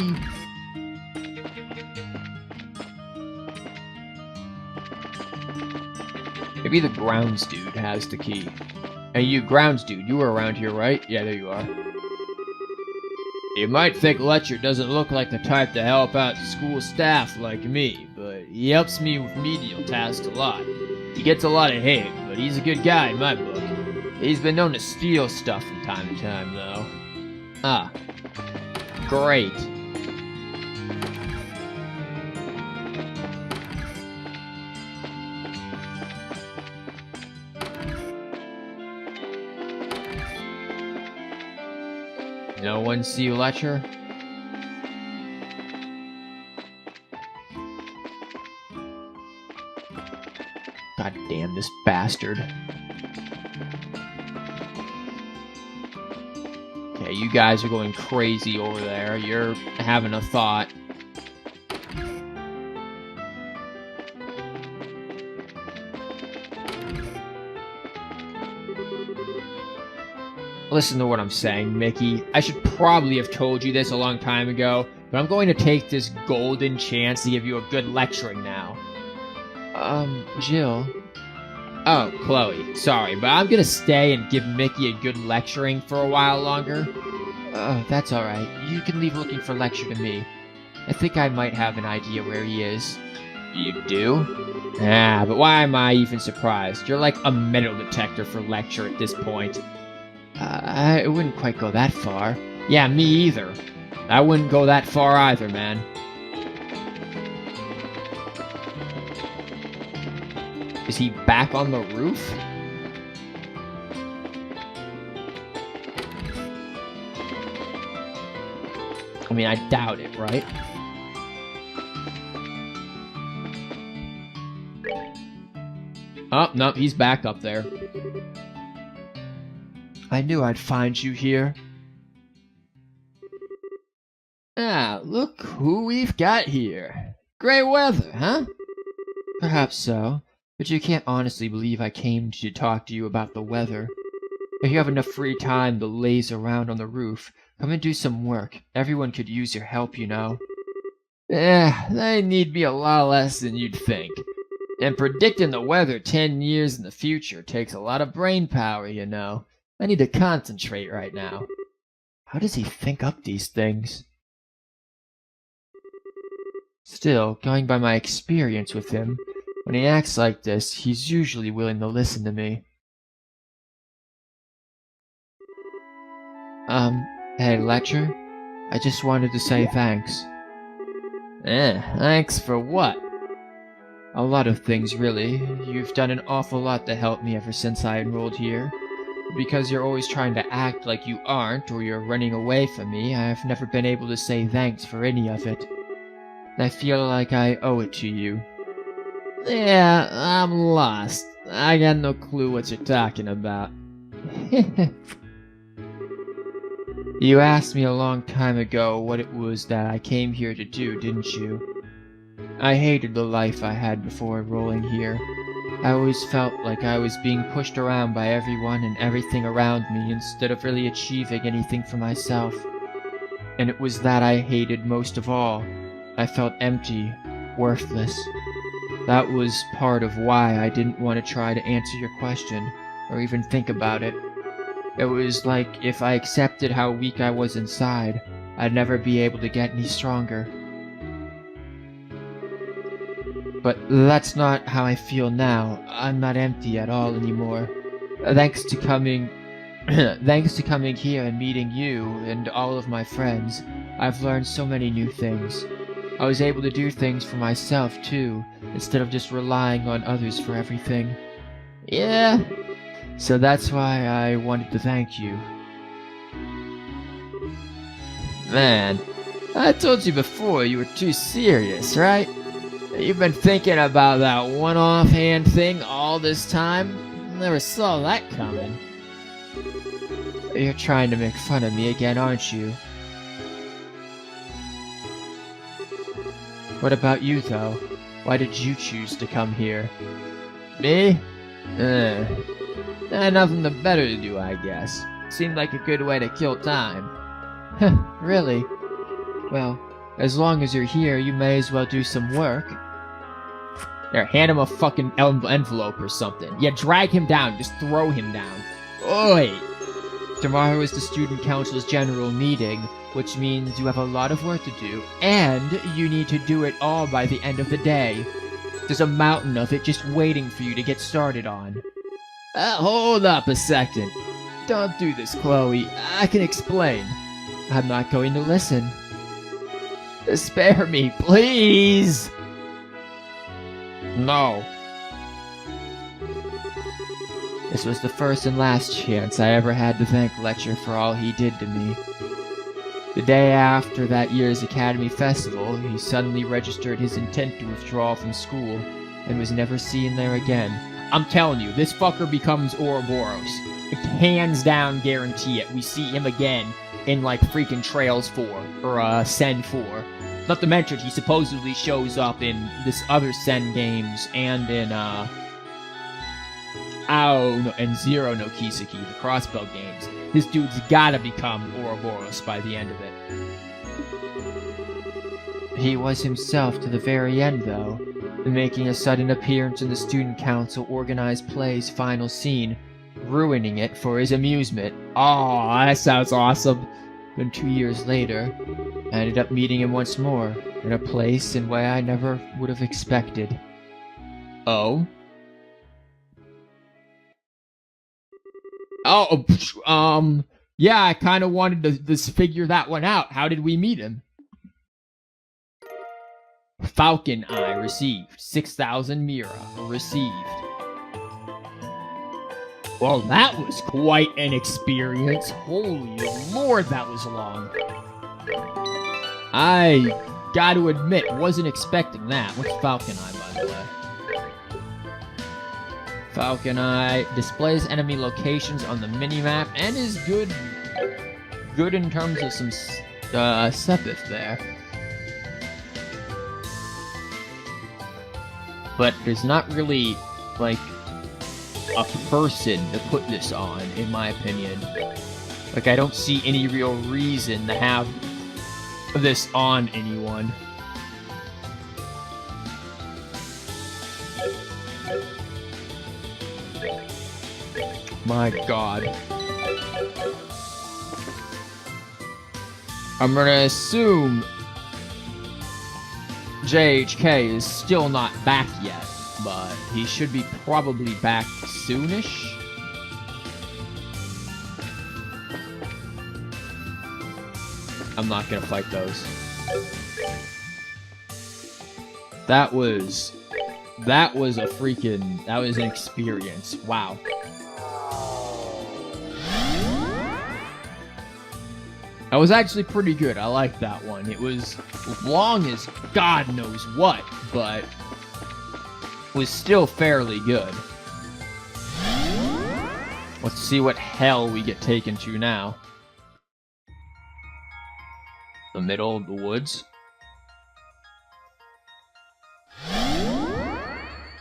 A: Maybe the grounds dude has the key. Hey, you grounds dude, you were around here, right? Yeah, there you are. You might think Letcher doesn't look like the type to help out school staff like me, but he helps me with menial tasks a lot. He gets a lot of hate, but he's a good guy in my book. He's been known to steal stuff from time to time, though. Ah. Great. No one see Letcher? God damn this bastard. Okay, you guys are going crazy over there. You're having a thought. Listen to what I'm saying, Mickey. I should probably have told you this a long time ago, but I'm going to take this golden chance to give you a good lecturing now.
B: Jill.
A: Oh, Chloe. Sorry, but I'm gonna stay and give Mickey a good lecturing for a while longer.
B: Oh, that's alright. You can leave looking for Lecture to me. I think I might have an idea where he is.
A: You do? Ah, but why am I even surprised? You're like a metal detector for Lecture at this point.
B: I wouldn't quite go that far.
A: Yeah, me either. I wouldn't go that far either, man. Is he back on the roof? I mean, I doubt it, right? Oh, no, he's back up there.
B: I knew I'd find you here.
A: Ah, look who we've got here. Great weather, huh?
B: Perhaps so, but you can't honestly believe I came to talk to you about the weather. If you have enough free time to laze around on the roof, come and do some work. Everyone could use your help, you know.
A: They need me a lot less than you'd think. And predicting the weather 10 years in the future takes a lot of brain power, you know. I need to concentrate right now.
B: How does he think up these things? Still, going by my experience with him, when he acts like this, he's usually willing to listen to me. Hey, Lecture? I just wanted to say thanks.
A: Thanks for what?
B: A lot of things, really. You've done an awful lot to help me ever since I enrolled here. Because you're always trying to act like you aren't, or you're running away from me, I've never been able to say thanks for any of it. I feel like I owe it to you.
A: Yeah, I'm lost. I got no clue what you're talking about.
B: You asked me a long time ago what it was that I came here to do, didn't you? I hated the life I had before enrolling here. I always felt like I was being pushed around by everyone and everything around me instead of really achieving anything for myself. And it was that I hated most of all. I felt empty, worthless. That was part of why I didn't want to try to answer your question, or even think about it. It was like if I accepted how weak I was inside, I'd never be able to get any stronger. But that's not how I feel now. I'm not empty at all anymore. Thanks to coming here and meeting you and all of my friends, I've learned so many new things. I was able to do things for myself too, instead of just relying on others for everything.
A: Yeah,
B: so that's why I wanted to thank you.
A: Man, I told you before you were too serious, right? You've been thinking about that one offhand thing all this time? Never saw that coming.
B: You're trying to make fun of me again, aren't you? What about you, though? Why did you choose to come here?
A: Me? I had nothing better to do, I guess. Seemed like a good way to kill time.
B: Really? Well, as long as you're here, you may as well do some work.
A: There, hand him a fucking envelope or something. Yeah, drag him down. Just throw him down. Oi!
B: Tomorrow is the Student Council's general meeting, which means you have a lot of work to do, and you need to do it all by the end of the day. There's a mountain of it just waiting for you to get started on.
A: Hold up a second. Don't do this, Chloe. I can explain.
B: I'm not going to listen.
A: Spare me, please! No.
B: This was the first and last chance I ever had to thank Lecture for all he did to me. The day after that year's Academy Festival, he suddenly registered his intent to withdraw from school, and was never seen there again.
A: I'm telling you, this fucker becomes Ouroboros. Hands down guarantee it. We see him again in, like, freaking Trails 4, or, Sen 4. Not to mention, he supposedly shows up in this other Sen games, and in, and Zero no Kiseki, the Crossbow games. This dude's gotta become Ouroboros by the end of it.
B: He was himself to the very end, though, making a sudden appearance in the Student Council organized play's final scene, ruining it for his amusement.
A: Oh, that sounds awesome.
B: Then 2 years later, I ended up meeting him once more, in a place and way I never would have expected.
A: Oh? Yeah, I kind of wanted to figure that one out. How did we meet him? Falcon Eye received. 6,000 Mira received. Well, that was quite an experience. Holy lord, that was long. I gotta admit, wasn't expecting that. What's Falcon Eye, by the way? Falcon Eye displays enemy locations on the minimap and is good in terms of some Sepith there. But there's not really, like, a person to put this on, in my opinion. Like, I don't see any real reason to have this on anyone. My god. I'm gonna assume JHK is still not back yet, but he should be probably back soonish. I'm not gonna fight those. That was an experience. Wow. That was actually pretty good. I liked that one. It was long as God knows what, but was still fairly good. Let's see what hell we get taken to now. The middle of the woods.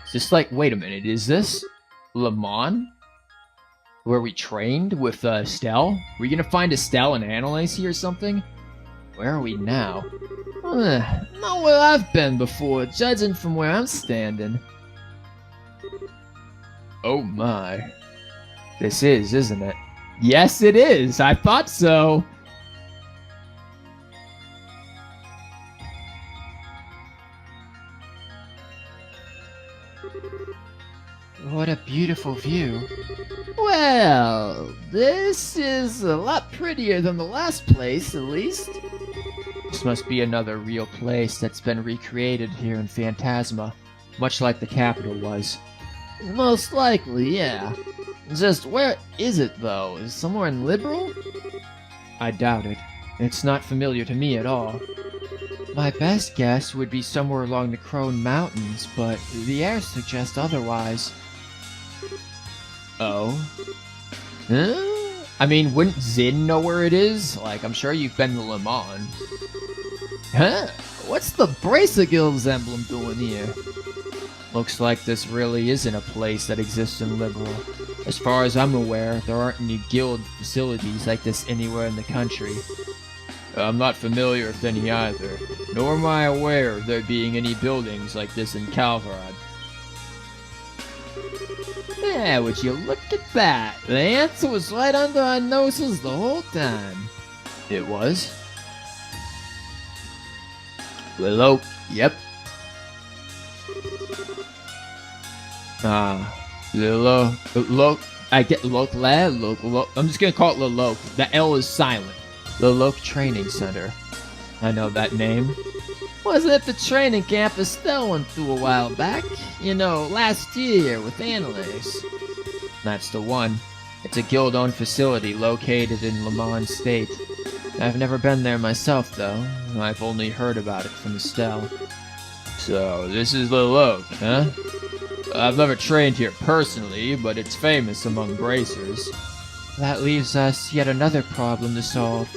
A: Is this like, wait a minute, is this Le Mans? Where we trained with Estelle? Are we gonna find Estelle and Annalise here or something? Where are we now? Not where I've been before, judging from where I'm standing. Oh my. This is, isn't it? Yes, it is! I thought so!
B: What a beautiful view.
C: Well, this is a lot prettier than the last place, at least.
B: This must be another real place that's been recreated here in Phantasma, much like the capital was.
C: Most likely, yeah. Just where is it, though? Is it somewhere in Liberal?
B: I doubt it. It's not familiar to me at all. My best guess would be somewhere along the Crone Mountains, but the air suggests otherwise.
A: Oh? Huh? I mean, wouldn't Zin know where it is? Like, I'm sure you've been to Le Mans.
C: Huh? What's the Bracer Guild's emblem doing here?
B: Looks like this really isn't a place that exists in Liberal. As far as I'm aware, there aren't any guild facilities like this anywhere in the country.
A: I'm not familiar with any either, nor am I aware of there being any buildings like this in Calvarad.
C: Yeah, would you look at that? The answer was right under our noses the whole time.
A: It was? Willow, yep. Look, I get look, I'm just gonna call it Lilo. The L is silent.
B: The Loke Training Center. I know that name.
C: Was it the training camp Estelle went through a while back? You know, last year with Annalise.
B: That's the one. It's a guild-owned facility located in Le Mans State. I've never been there myself, though. I've only heard about it from Estelle.
A: So, this is the Loke, huh? I've never trained here personally, but it's famous among bracers.
B: That leaves us yet another problem to solve.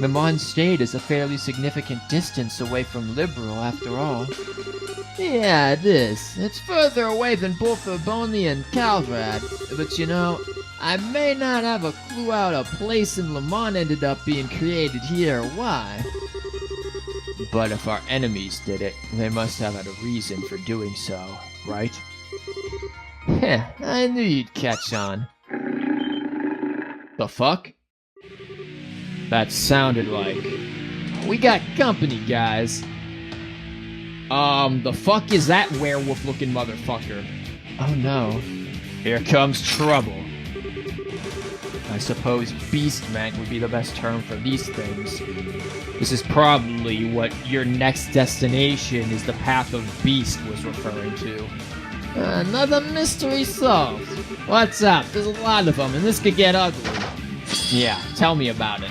B: Le Mans State is a fairly significant distance away from Liberal, after all.
C: Yeah, it is. It's further away than both Urbonia and Calvad. But you know, I may not have a clue how a place in Le Mans ended up being created here or why.
B: But if our enemies did it, they must have had a reason for doing so, right?
C: Heh, I knew you'd catch on.
A: The fuck? That sounded like...
C: We got company, guys.
A: The fuck is that werewolf-looking motherfucker?
B: Oh no.
A: Here comes trouble.
B: I suppose Beastman would be the best term for these things.
A: This is probably what your next destination is the Path of Beast was referring to.
C: Another mystery solved. What's up? There's a lot of them, and this could get ugly.
A: Yeah, tell me about it.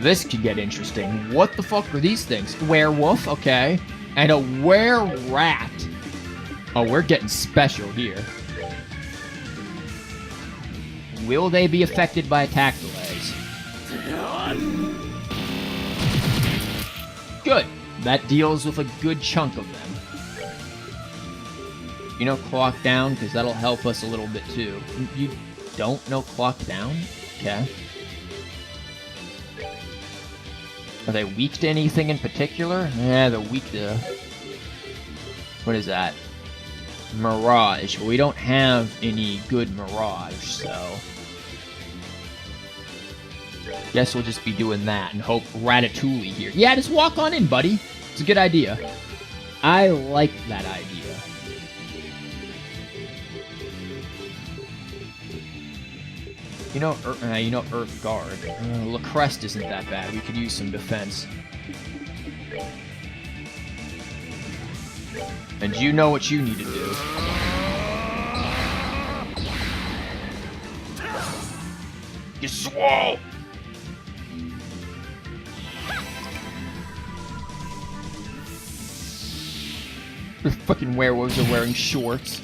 A: This could get interesting. What the fuck are these things? Werewolf, okay. And a were-rat. Oh, we're getting special here. Will they be affected by attack delays? Good. That deals with a good chunk of them. You know clock down? Because that'll help us a little bit too. You don't know clock down? Okay. Are they weak to anything in particular? Yeah, they're weak to... What is that? Mirage. Well, we don't have any good Mirage, so... Guess we'll just be doing that and hope Ratatouille here. Yeah, just walk on in, buddy. It's a good idea. I like that idea. You know Earth Guard. Lacrest isn't that bad. We could use some defense. And you know what you need to do. You swole! The fucking werewolves are wearing shorts.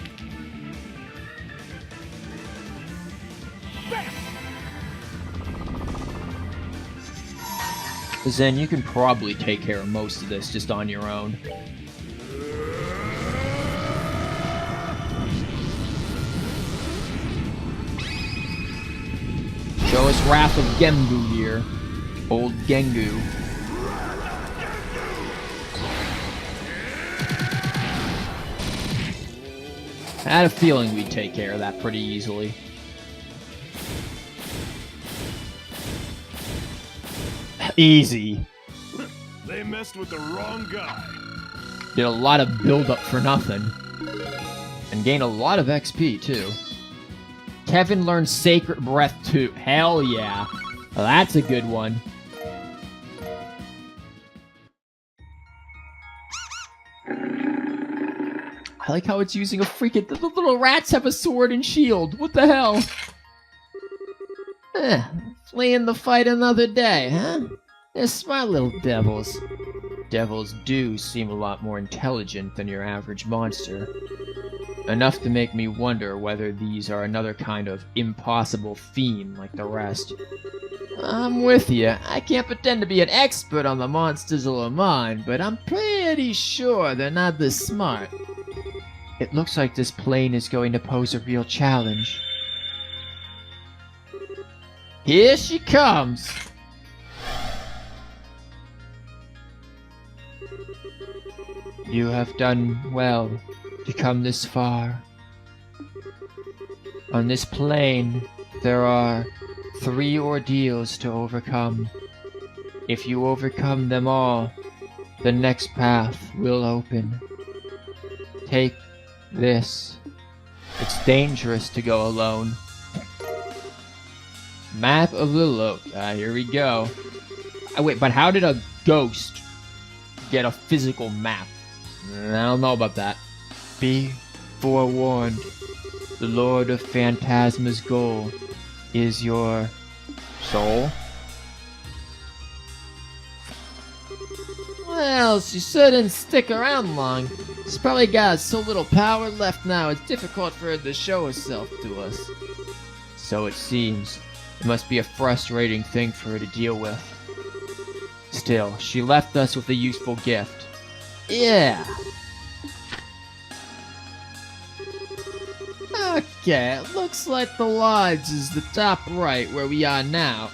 A: Zen, you can probably take care of most of this just on your own. Show us Wrath of Gengu here. Old Gengu. I had a feeling we'd take care of that pretty easily. Easy.
D: They messed with the wrong guy.
A: Did a lot of build-up for nothing. And gained a lot of XP, too. Kevin learned Sacred Breath, too. Hell yeah. Well, that's a good one. I like how it's using a freaking... The little rats have a sword and shield. What the hell? Fleeing the fight another day, huh? They're smart little devils. Devils do seem a lot more intelligent than your average monster. Enough to make me wonder whether these are another kind of impossible fiend like the rest. I'm with you. I can't pretend to be an expert on the monsters of Le Mans, but I'm pretty sure they're not this smart. It looks like this plane is going to pose a real challenge. Here she comes! You have done well to come this far. On this plane, there are 3 ordeals to overcome. If you overcome them all, the next path will open. Take this. It's dangerous to go alone. Map of the Loke. Here we go. Wait, but how did a ghost get a physical map? I don't know about that. Be forewarned. The Lord of Phantasma's goal is your soul. Well, she shouldn't stick around long. She's probably got so little power left now, it's difficult for her to show herself to us. So it seems. It must be a frustrating thing for her to deal with. Still, she left us with a useful gift. Yeah. Okay, it looks like the lodge is the top right where we are now.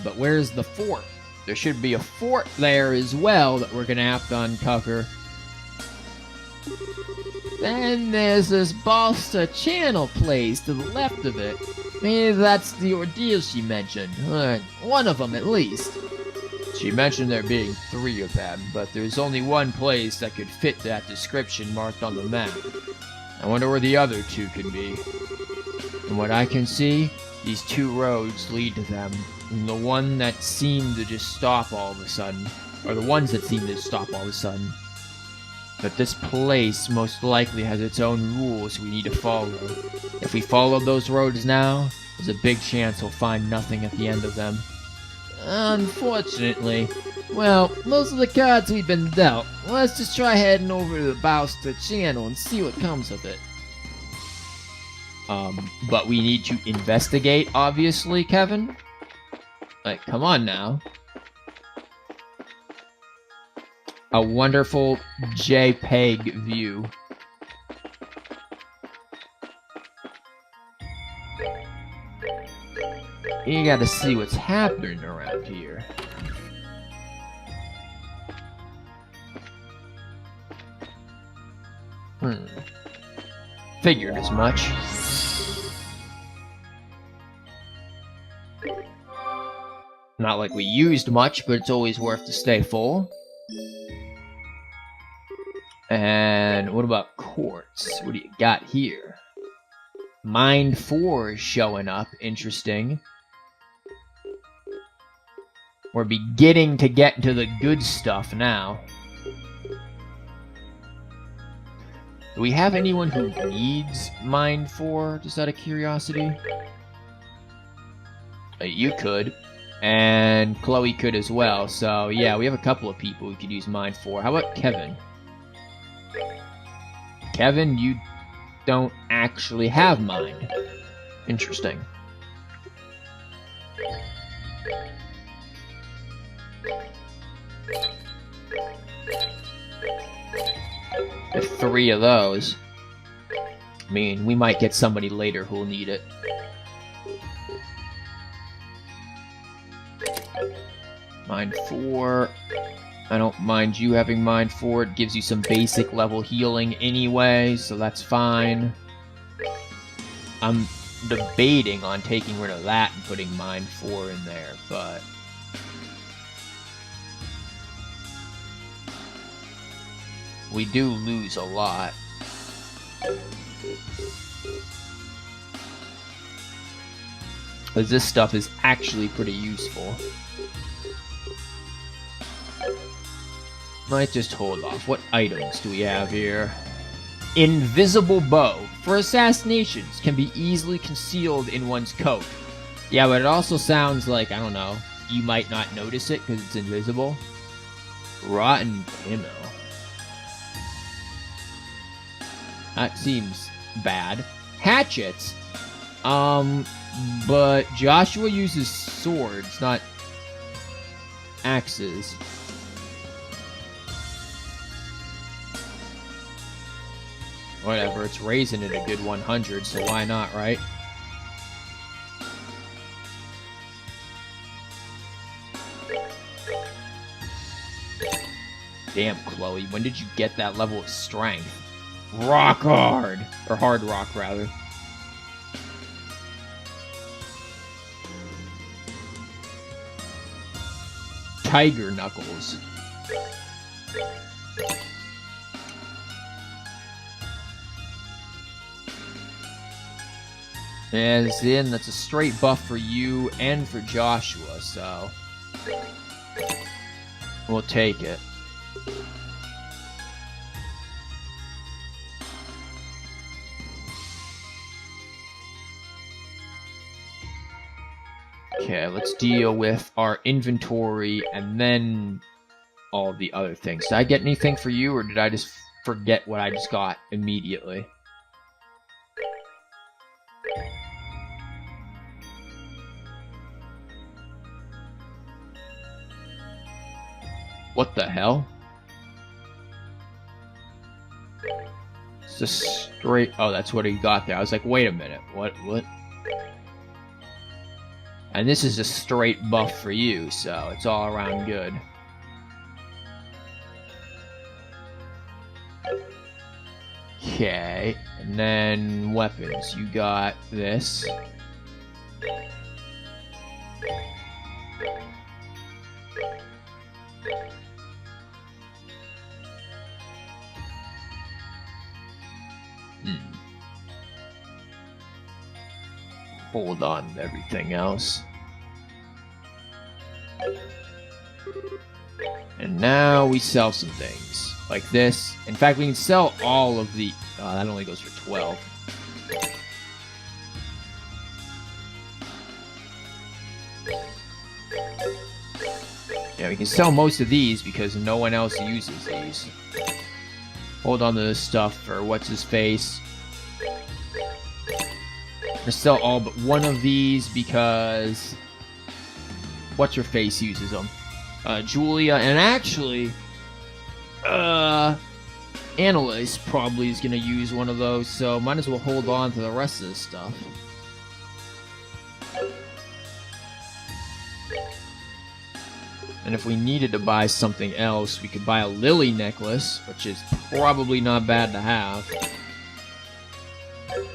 A: But where's the fort? There should be a fort there as well that we're gonna have to uncover. Then there's this Balsta Channel place to the left of it. Maybe that's the ordeal she mentioned. One of them at least. She mentioned there being 3 of them, but there's only one place that could fit that description marked on the map. I wonder where the other 2 could be. From what I can see, these 2 roads lead to them. And the one that seemed to just stop all of a sudden, or the ones that seem to stop all of a sudden. But this place most likely has its own rules we need to follow. If we follow those roads now, there's a big chance we'll find nothing at the end of them.
B: Unfortunately. Well, those are the cards we've been dealt. Let's just try heading over to the Bowster channel and see what comes of it.
A: But we need to investigate, obviously, Kevin. Like, come on now. A wonderful JPEG view. You gotta see what's happening around here. Figured as much. Not like we used much, but it's always worth to stay full. And what about quartz? What do you got here? Mine 4 is showing up. Interesting. We're beginning to get into the good stuff now. Do we have anyone who needs Mine 4, just out of curiosity? You could. And Chloe could as well. So, yeah, we have a couple of people who could use Mine 4. How about Kevin? Kevin, you don't actually have Mine. Interesting. With 3 of those, I mean, we might get somebody later who'll need it. Mine 4. I don't mind you having Mine 4. It gives you some basic level healing anyway, so that's fine. I'm debating on taking rid of that and putting Mine 4 in there, but... we do lose a lot. Because this stuff is actually pretty useful. Might just hold off. What items do we have here? Invisible bow. For assassinations, can be easily concealed in one's coat. Yeah, but it also sounds like, I don't know, you might not notice it because it's invisible. Rotten ammo. That seems bad. Hatchets. But Joshua uses swords, not axes. Whatever, it's raising it a good 100, so why not, right? Damn, Chloe, when did you get that level of strength? Rock hard! Or hard rock, rather. Tiger Knuckles. As in, that's a straight buff for you and for Joshua, so... we'll take it. Okay, let's deal with our inventory and then all the other things. Did I get anything for you, or did I just forget what I just got immediately? What the hell? It's just straight... oh, that's what he got there. I was like, wait a minute. What? And this is a straight buff for you, so it's all around good. Okay, and then weapons. You got this. Hold on to everything else. And now we sell some things. Like this. In fact, we can sell all of the... that only goes for 12. Yeah, we can sell most of these because no one else uses these. Hold on to this stuff for what's-his-face. Gonna sell all but one of these because what's-her-face uses them. Julia, and actually, Annalise probably is gonna use one of those, so might as well hold on to the rest of this stuff. And if we needed to buy something else, we could buy a lily necklace, which is probably not bad to have.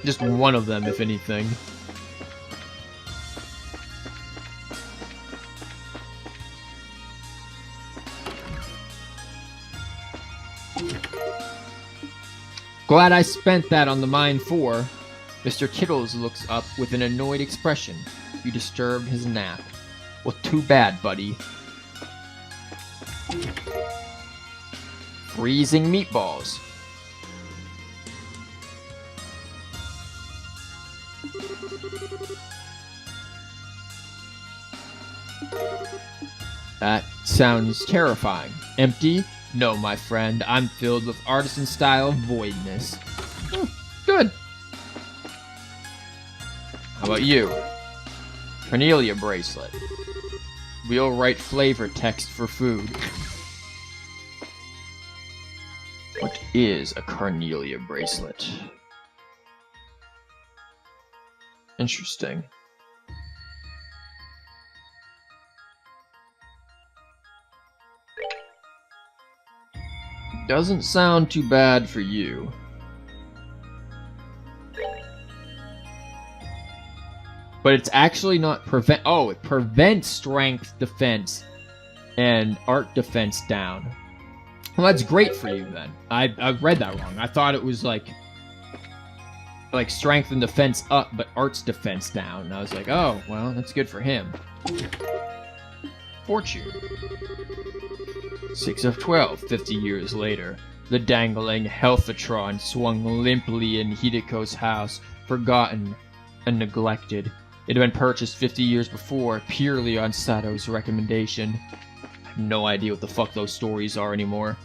A: Just one of them, if anything. Glad I spent that on the Mine 4. Mr. Kittles looks up with an annoyed expression. You disturbed his nap. Well, too bad, buddy. Freezing meatballs. That sounds terrifying. Empty? No, my friend. I'm filled with artisan-style voidness. Good. How about you? Cornelia bracelet. We'll write flavor text for food. What is a Cornelia bracelet? Interesting. Doesn't sound too bad for you. But it's actually not prevent. Oh, it prevents strength defense and art defense down. Well, that's great for you then. I read that wrong. I thought it was like strength and defense up, but art's defense down. And I was like, oh, well, that's good for him. Fortune. 6 of 12, 50 years later. The dangling Healthatron swung limply in Hideko's house, forgotten and neglected. It had been purchased 50 years before, purely on Sato's recommendation. I have no idea what the fuck those stories are anymore.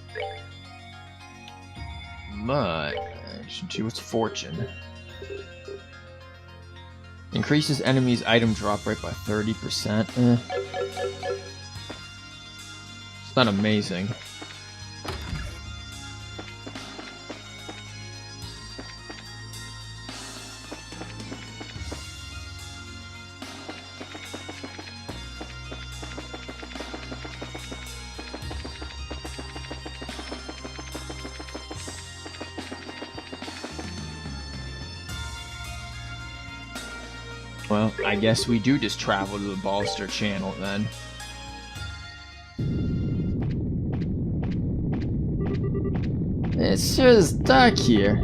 A: But, what's fortune? Increases enemies' item drop rate by 30%. It's not amazing. Well, I guess we do just travel to the Ballster channel then. It sure is dark here.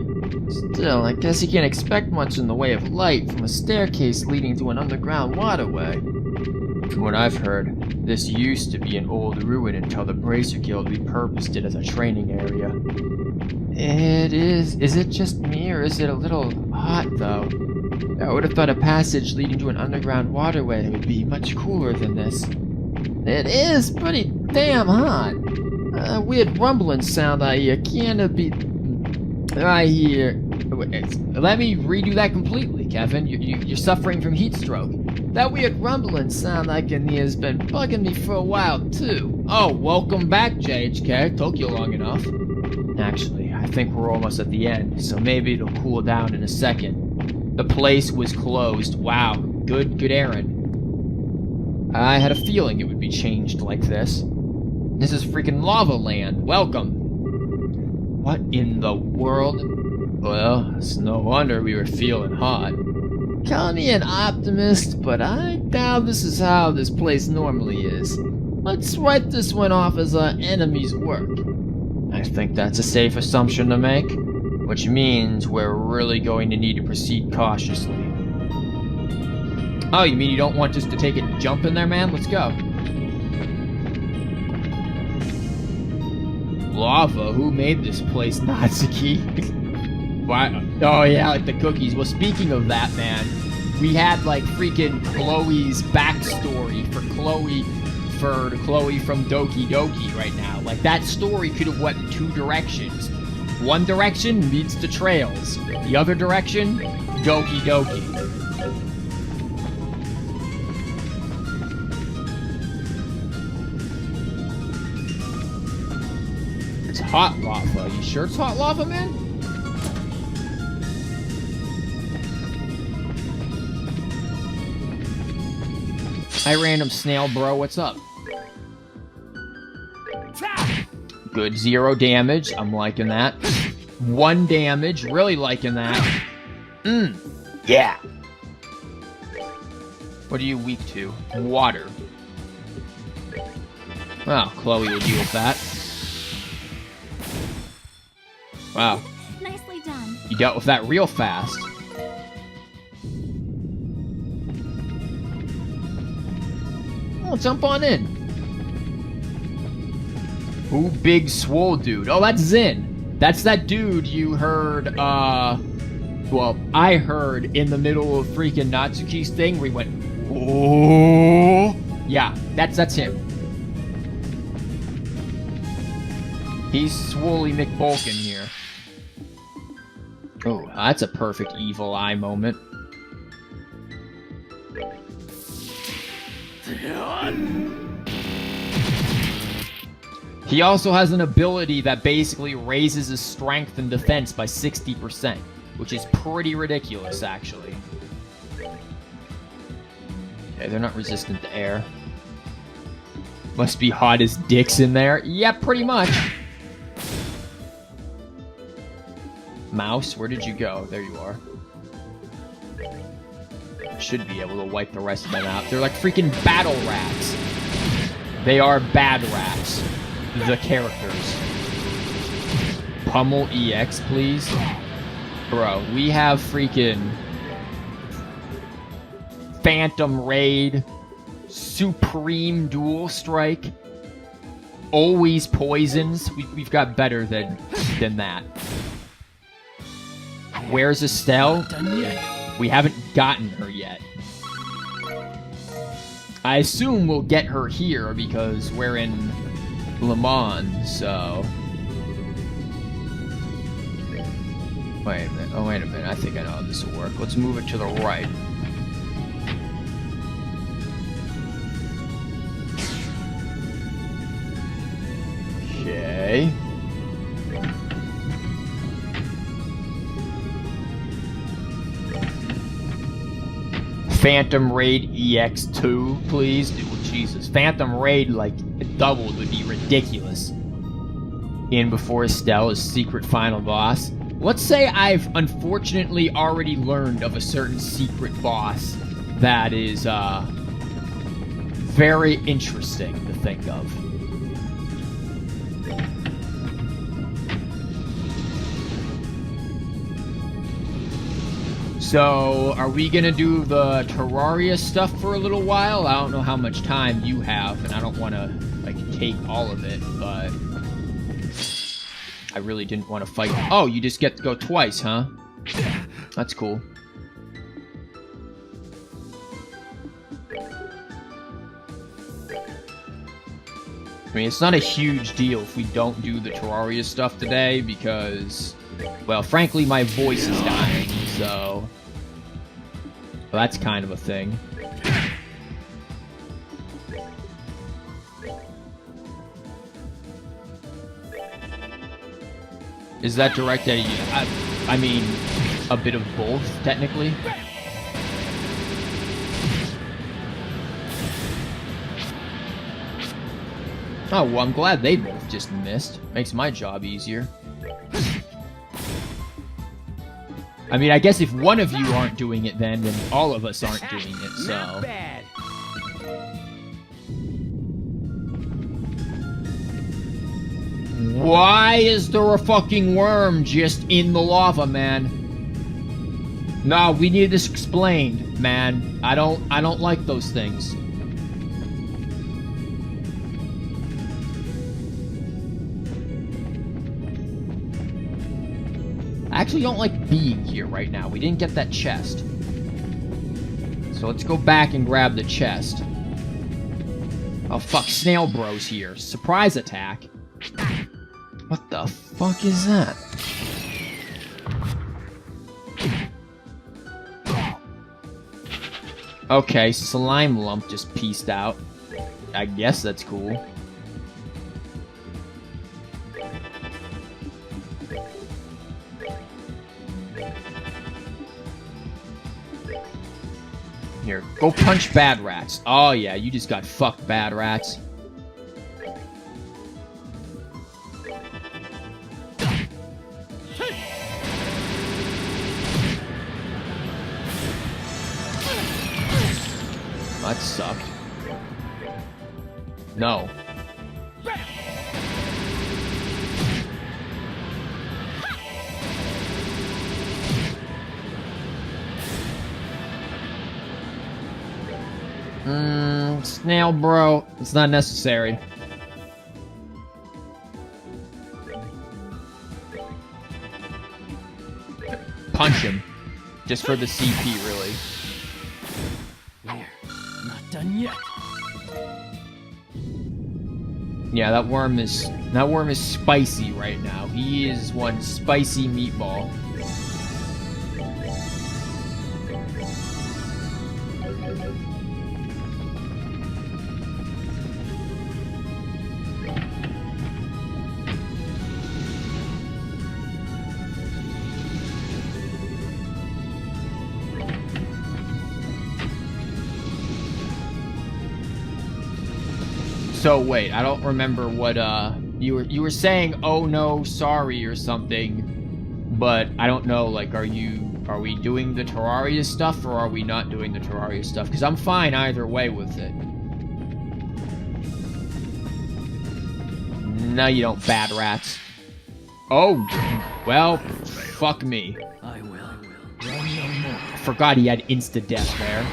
A: Still, I guess you can't expect much in the way of light from a staircase leading to an underground waterway. From what I've heard, this used to be an old ruin until the Bracer Guild repurposed it as a training area. It is. Is it just me, or is it a little hot, though? I would have thought a passage leading to an underground waterway would be much cooler than this. It is pretty damn hot. A weird rumbling sound I hear. Can't it be... I hear... Let me redo that completely, Kevin. You're suffering from heat stroke. That weird rumbling sound I can hear has been bugging me for a while, too. Oh, welcome back, JHK. Took you long enough. Actually, I think we're almost at the end, so maybe it'll cool down in a second. The place was closed. Wow, good errand. I had a feeling it would be changed like this. This is freaking lava land. Welcome. What in the world? Well, it's no wonder we were feeling hot. Call me an optimist, but I doubt this is how this place normally is. Let's write this one off as our enemy's work. I think that's a safe assumption to make. Which means we're really going to need to proceed cautiously. Oh, you mean you don't want us to take a jump in there, man? Let's go. Lava? Who made this place, Natsuki? Why? Oh yeah, like the cookies. Well, speaking of that, man, we had like freaking Chloe's backstory for Chloe for Chloe from Doki Doki right now. Like, that story could have went in two directions. One direction leads to Trails. The other direction, Doki Doki. It's hot lava. You sure it's hot lava, man? Hi, random snail bro. What's up? Good. 0 damage. I'm liking that. 1 damage. Really liking that. Yeah. What are you weak to? Water. Well, Chloe will deal with that. Wow.
E: Nicely done.
A: You dealt with that real fast. Oh, jump on in. Ooh, big swole dude. Oh, that's Zin. That's that dude you heard, well, I heard in the middle of freaking Natsuki's thing where he went, oh. Yeah, that's him. He's Swoly McBulkin here. Oh, that's a perfect evil eye moment. He also has an ability that basically raises his strength and defense by 60%, which is pretty ridiculous, actually. Okay, they're not resistant to air. Must be hot as dicks in there. Yeah, pretty much. Mouse, where did you go? There you are. Should be able to wipe the rest of them out. They're like freaking battle rats. They are bad rats. The characters. Pummel EX, please. Bro, we have freaking Phantom Raid, Supreme Dual Strike, always poisons. We've got better than that. Where's Estelle? We haven't gotten her yet. I assume we'll get her here because we're in Le Mans, so... Wait a minute. Oh, wait a minute. I think I know how this will work. Let's move it to the right. Okay. Phantom Raid EX2, please. Dude, Jesus. Phantom Raid, like, doubled would be ridiculous. In before Estelle is secret final boss. Let's say I've unfortunately already learned of a certain secret boss that is, very interesting to think of. So, are we gonna do the Terraria stuff for a little while? I don't know how much time you have, and I don't want to, like, take all of it, but... I really didn't want to fight. Oh, you just get to go twice, huh? That's cool. I mean, it's not a huge deal if we don't do the Terraria stuff today, because... Well, frankly, my voice is dying, so... Well, that's kind of a thing. Is that directed at you? I mean, a bit of both, technically. Oh, well, I'm glad they both just missed. Makes my job easier. I mean, I guess if one of you aren't doing it then all of us aren't doing it, so...
D: Not bad.
A: Why is there a fucking worm just in the lava, man? No, we need this explained, man. I don't like those things. I actually don't like being here right now. We didn't get that chest. So let's go back and grab the chest. Oh fuck, Snail Bro's here. Surprise attack. What the fuck is that? Okay, Slime Lump just pieced out. I guess that's cool. Here, go punch Bad Rats. Oh yeah, you just got fucked, Bad Rats. That sucked. No. Snail Bro, it's not necessary. Punch him. Just for the CP, really.
E: We're not done yet.
A: Yeah, that worm is spicy right now. He is one spicy meatball. So wait, I don't remember what you were saying. Oh no, sorry or something, but I don't know. Like, are we doing the Terraria stuff or are we not doing the Terraria stuff? Because I'm fine either way with it. No, you don't, Bad Rats. Oh, well, fuck me.
E: I will. Run no more.
A: Forgot he had insta-death there.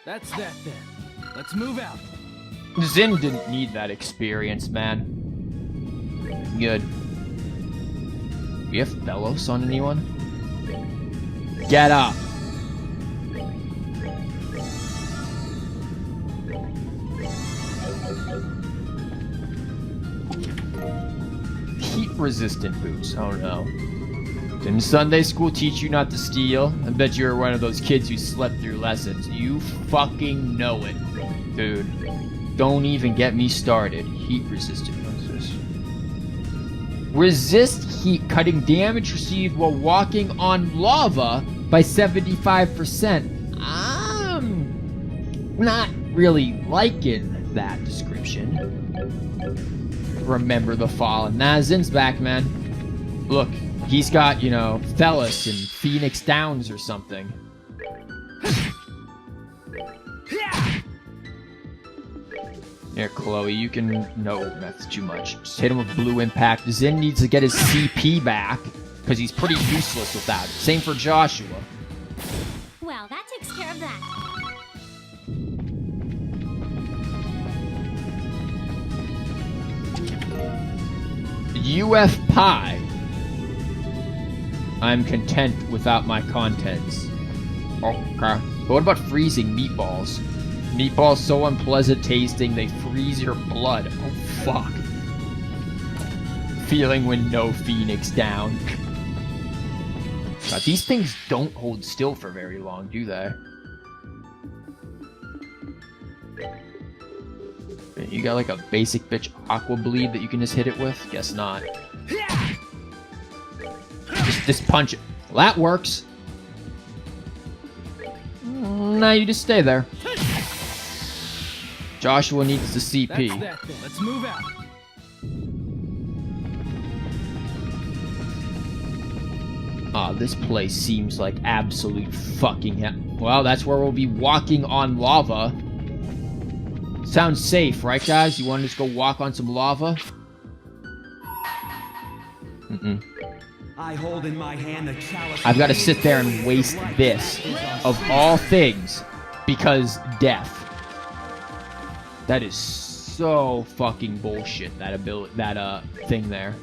E: That's that then. Let's move out.
A: Zin didn't need that experience, man. Good. We have Belos on anyone? Get up! Heat-resistant boots. Oh no. Didn't Sunday school teach you not to steal? I bet you're one of those kids who slept through lessons. You fucking know it, dude. Don't even get me started. Heat-resistant boots. Resist heat, cutting damage received while walking on lava by 75%. I'm not really liking that description. Remember the Fallen. Nah, Zin's back, man. Look, he's got, you know, Fellas and Phoenix Downs or something. Here, Chloe, you can... No, that's too much. Just hit him with Blue Impact. Zin needs to get his CP back, because he's pretty useless without it. Same for Joshua.
F: Well, that takes care of that.
A: UF Pie. I'm content without my contents. Okay. But what about freezing meatballs? Meatballs so unpleasant tasting, they freeze your blood. Oh, fuck. Feeling when no Phoenix down. God, these things don't hold still for very long, do they? You got like a basic bitch Aqua Bleed that you can just hit it with? Guess not. Just punch it. Well, that works. Now you just stay there. Joshua needs the CP.
E: That's that then. Let's move out.
A: Ah, this place seems like absolute fucking hell. Well, that's where we'll be walking on lava. Sounds safe, right, guys? You want to just go walk on some lava?
G: I hold in my hand the chalice.
A: I've got to sit there and waste this, of all things, because death. That is so fucking bullshit, that thing there.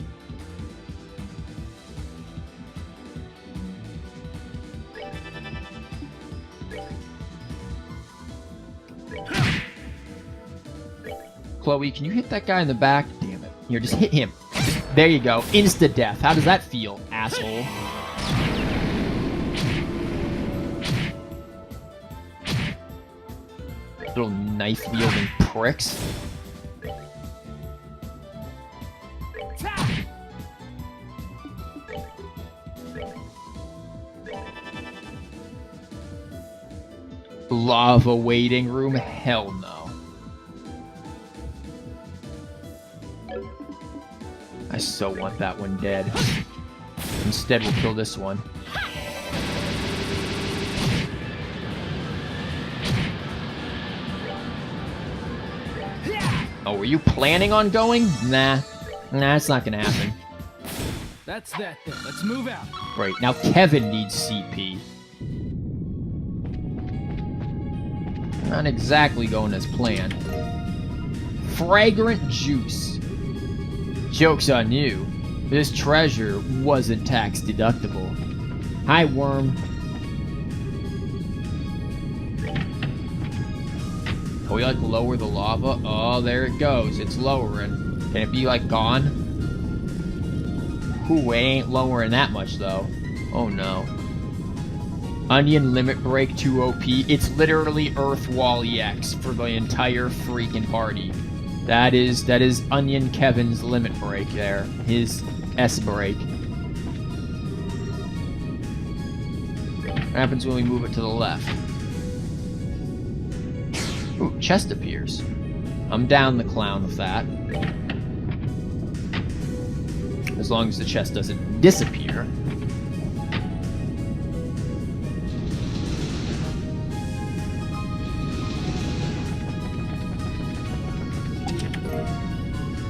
A: Chloe, can you hit that guy in the back? Damn it. Here, just hit him. There you go. Insta-death. How does that feel, asshole? Little knife-wielding pricks. Lava waiting room? Hell no. I so want that one dead. Instead, we'll kill this one. Oh, were you planning on going? Nah. Nah, it's not gonna happen.
E: That's that then. Let's move out.
A: Right, now Kevin needs CP. Not exactly going as planned. Fragrant juice. Joke's on you. This treasure wasn't tax deductible. Hi, worm. Can we, like, lower the lava? Oh, there it goes. It's lowering. Can it be, like, gone? Ooh, it ain't lowering that much, though. Oh, no. Onion limit break 2 OP. It's literally Earth Wall EX for the entire freaking party. That is Onion Kevin's limit break there. His S break. What happens when we move it to the left? Ooh, chest appears. I'm down the clown with that. As long as the chest doesn't disappear.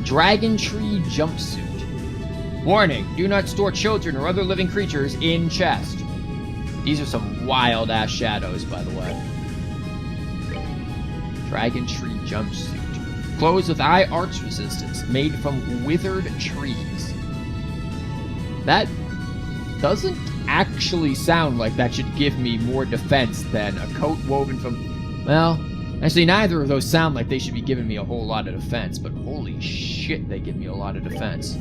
A: Dragon Tree Jumpsuit. Warning, do not store children or other living creatures in chest. These are some wild-ass shadows, by the way. Dragon Tree Jumpsuit. Clothes with high arch resistance, made from withered trees. That doesn't actually sound like that should give me more defense than a coat woven from... Well, actually neither of those sound like they should be giving me a whole lot of defense, but holy shit, they give me a lot of defense.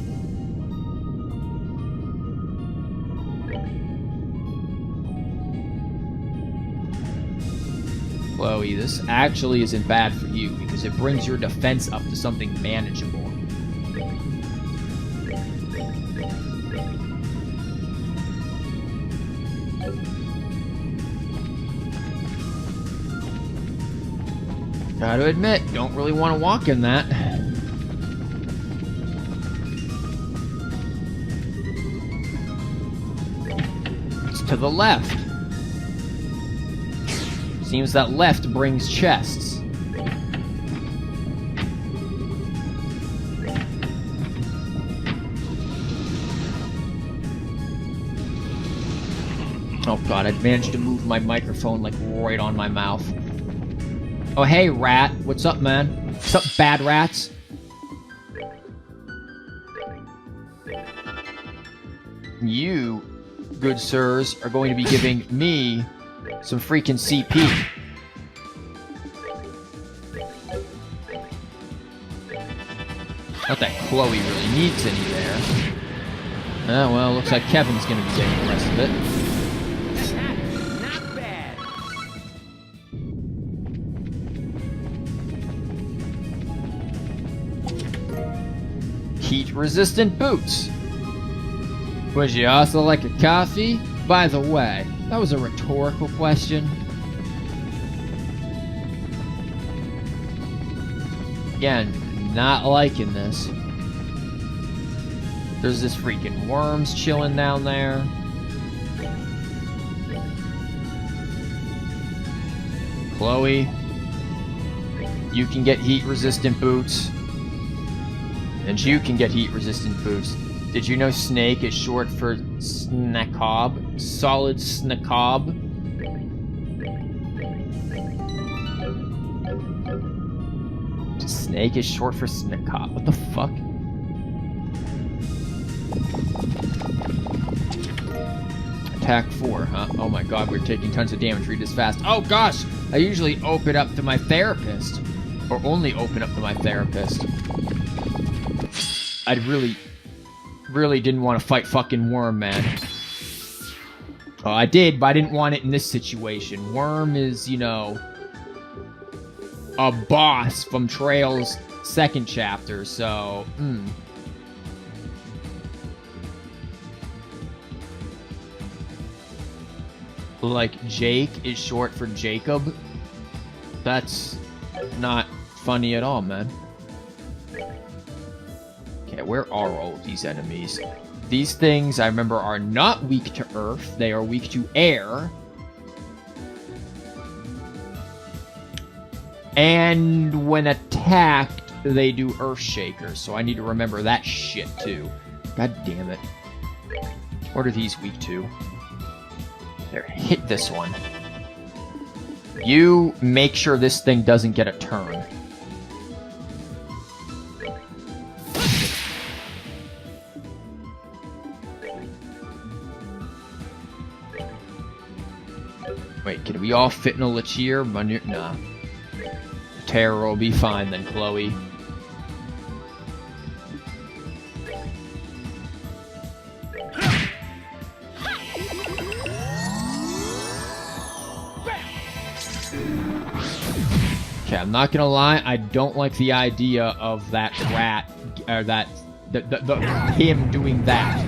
A: Chloe, this actually isn't bad for you because it brings your defense up to something manageable. Gotta admit, don't really want to walk in that. It's to the left. Seems that left brings chests. Oh god, I managed to move my microphone like right on my mouth. Oh hey rat, what's up man? What's up bad rats? You, good sirs, are going to be giving me some freaking CP. Not that Chloe really needs any there. Oh well, looks like Kevin's gonna be getting the rest of it.
G: Not bad.
A: Heat-resistant boots. Would you also like a coffee? By the way, that was a rhetorical question. Again, not liking this. There's this freaking worms chilling down there. Chloe, you can get heat-resistant boots. And you can get heat-resistant boots. Did you know snake is short for snacob? Solid snacob? Snake is short for snacob. What the fuck? Attack 4, huh? Oh my god, we're taking tons of damage. Read this fast. Oh gosh! I usually open up to my therapist. Or only open up to my therapist. I really didn't want to fight fucking Worm, man. Oh, I did, but I didn't want it in this situation. Worm is, you know, a boss from Trail's second chapter, so, Like, Jake is short for Jacob? That's not funny at all, man. Okay, where are all of these enemies? These things, I remember, are not weak to earth. They are weak to air. And when attacked, they do earth shakers. So I need to remember that shit, too. God damn it. What are these weak to? There, hit this one. You make sure this thing doesn't get a turn. Wait, can we all fit in a Latier? Nah. Terror will be fine then, Chloe. Okay, I'm not gonna lie, I don't like the idea of that rat, or that, him doing that.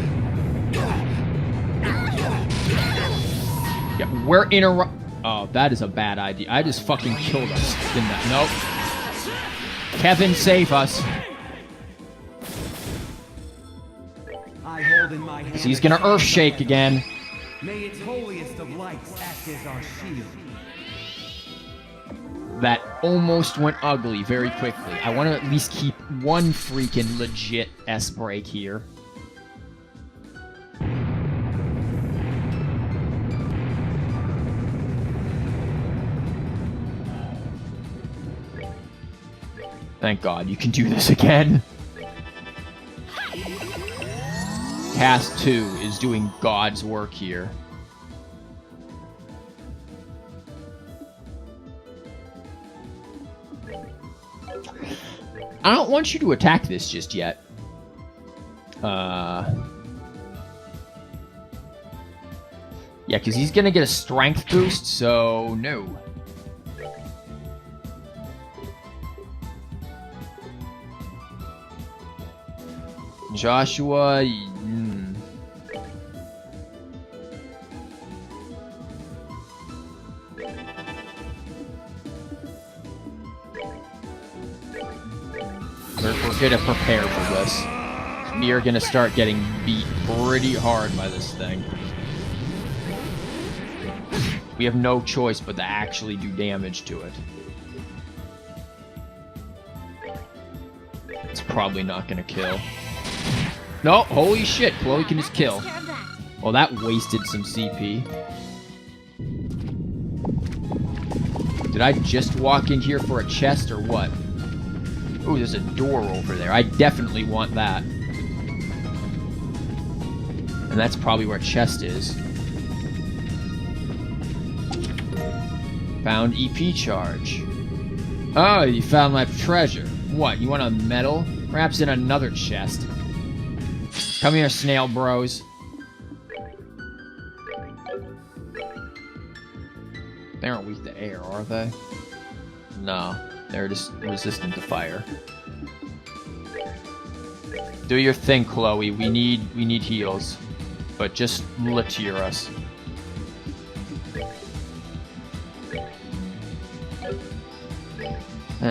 A: Yeah, we're in a... Oh, that is a bad idea. I just fucking killed us, didn't I? Nope. Kevin, save us.
G: I hold in my hand
A: He's gonna earth shake again.
G: May its holiest of lights act as our shield.
A: That almost went ugly very quickly. I want to at least keep one freaking legit S-break here. Thank God you can do this again. Cast 2 is doing God's work here. I don't want you to attack this just yet. Yeah, because he's gonna get a strength boost, so no. Joshua... We're gonna prepare for this. We are gonna start getting beat pretty hard by this thing. We have no choice but to actually do damage to it. It's probably not gonna kill. No, holy shit, Chloe can just kill. Well, that wasted some CP. Did I just walk in here for a chest or what? Ooh, there's a door over there. I definitely want that. And that's probably where a chest is. Found EP charge. Oh, you found my treasure. What, you want a medal? Perhaps in another chest. Come here, snail bros. They aren't weak to air, are they? No. They're just resistant to fire. Do your thing, Chloe. We need heals. But just Latier us.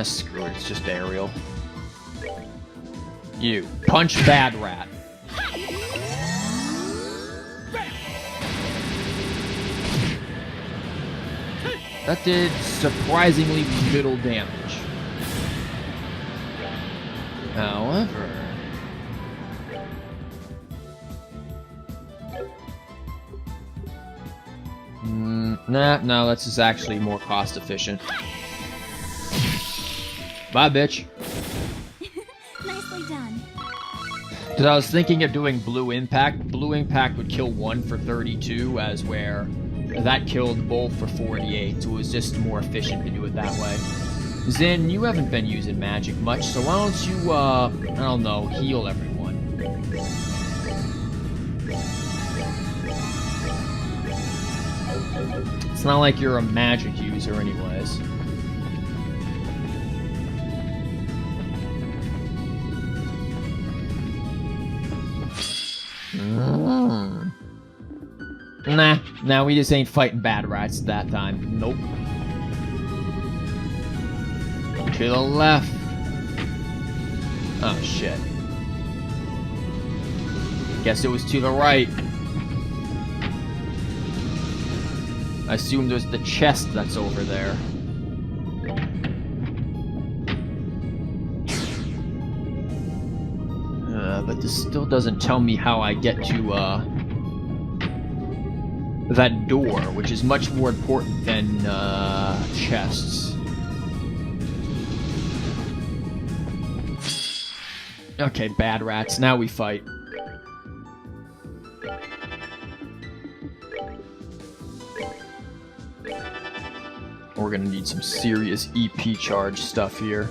A: Screw it, it's just aerial. You. Punch Bad Rat. That did surprisingly little damage. However... Nah, no, this is actually more cost efficient. Bye, bitch.
F: Nicely done.
A: Because I was thinking of doing Blue Impact. Blue Impact would kill 1 for 32, as where that killed both for 48, so it was just more efficient to do it that way. Zin, you haven't been using magic much, so why don't you, I don't know, heal everyone. It's not like you're a magic user anyways. Nah, we just ain't fighting bad rats that time. Nope. To the left. Oh, shit. Guess it was to the right. I assume there's the chest that's over there. But this still doesn't tell me how I get to, that door, which is much more important than, chests. Okay, bad rats. Now we fight. We're gonna need some serious EP charge stuff here.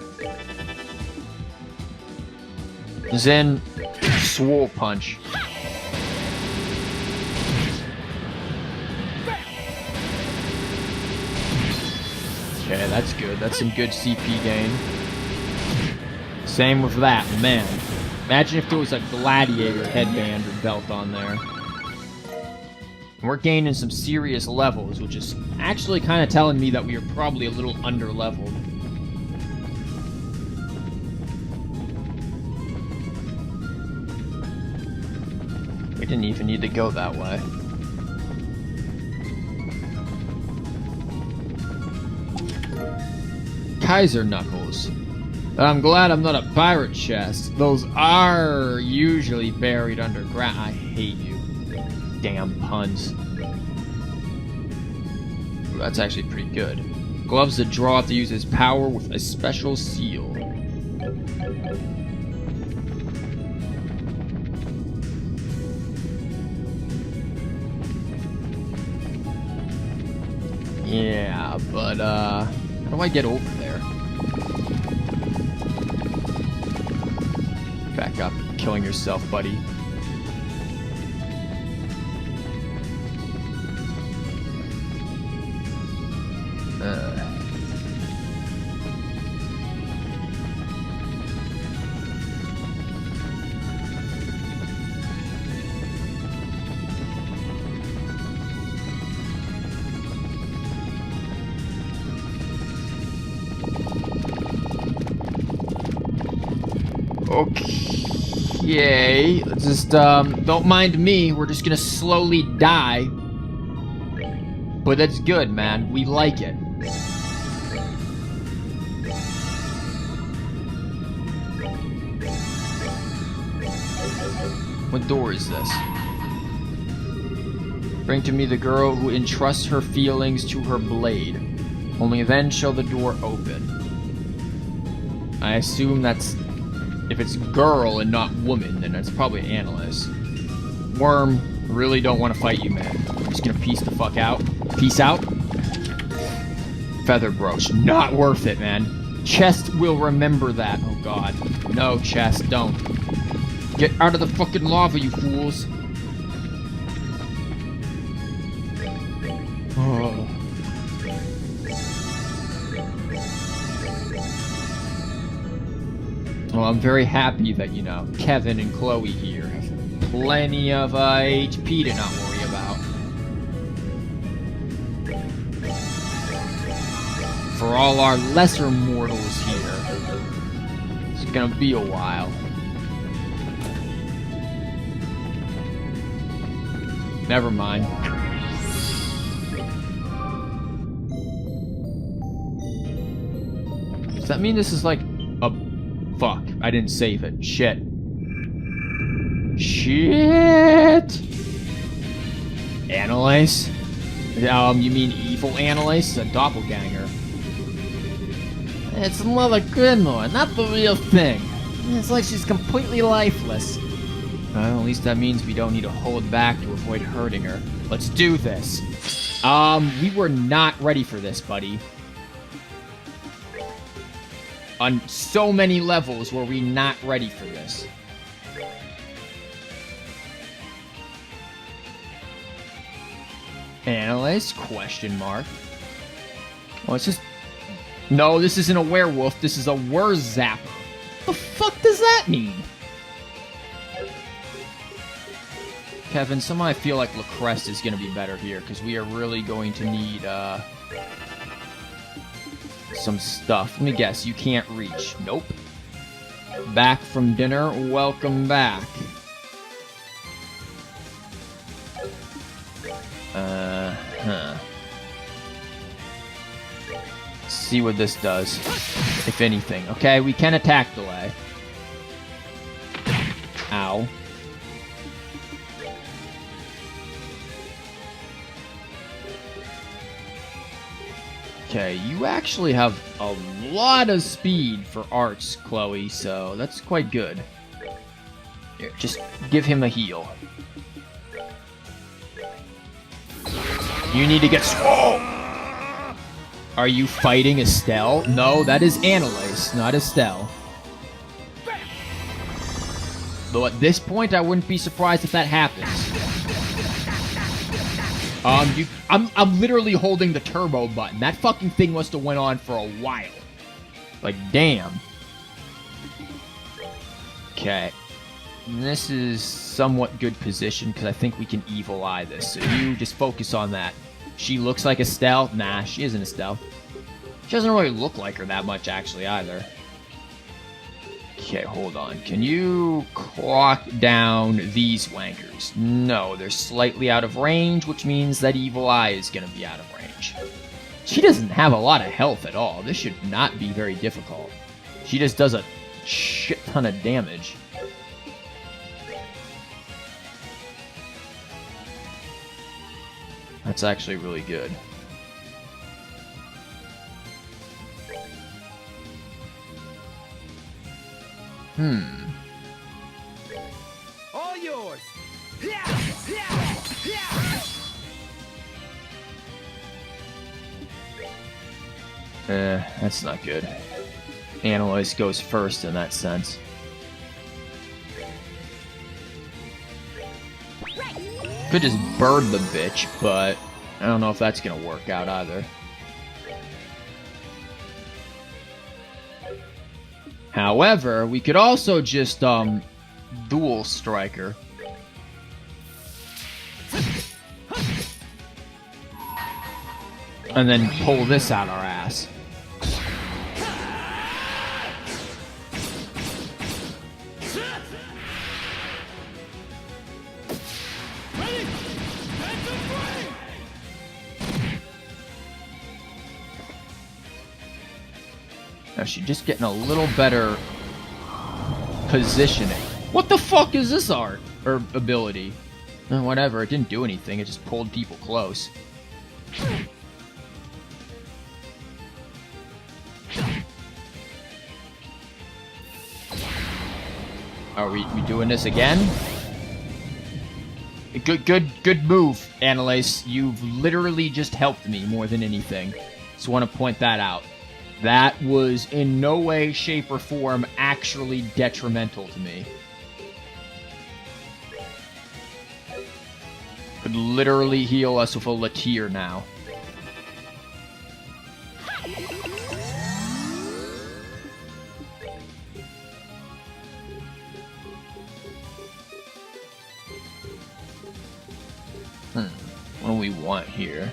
A: Zen, Swole Punch. Okay, that's good. That's some good CP gain. Same with that, man. Imagine if there was a gladiator headband or belt on there. We're gaining some serious levels, which is actually kind of telling me that we are probably a little under-leveled. We didn't even need to go that way. Kaiser Knuckles. I'm glad I'm not a pirate chest. Those are usually buried underground. I hate you. Damn puns. Ooh, that's actually pretty good. Gloves that draw have to use his power with a special seal. Yeah, but how do I get over there? Back up, killing yourself, buddy. Okay, just don't mind me. We're just gonna slowly die. But that's good, man. We like it. What door is this? Bring to me the girl who entrusts her feelings to her blade. Only then shall the door open. I assume that's... If it's girl and not woman, then it's probably Analyst. Worm, really don't want to fight you, man. I'm just gonna peace the fuck out. Peace out. Feather brooch, not worth it, man. Chest will remember that. Oh god. No, chest, don't. Get out of the fucking lava, you fools. Oh. Well, I'm very happy that, you know, Kevin and Chloe here have plenty of HP to not worry about. For all our lesser mortals here, it's gonna be a while. Never mind. Does that mean this is like a... Fuck, I didn't save it. Shit. Shit! Analyze? You mean evil Annalise? A doppelganger.
B: It's Mother Gridmore, not the real thing. It's like she's completely lifeless.
A: Well, at least that means we don't need to hold back to avoid hurting her. Let's do this. We were not ready for this, buddy. On so many levels were we not ready for this. Annalise? Question mark. Oh, it's just... No, this isn't a werewolf. This is a Wurzapper. What the fuck does that mean? Kevin, somehow I feel like Lacrest is going to be better here, because we are really going to need, some stuff. Let me guess, you can't reach. Nope. Back from dinner, welcome back. Huh. See what this does, if anything. Okay, we can attack delay. Ow. Okay, you actually have a lot of speed for arts, Chloe, so that's quite good. Here, just give him a heal. You need to get... Oh! Are you fighting Estelle? No, that is Annalise, not Estelle. Though at this point, I wouldn't be surprised if that happens. I'm literally holding the turbo button. That fucking thing must have went on for a while. Like, damn. Okay. This is somewhat good position, because I think we can evil eye this. So you just focus on that. She looks like Estelle? Nah, she isn't Estelle. She doesn't really look like her that much, actually, either. Okay, hold on. Can you clock down these wankers? No, they're slightly out of range, which means that Evil Eye is going to be out of range. She doesn't have a lot of health at all. This should not be very difficult. She just does a shit ton of damage. That's actually really good.
G: All yours.
A: That's not good. Annalise goes first in that sense. Could just bird the bitch, but I don't know if that's gonna work out either. However, we could also just, dual strike her. And then pull this out our ass. Now she's just getting a little better positioning. What the fuck is this art? Or ability? Whatever, it didn't do anything, it just pulled people close. Are we doing this again? Good move, Annalise. You've literally just helped me more than anything. Just want to point that out. That was in no way, shape, or form actually detrimental to me. Could literally heal us with a Latier now. What do we want here?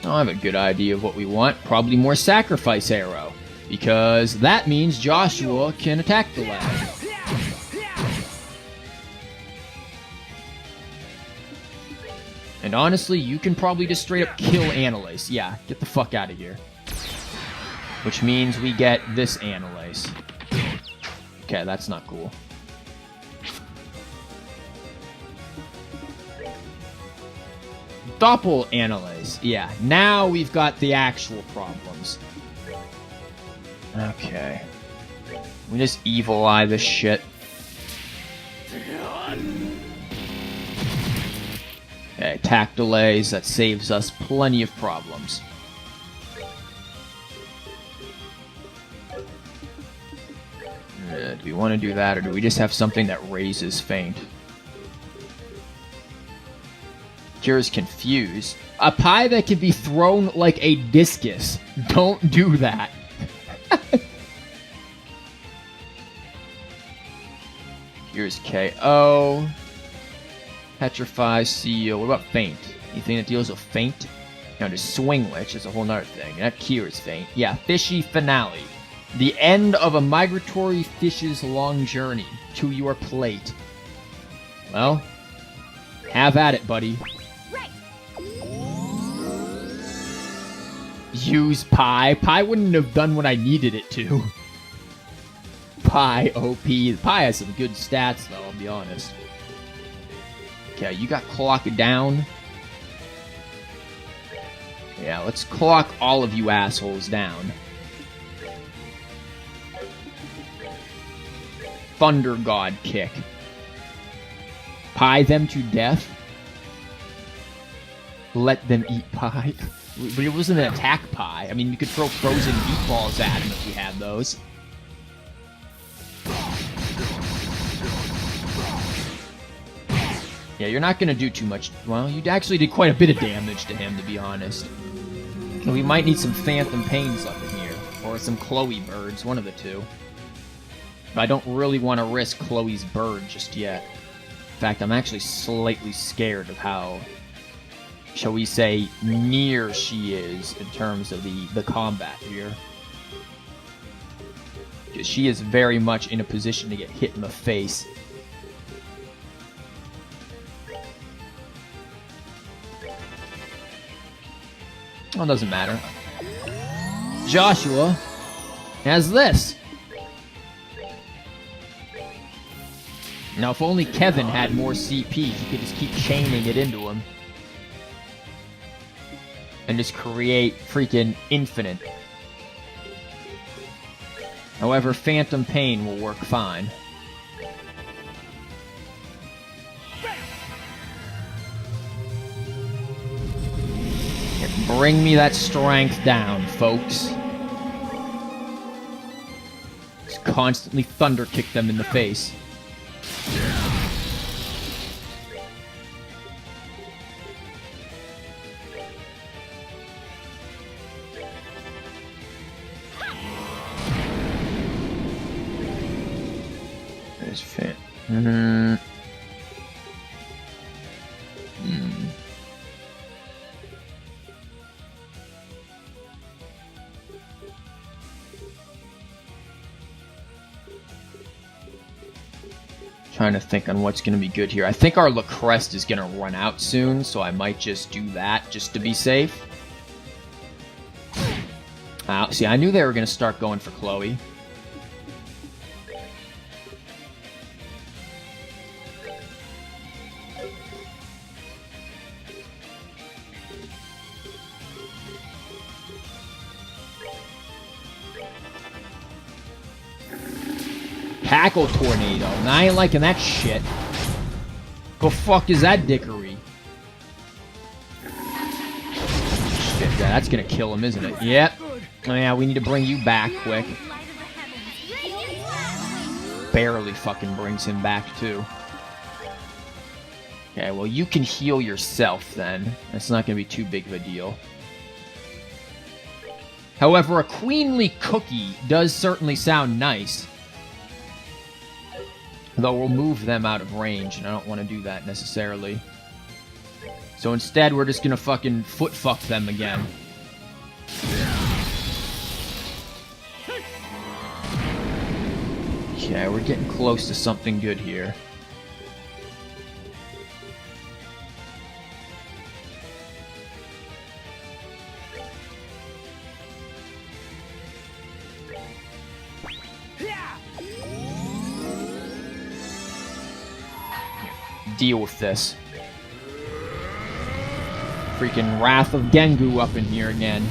A: I have a good idea of what we want. Probably more Sacrifice Arrow. Because that means Joshua can attack the lad. And honestly, you can probably just straight up kill Annalise. Yeah, get the fuck out of here. Which means we get this Annalise. Okay, that's not cool. Doppelanalyze. Yeah, now we've got the actual problems. Okay. We just evil eye this shit. Okay, attack delays. That saves us plenty of problems. Do we want to do that, or do we just have something that raises feint? Cures confuse. A pie that can be thrown like a discus. Don't do that. Cures KO. Petrify, seal. What about feint? Anything that deals with feint? No, just swing witch is a whole nother thing. That cures feint. Yeah, fishy finale. The end of a migratory fish's long journey to your plate. Well, have at it, buddy.
F: Right.
A: Use pie. Pie wouldn't have done what I needed it to. Pie OP. Pie has some good stats, though, I'll be honest. Okay, you got clock down. Yeah, let's clock all of you assholes down. Thunder God kick. Pie them to death. Let them eat pie. But it wasn't an attack pie. I mean, you could throw frozen meatballs at him if we had those. Yeah, you're not going to do too much. Well, you actually did quite a bit of damage to him, to be honest. And we might need some Phantom Pains up in here. Or some Chloe birds, one of the two. But I don't really want to risk Chloe's bird just yet. In fact, I'm actually slightly scared of how, shall we say, near she is in terms of the combat here. Because she is very much in a position to get hit in the face. Well, it doesn't matter. Joshua has this. Now, if only Kevin had more CP, he could just keep chaining it into him. And just create freaking infinite. However, Phantom Pain will work fine. Bring me that strength down, folks. Just constantly thunder kick them in the face. There's fit. Trying to think on what's going to be good here. I think our Lacrest is going to run out soon, so I might just do that just to be safe. See, I knew they were going to start going for Chloe. Tackle Tornado. Now, I ain't liking that shit. The fuck is that dickery? Shit, yeah, that's gonna kill him, isn't it? Yep. Oh yeah, we need to bring you back quick. Barely fucking brings him back, too. Okay, well, you can heal yourself, then. That's not gonna be too big of a deal. However, a queenly cookie does certainly sound nice. Though we'll move them out of range, and I don't want to do that necessarily. So instead, we're just gonna fucking foot fuck them again. Okay, we're getting close to something good here. Deal with this. freaking Wrath of Gengu up in here again.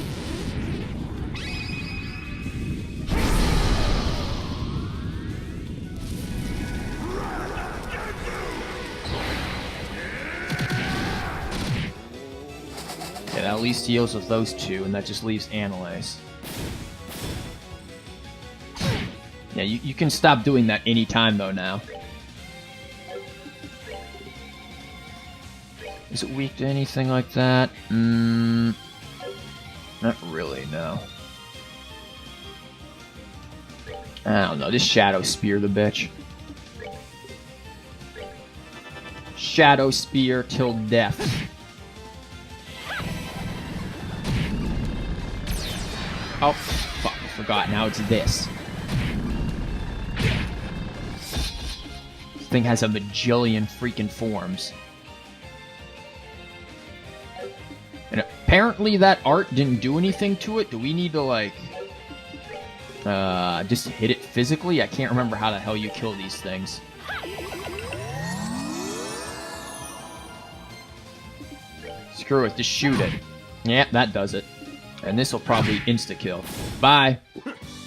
A: Yeah, that at least deals with those two, and that just leaves Analyze. Yeah, you can stop doing that anytime, though, now. Is it weak to anything like that? Not really, no. I don't know, just Shadow Spear the bitch. Shadow Spear till death. Oh, fuck, I forgot, now it's this. This thing has a bajillion freaking forms. And apparently that art didn't do anything to it. Do we need to, like, just hit it physically? I can't remember how the hell you kill these things. Screw it, just shoot it. Yeah, that does it. And this will probably insta-kill. Bye!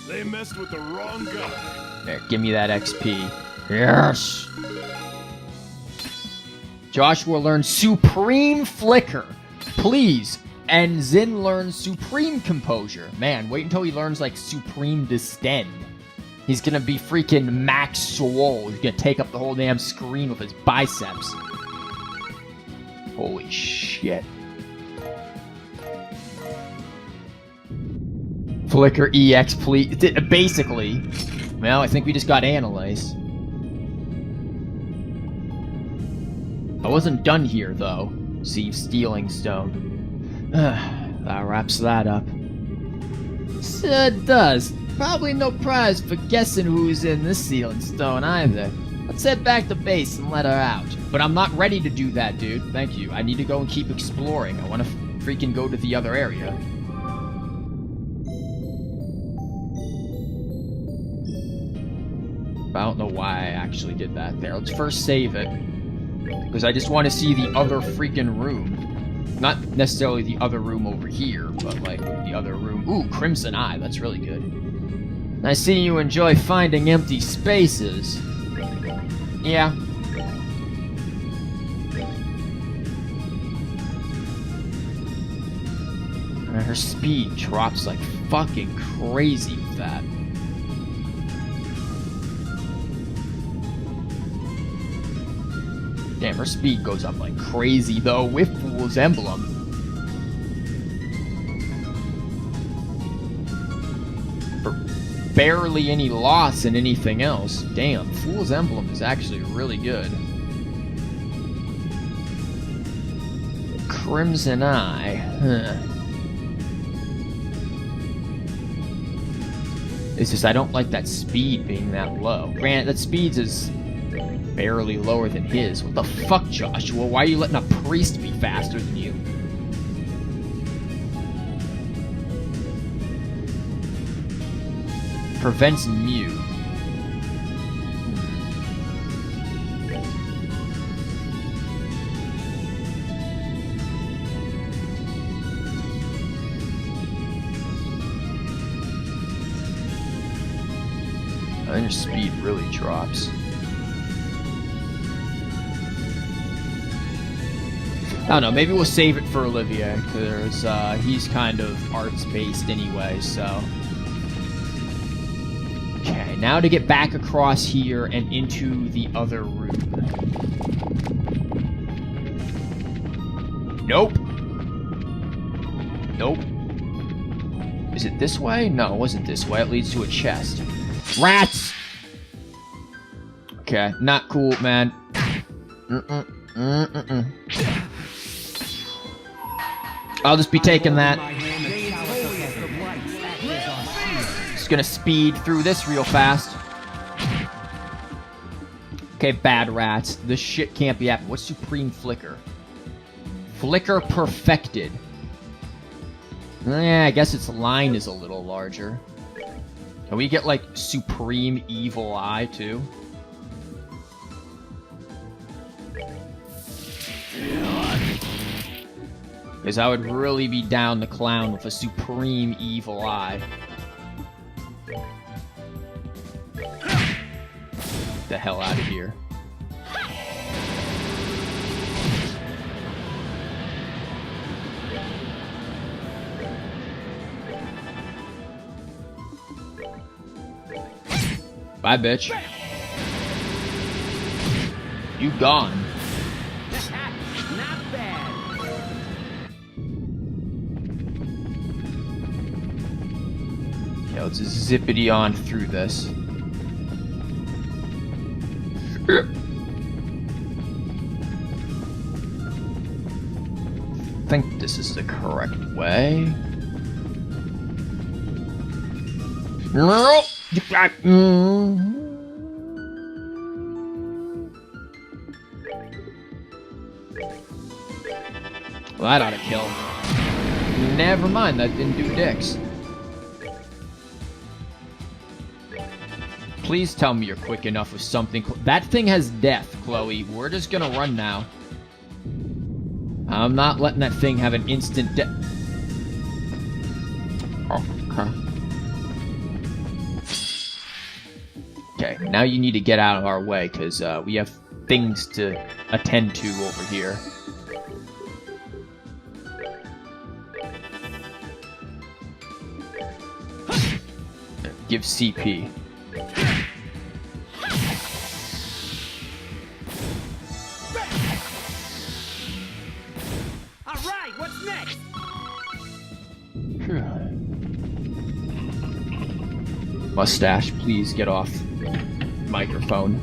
D: They messed with the wrong guy.
A: There, give me that XP. Yes! Joshua learned Supreme Flicker. Please. And Zin learns Supreme Composure. Man, wait until he learns, like, Supreme Distend. He's gonna be freaking max swole. He's gonna take up the whole damn screen with his biceps. Holy shit. Flicker EX, please. Basically. Well, I think we just got Analyze. I wasn't done here, though. See, Stealing Stone. That wraps that up. So it does. Probably no prize for guessing who's in this Sealing Stone either. Let's head back to base and let her out. But I'm not ready to do that, dude. Thank you. I need to go and keep exploring. I want to freaking go to the other area. I don't know why I actually did that there. Let's first save it. Because I just want to see the other freaking room. Not necessarily the other room over here, but like the other room. Ooh, Crimson Eye. That's really good. I see you enjoy finding empty spaces. Yeah. And her speed drops like fucking crazy with that. Damn, her speed goes up like crazy, though, with Fool's Emblem. For barely any loss in anything else. Damn, Fool's Emblem is actually really good. Crimson Eye. Huh. It's just I don't like that speed being that low. Granted, that speed's is barely lower than his. What the fuck, Joshua? Why are you letting a priest be faster than you? Prevents Mew. I think your speed really drops. I don't know, maybe we'll save it for Olivier, because he's kind of arts-based anyway, so... Okay, now to get back across here and into the other room. Nope. Nope. Is it this way? No, it wasn't this way. It leads to a chest. Rats! Okay, not cool, man. I'll just be taking that. Just gonna speed through this real fast. Okay, bad rats. This shit can't be happening. What's Supreme Flicker? Flicker Perfected. Yeah, I guess its line is a little larger. Can we get, like, Supreme Evil Eye, too? Because I would really be down the clown with a supreme evil eye. Get the hell out of here. Bye, bitch. You gone.
G: Not bad.
A: Okay, let's zippity on through this. I think this is the correct way. No! Well, that ought to kill. Never mind, that didn't do dicks. Please tell me you're quick enough with something. That thing has death, Chloe. We're just gonna run now. I'm not letting that thing have an instant death. Okay. Okay, now you need to get out of our way, because we have things to attend to over here. Give CP.
G: Alright, what's next?
A: Mustache, please get off microphone.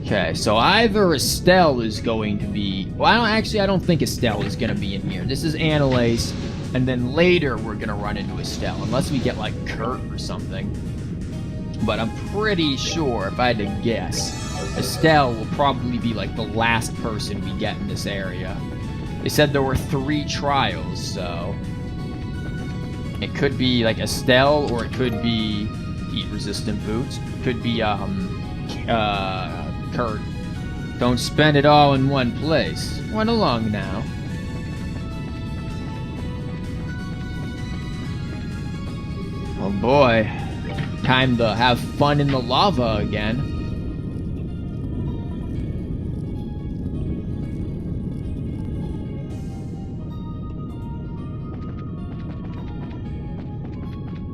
A: Okay, so either Estelle is going to be... Well, I don't think Estelle is going to be in here. This is Annalise, and then later we're going to run into Estelle, unless we get, like, Kurt or something. But I'm pretty sure, if I had to guess, Estelle will probably be, like, the last person we get in this area. They said there were 3 trials, so... It could be, like, Estelle, or it could be heat-resistant boots. It could be, Kurt. Don't spend it all in one place. Run along now. Oh boy. Time to have fun in the lava again.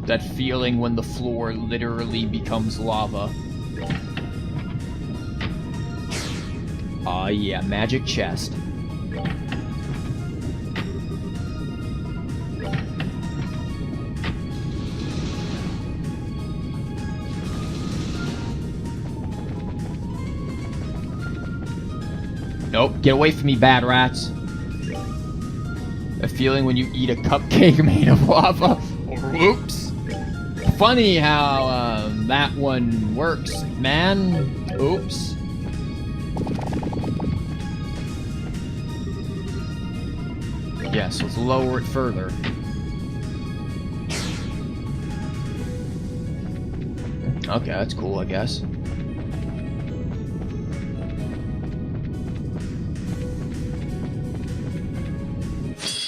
A: That feeling when the floor literally becomes lava. Aw, yeah, magic chest. Nope, get away from me, bad rats. A feeling when you eat a cupcake made of lava. Whoops. Funny how that one works, man. Oops. Yes, let's lower it further. Okay, that's cool, I guess.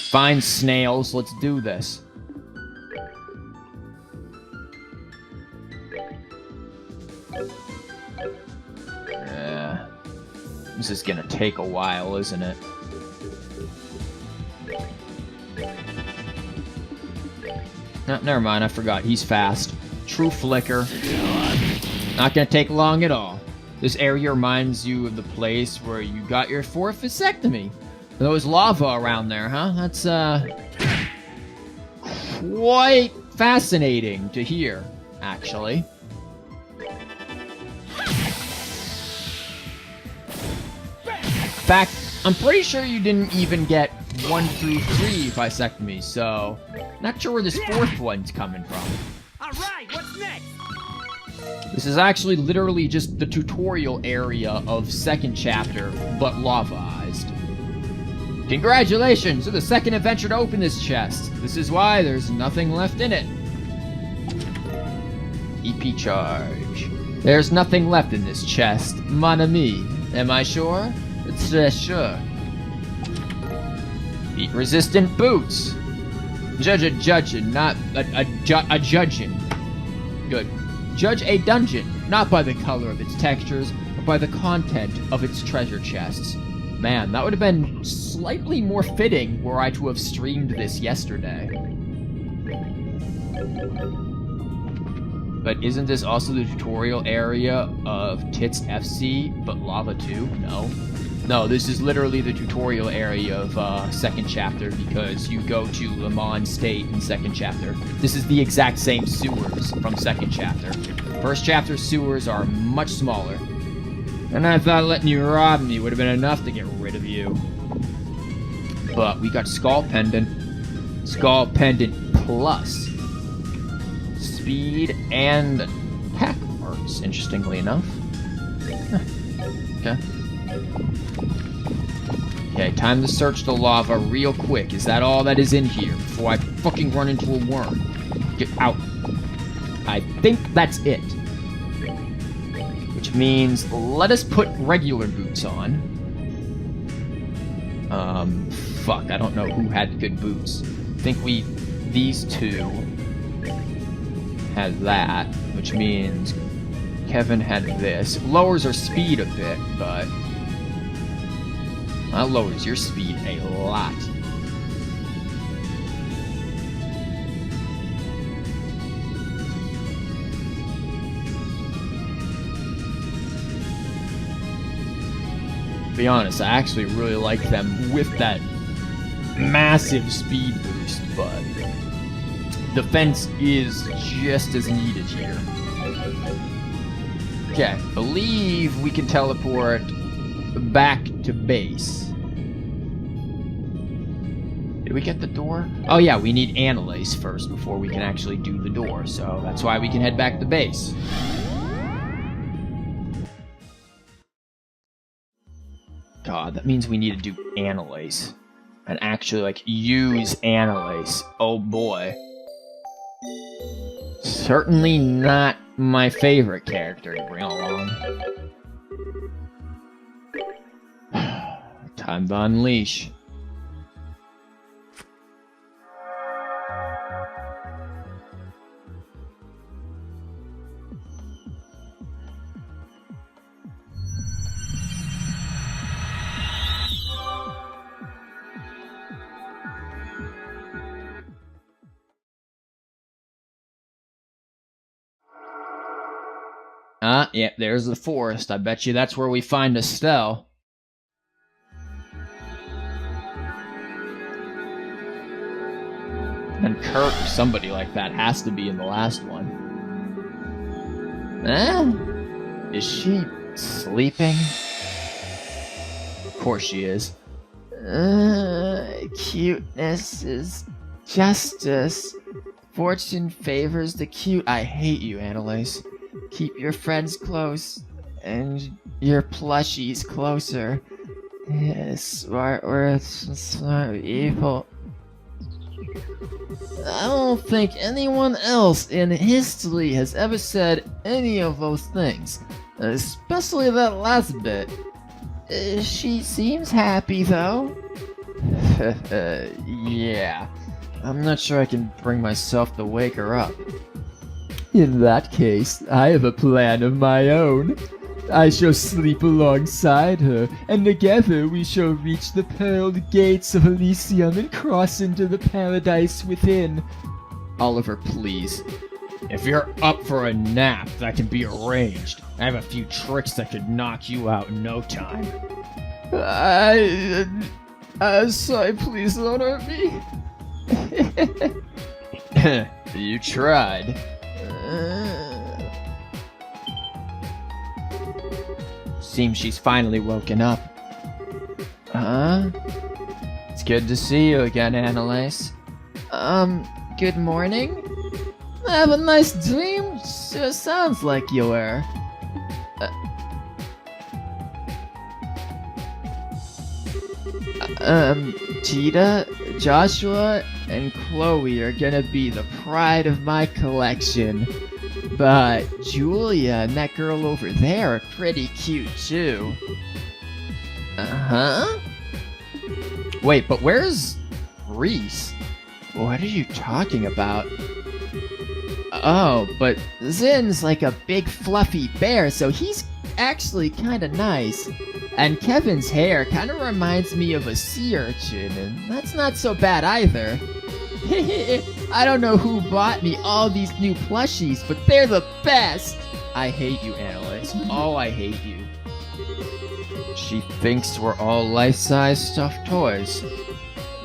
A: Find snails, let's do this. Yeah. This is gonna take a while, isn't it? No, never mind, I forgot. He's fast. True flicker. Not gonna take long at all. This area reminds you of the place where you got your 4th vasectomy. There was lava around there, huh? That's, quite fascinating to hear, actually. In fact, I'm pretty sure you didn't even get 1 through 3 vasectomies, so not sure where this 4th one's coming from.
G: Alright, what's next?
A: This is actually literally just the tutorial area of 2nd chapter, but lavaized. Congratulations! You're the 2nd adventure to open this chest. This is why there's nothing left in it. EP charge. There's nothing left in this chest, mon ami. Am I sure?
B: Sure. Heat-resistant boots. Judge a judging, not a judging. Good. Judge a dungeon, not by the color of its textures, but by the content of its treasure chests. Man, that would have been slightly more fitting were I to have streamed this yesterday. But isn't this also the tutorial area of Tits FC, but Lava 2? No. No, this is literally the tutorial area of second chapter because you go to Le Mans State in second chapter. This is the exact same sewers from second chapter. First chapter sewers are much smaller. And I thought letting you rob me would have been enough to get rid of you. But we got Skull Pendant. Skull Pendant Plus. Speed and Pack Arts, interestingly enough. Huh. Okay. Okay, time to search the lava real quick. Is that all that is in here before I fucking run into a worm? Get out. I think that's it. Which means let us put regular boots on. Fuck, I don't know who had good boots. I think these two had that, which means Kevin had this. Lowers our speed a bit, but that lowers your speed a lot. To be honest, I actually really like them with that massive speed boost, but defense is just as needed here. Okay, believe we can teleport back to base. Did we get the door? Oh yeah, we need Annalise first before we can actually do the door, so that's why we can head back to base. God, that means we need to do Annalise. And actually, like, use Annalise. Oh boy. Certainly not my favorite character to bring along. Time to unleash. Yeah, there's the forest. I bet you that's where we find Estelle. And Kurt or somebody like that has to be in the last one. Is she sleeping? Of course she is. Cuteness is justice. Fortune favors the cute. I hate you, Annalise. Keep your friends close and your plushies closer. Smart words, smart evil. I don't think anyone else in history has ever said any of those things, especially that last bit. She seems happy though. Yeah, I'm not sure I can bring myself to wake her up. In that case, I have a plan of my own. I shall sleep alongside her, and together we shall reach the pearled gates of Elysium and cross into the paradise within. Oliver, please. If you're up for a nap, that can be arranged. I have a few tricks that could knock you out in no time. Sorry, please don't hurt me. You tried. Seems she's finally woken up. It's good to see you again, Annalise. Good morning? Have a nice dream? Sure sounds like you were. Cheetah, Joshua, and Chloe are gonna be the pride of my collection. But Julia and that girl over there are pretty cute too. Uh-huh? Wait, but where's Reese? What are you talking about? Oh, but Zin's like a big fluffy bear, so he's actually kind of nice. And Kevin's hair kind of reminds me of a sea urchin, and that's not so bad either. I don't know who bought me all these new plushies, but they're the best! I hate you, Annalise. Oh, I hate you. She thinks we're all life-size stuffed toys.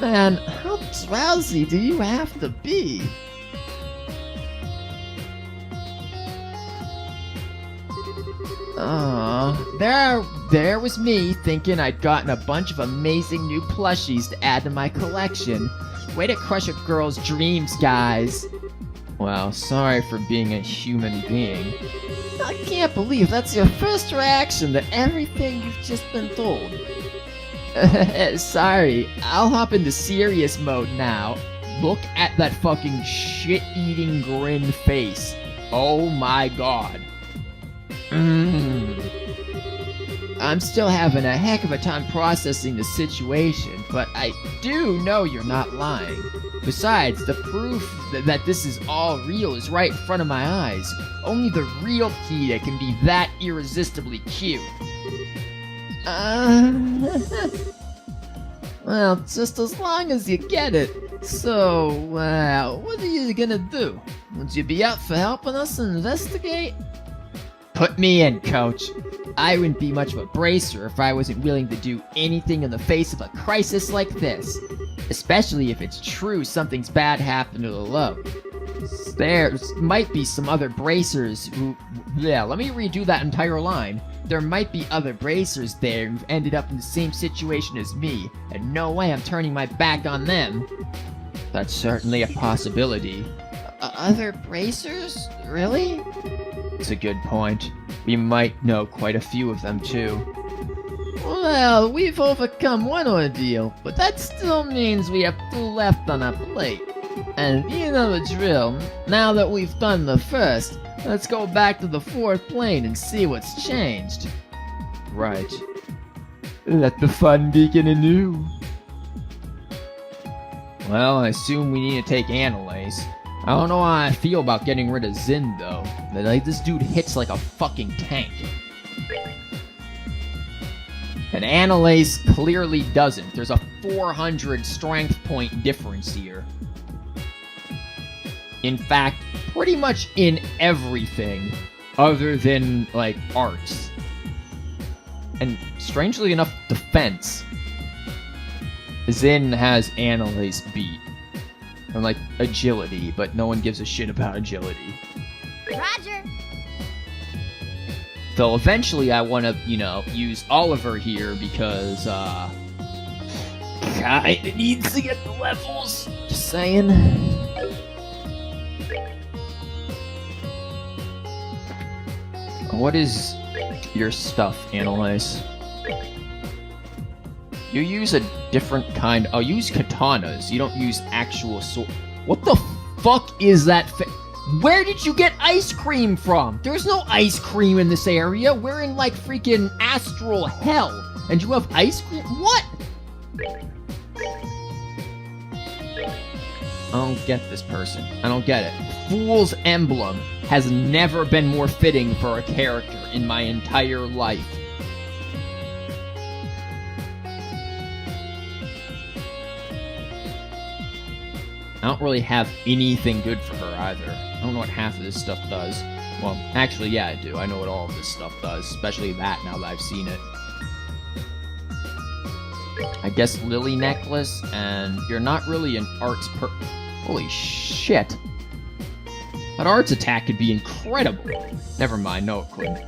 B: Man, how drowsy do you have to be? There was me thinking I'd gotten a bunch of amazing new plushies to add to my collection. Way to crush a girl's dreams, guys. Well, sorry for being a human being. I can't believe that's your first reaction to everything you've just been told. Sorry, I'll hop into serious mode now. Look at that fucking shit-eating grin face. Oh my god. I'm still having a heck of a time processing the situation, but I do know you're not lying. Besides, the proof that this is all real is right in front of my eyes. Only the real Kita can be that irresistibly cute. Well, just as long as you get it. So, what are you gonna do? Would you be up for helping us investigate? Put me in, coach. I wouldn't be much of a bracer if I wasn't willing to do anything in the face of a crisis like this. Especially if it's true something's bad happened to the load. There might be some other bracers who... Yeah, let me redo that entire line. There might be other bracers there who've ended up in the same situation as me, and no way I'm turning my back on them. That's certainly a possibility. Other bracers? Really? It's a good point. We might know quite a few of them, too. Well, we've overcome one ordeal, but that still means we have two left on our plate. And you know the drill. Now that we've done the first, let's go back to the fourth plane and see what's changed. Right. Let the fun begin anew. Well, I assume we need to take Annalise. I don't know how I feel about getting rid of Zin, though. Like, this dude hits like a fucking tank. And Annalise clearly doesn't. There's a 400 strength point difference here. In fact, pretty much in everything other than, like, arts. And strangely enough, defense. Zin has Annalise beat. And, like, agility, but no one gives a shit about agility.
F: Roger.
B: Though eventually I want to, use Oliver here because, kinda needs to get the levels. Just saying. What is your stuff, Annalise? You use a different kind. Oh, you use katanas. You don't use actual sword. What the fuck is that? Where did you get ice cream from? There's no ice cream in this area. We're in like freaking astral hell, and you have ice cream? What? I don't get this person. I don't get it. Fool's emblem has never been more fitting for a character in my entire life. I don't really have anything good for her either. I don't know what half of this stuff does. Well, actually, yeah, I do. I know what all of this stuff does, especially that now that I've seen it. I guess Lily Necklace, and you're not really an arts Holy shit. That arts attack could be incredible. Never mind, no it couldn't.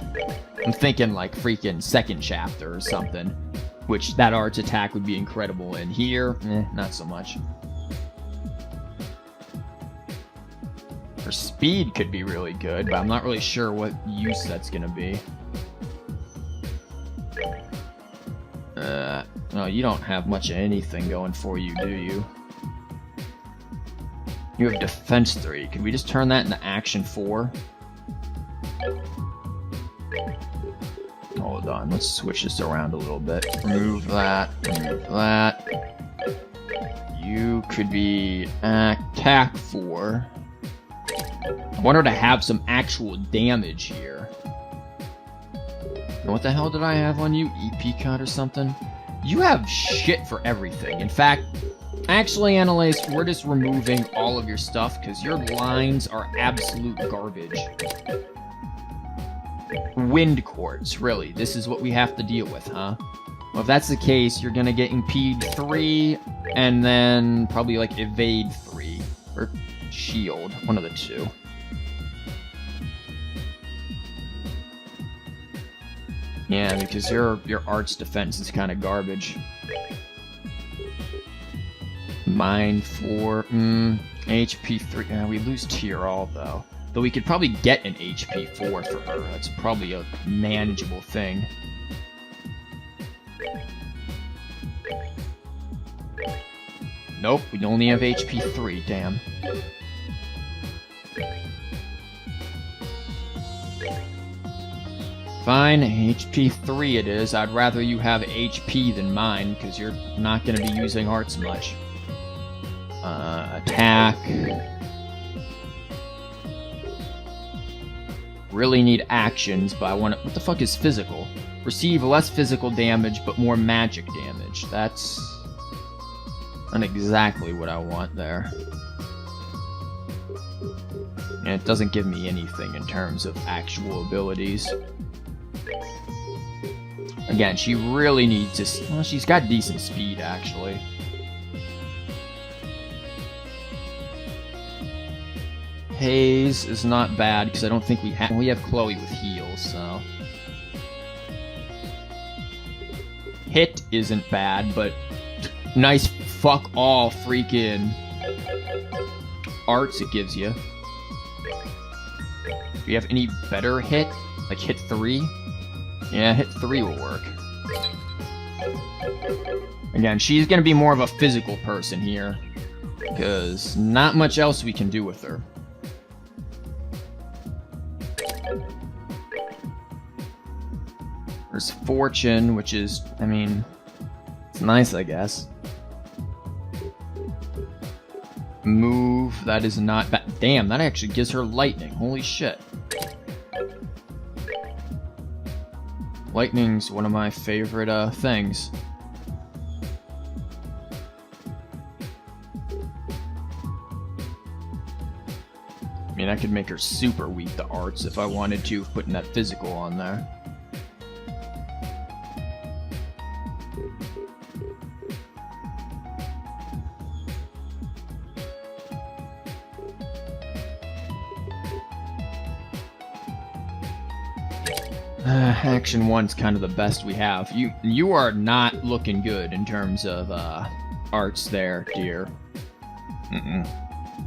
B: I'm thinking like freaking second chapter or something. Which that arts attack would be incredible in. Here, not so much. Her speed could be really good, but I'm not really sure what use that's gonna be. No, you don't have much of anything going for you, do you? You have defense 3. Can we just turn that into action 4?
A: Hold on, let's switch this around a little bit. Remove that, remove that. You could be attack 4. I want her to have some actual damage here. What the hell did I have on you? EP cut or something? You have shit for everything. In fact, actually, Annalise, we're just removing all of your stuff because your lines are absolute garbage. Wind quartz, really. This is what we have to deal with, huh? Well, if that's the case, you're gonna get impede 3, and then probably like evade 3. Or shield, one of the two. Yeah, because your art's defense is kind of garbage. Mine 4, HP 3. Yeah, we lose tier all though. Though we could probably get an HP 4 for her. That's probably a manageable thing. Nope, we only have HP 3, damn. Fine, HP 3 it is. I'd rather you have HP than mine, because you're not going to be using arts much. Attack. Really need actions, but I want to... What the fuck is physical? Receive less physical damage, but more magic damage. That's... not exactly what I want there. And it doesn't give me anything in terms of actual abilities. Again, she really needs to... Well, she's got decent speed, actually. Haze is not bad, because I don't think we have... We have Chloe with heals, so... Hit isn't bad, but... Nice fuck all freaking... arts it gives you. Do you have any better hit? Like hit 3? Yeah, hit 3 will work. Again, she's gonna be more of a physical person here. Because not much else we can do with her. There's Fortune, which is, I mean, it's nice, I guess. Move, that is not bad. Damn, that actually gives her lightning. Holy shit. Lightning's one of my favorite things. I mean, I could make her super weak to arts if I wanted to, putting that physical on there. Action 1's kind of the best we have. You are not looking good in terms of arts there, dear.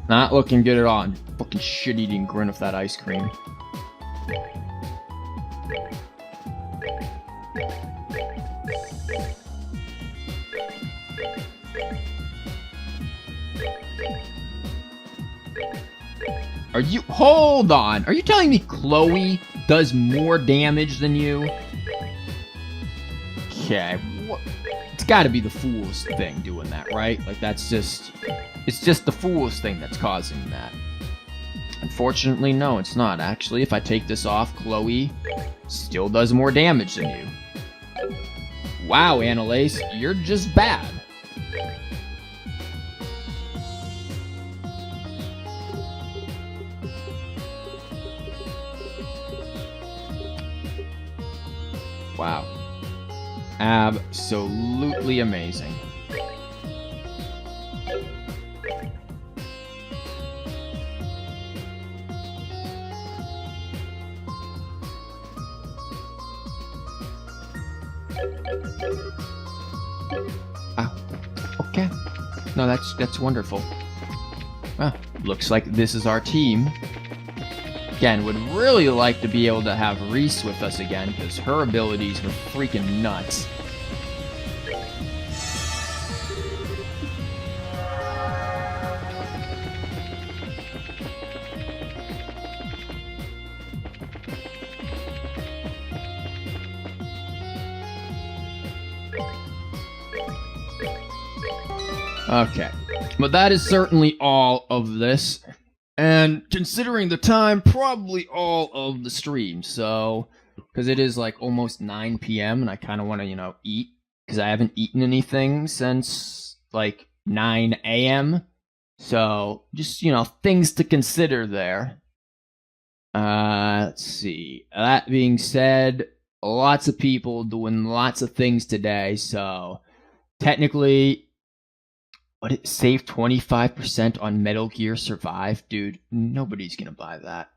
A: Not looking good at all. And fucking shit-eating grin of that ice cream. Are you... Hold on! Are you telling me Chloe does more damage than you? Okay, it's gotta be the fool's thing doing that, right? Like, that's just... It's just the fool's thing that's causing that. Unfortunately, no, it's not. Actually, if I take this off, Chloe still does more damage than you. Wow, Annalise, you're just bad. Wow. Absolutely amazing. Okay. No, that's wonderful. Well, looks like this is our team. Again, would really like to be able to have Reese with us again, because her abilities are freaking nuts. Okay. But that is certainly all of this. And considering the time, probably all of the stream. So, because it is like almost 9 p.m. and I kind of want to, eat. Because I haven't eaten anything since like 9 a.m. So, just, things to consider there. Let's see. That being said, lots of people doing lots of things today. So, technically, save 25% on Metal Gear Survive? Dude, nobody's gonna buy that.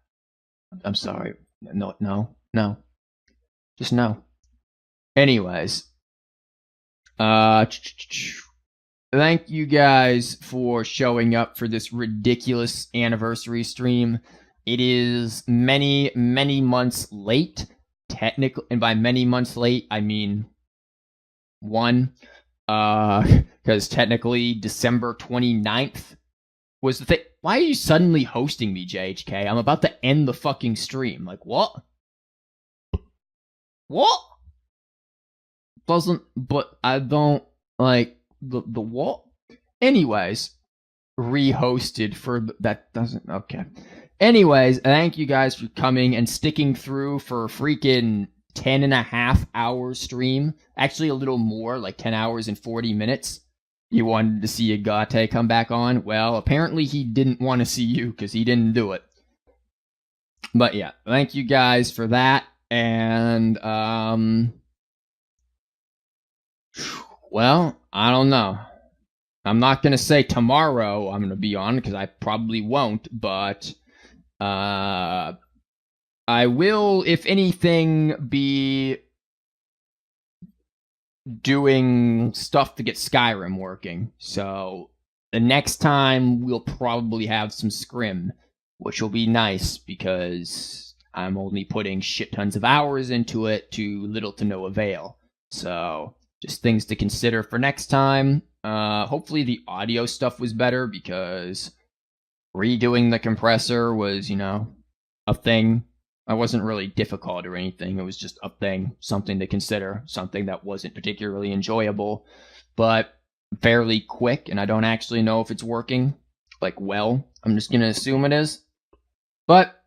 A: I'm sorry. No. Just no. Anyways. Thank you guys for showing up for this ridiculous anniversary stream. It is many, many months late. Technically, and by many months late, I mean 1. Because technically December 29th was the thing. Why are you suddenly hosting me, JHK? I'm about to end the fucking stream. Like, what? What? But I don't, like, the what? Anyways, re-hosted for, that doesn't, okay. Anyways, thank you guys for coming and sticking through for freaking 10.5 hours stream. Actually, a little more, like 10 hours and 40 minutes. You wanted to see Agate come back on? Well, apparently he didn't want to see you because he didn't do it. But yeah, thank you guys for that. And, well, I don't know. I'm not going to say tomorrow I'm going to be on because I probably won't, but I will, if anything, be doing stuff to get Skyrim working. So the next time we'll probably have some scrim, which will be nice because I'm only putting shit tons of hours into it to little to no avail. So just things to consider for next time. Hopefully the audio stuff was better because redoing the compressor was, a thing. It wasn't really difficult or anything. It was just a thing, something to consider, something that wasn't particularly enjoyable, but fairly quick, and I don't actually know if it's working, well. I'm just going to assume it is. But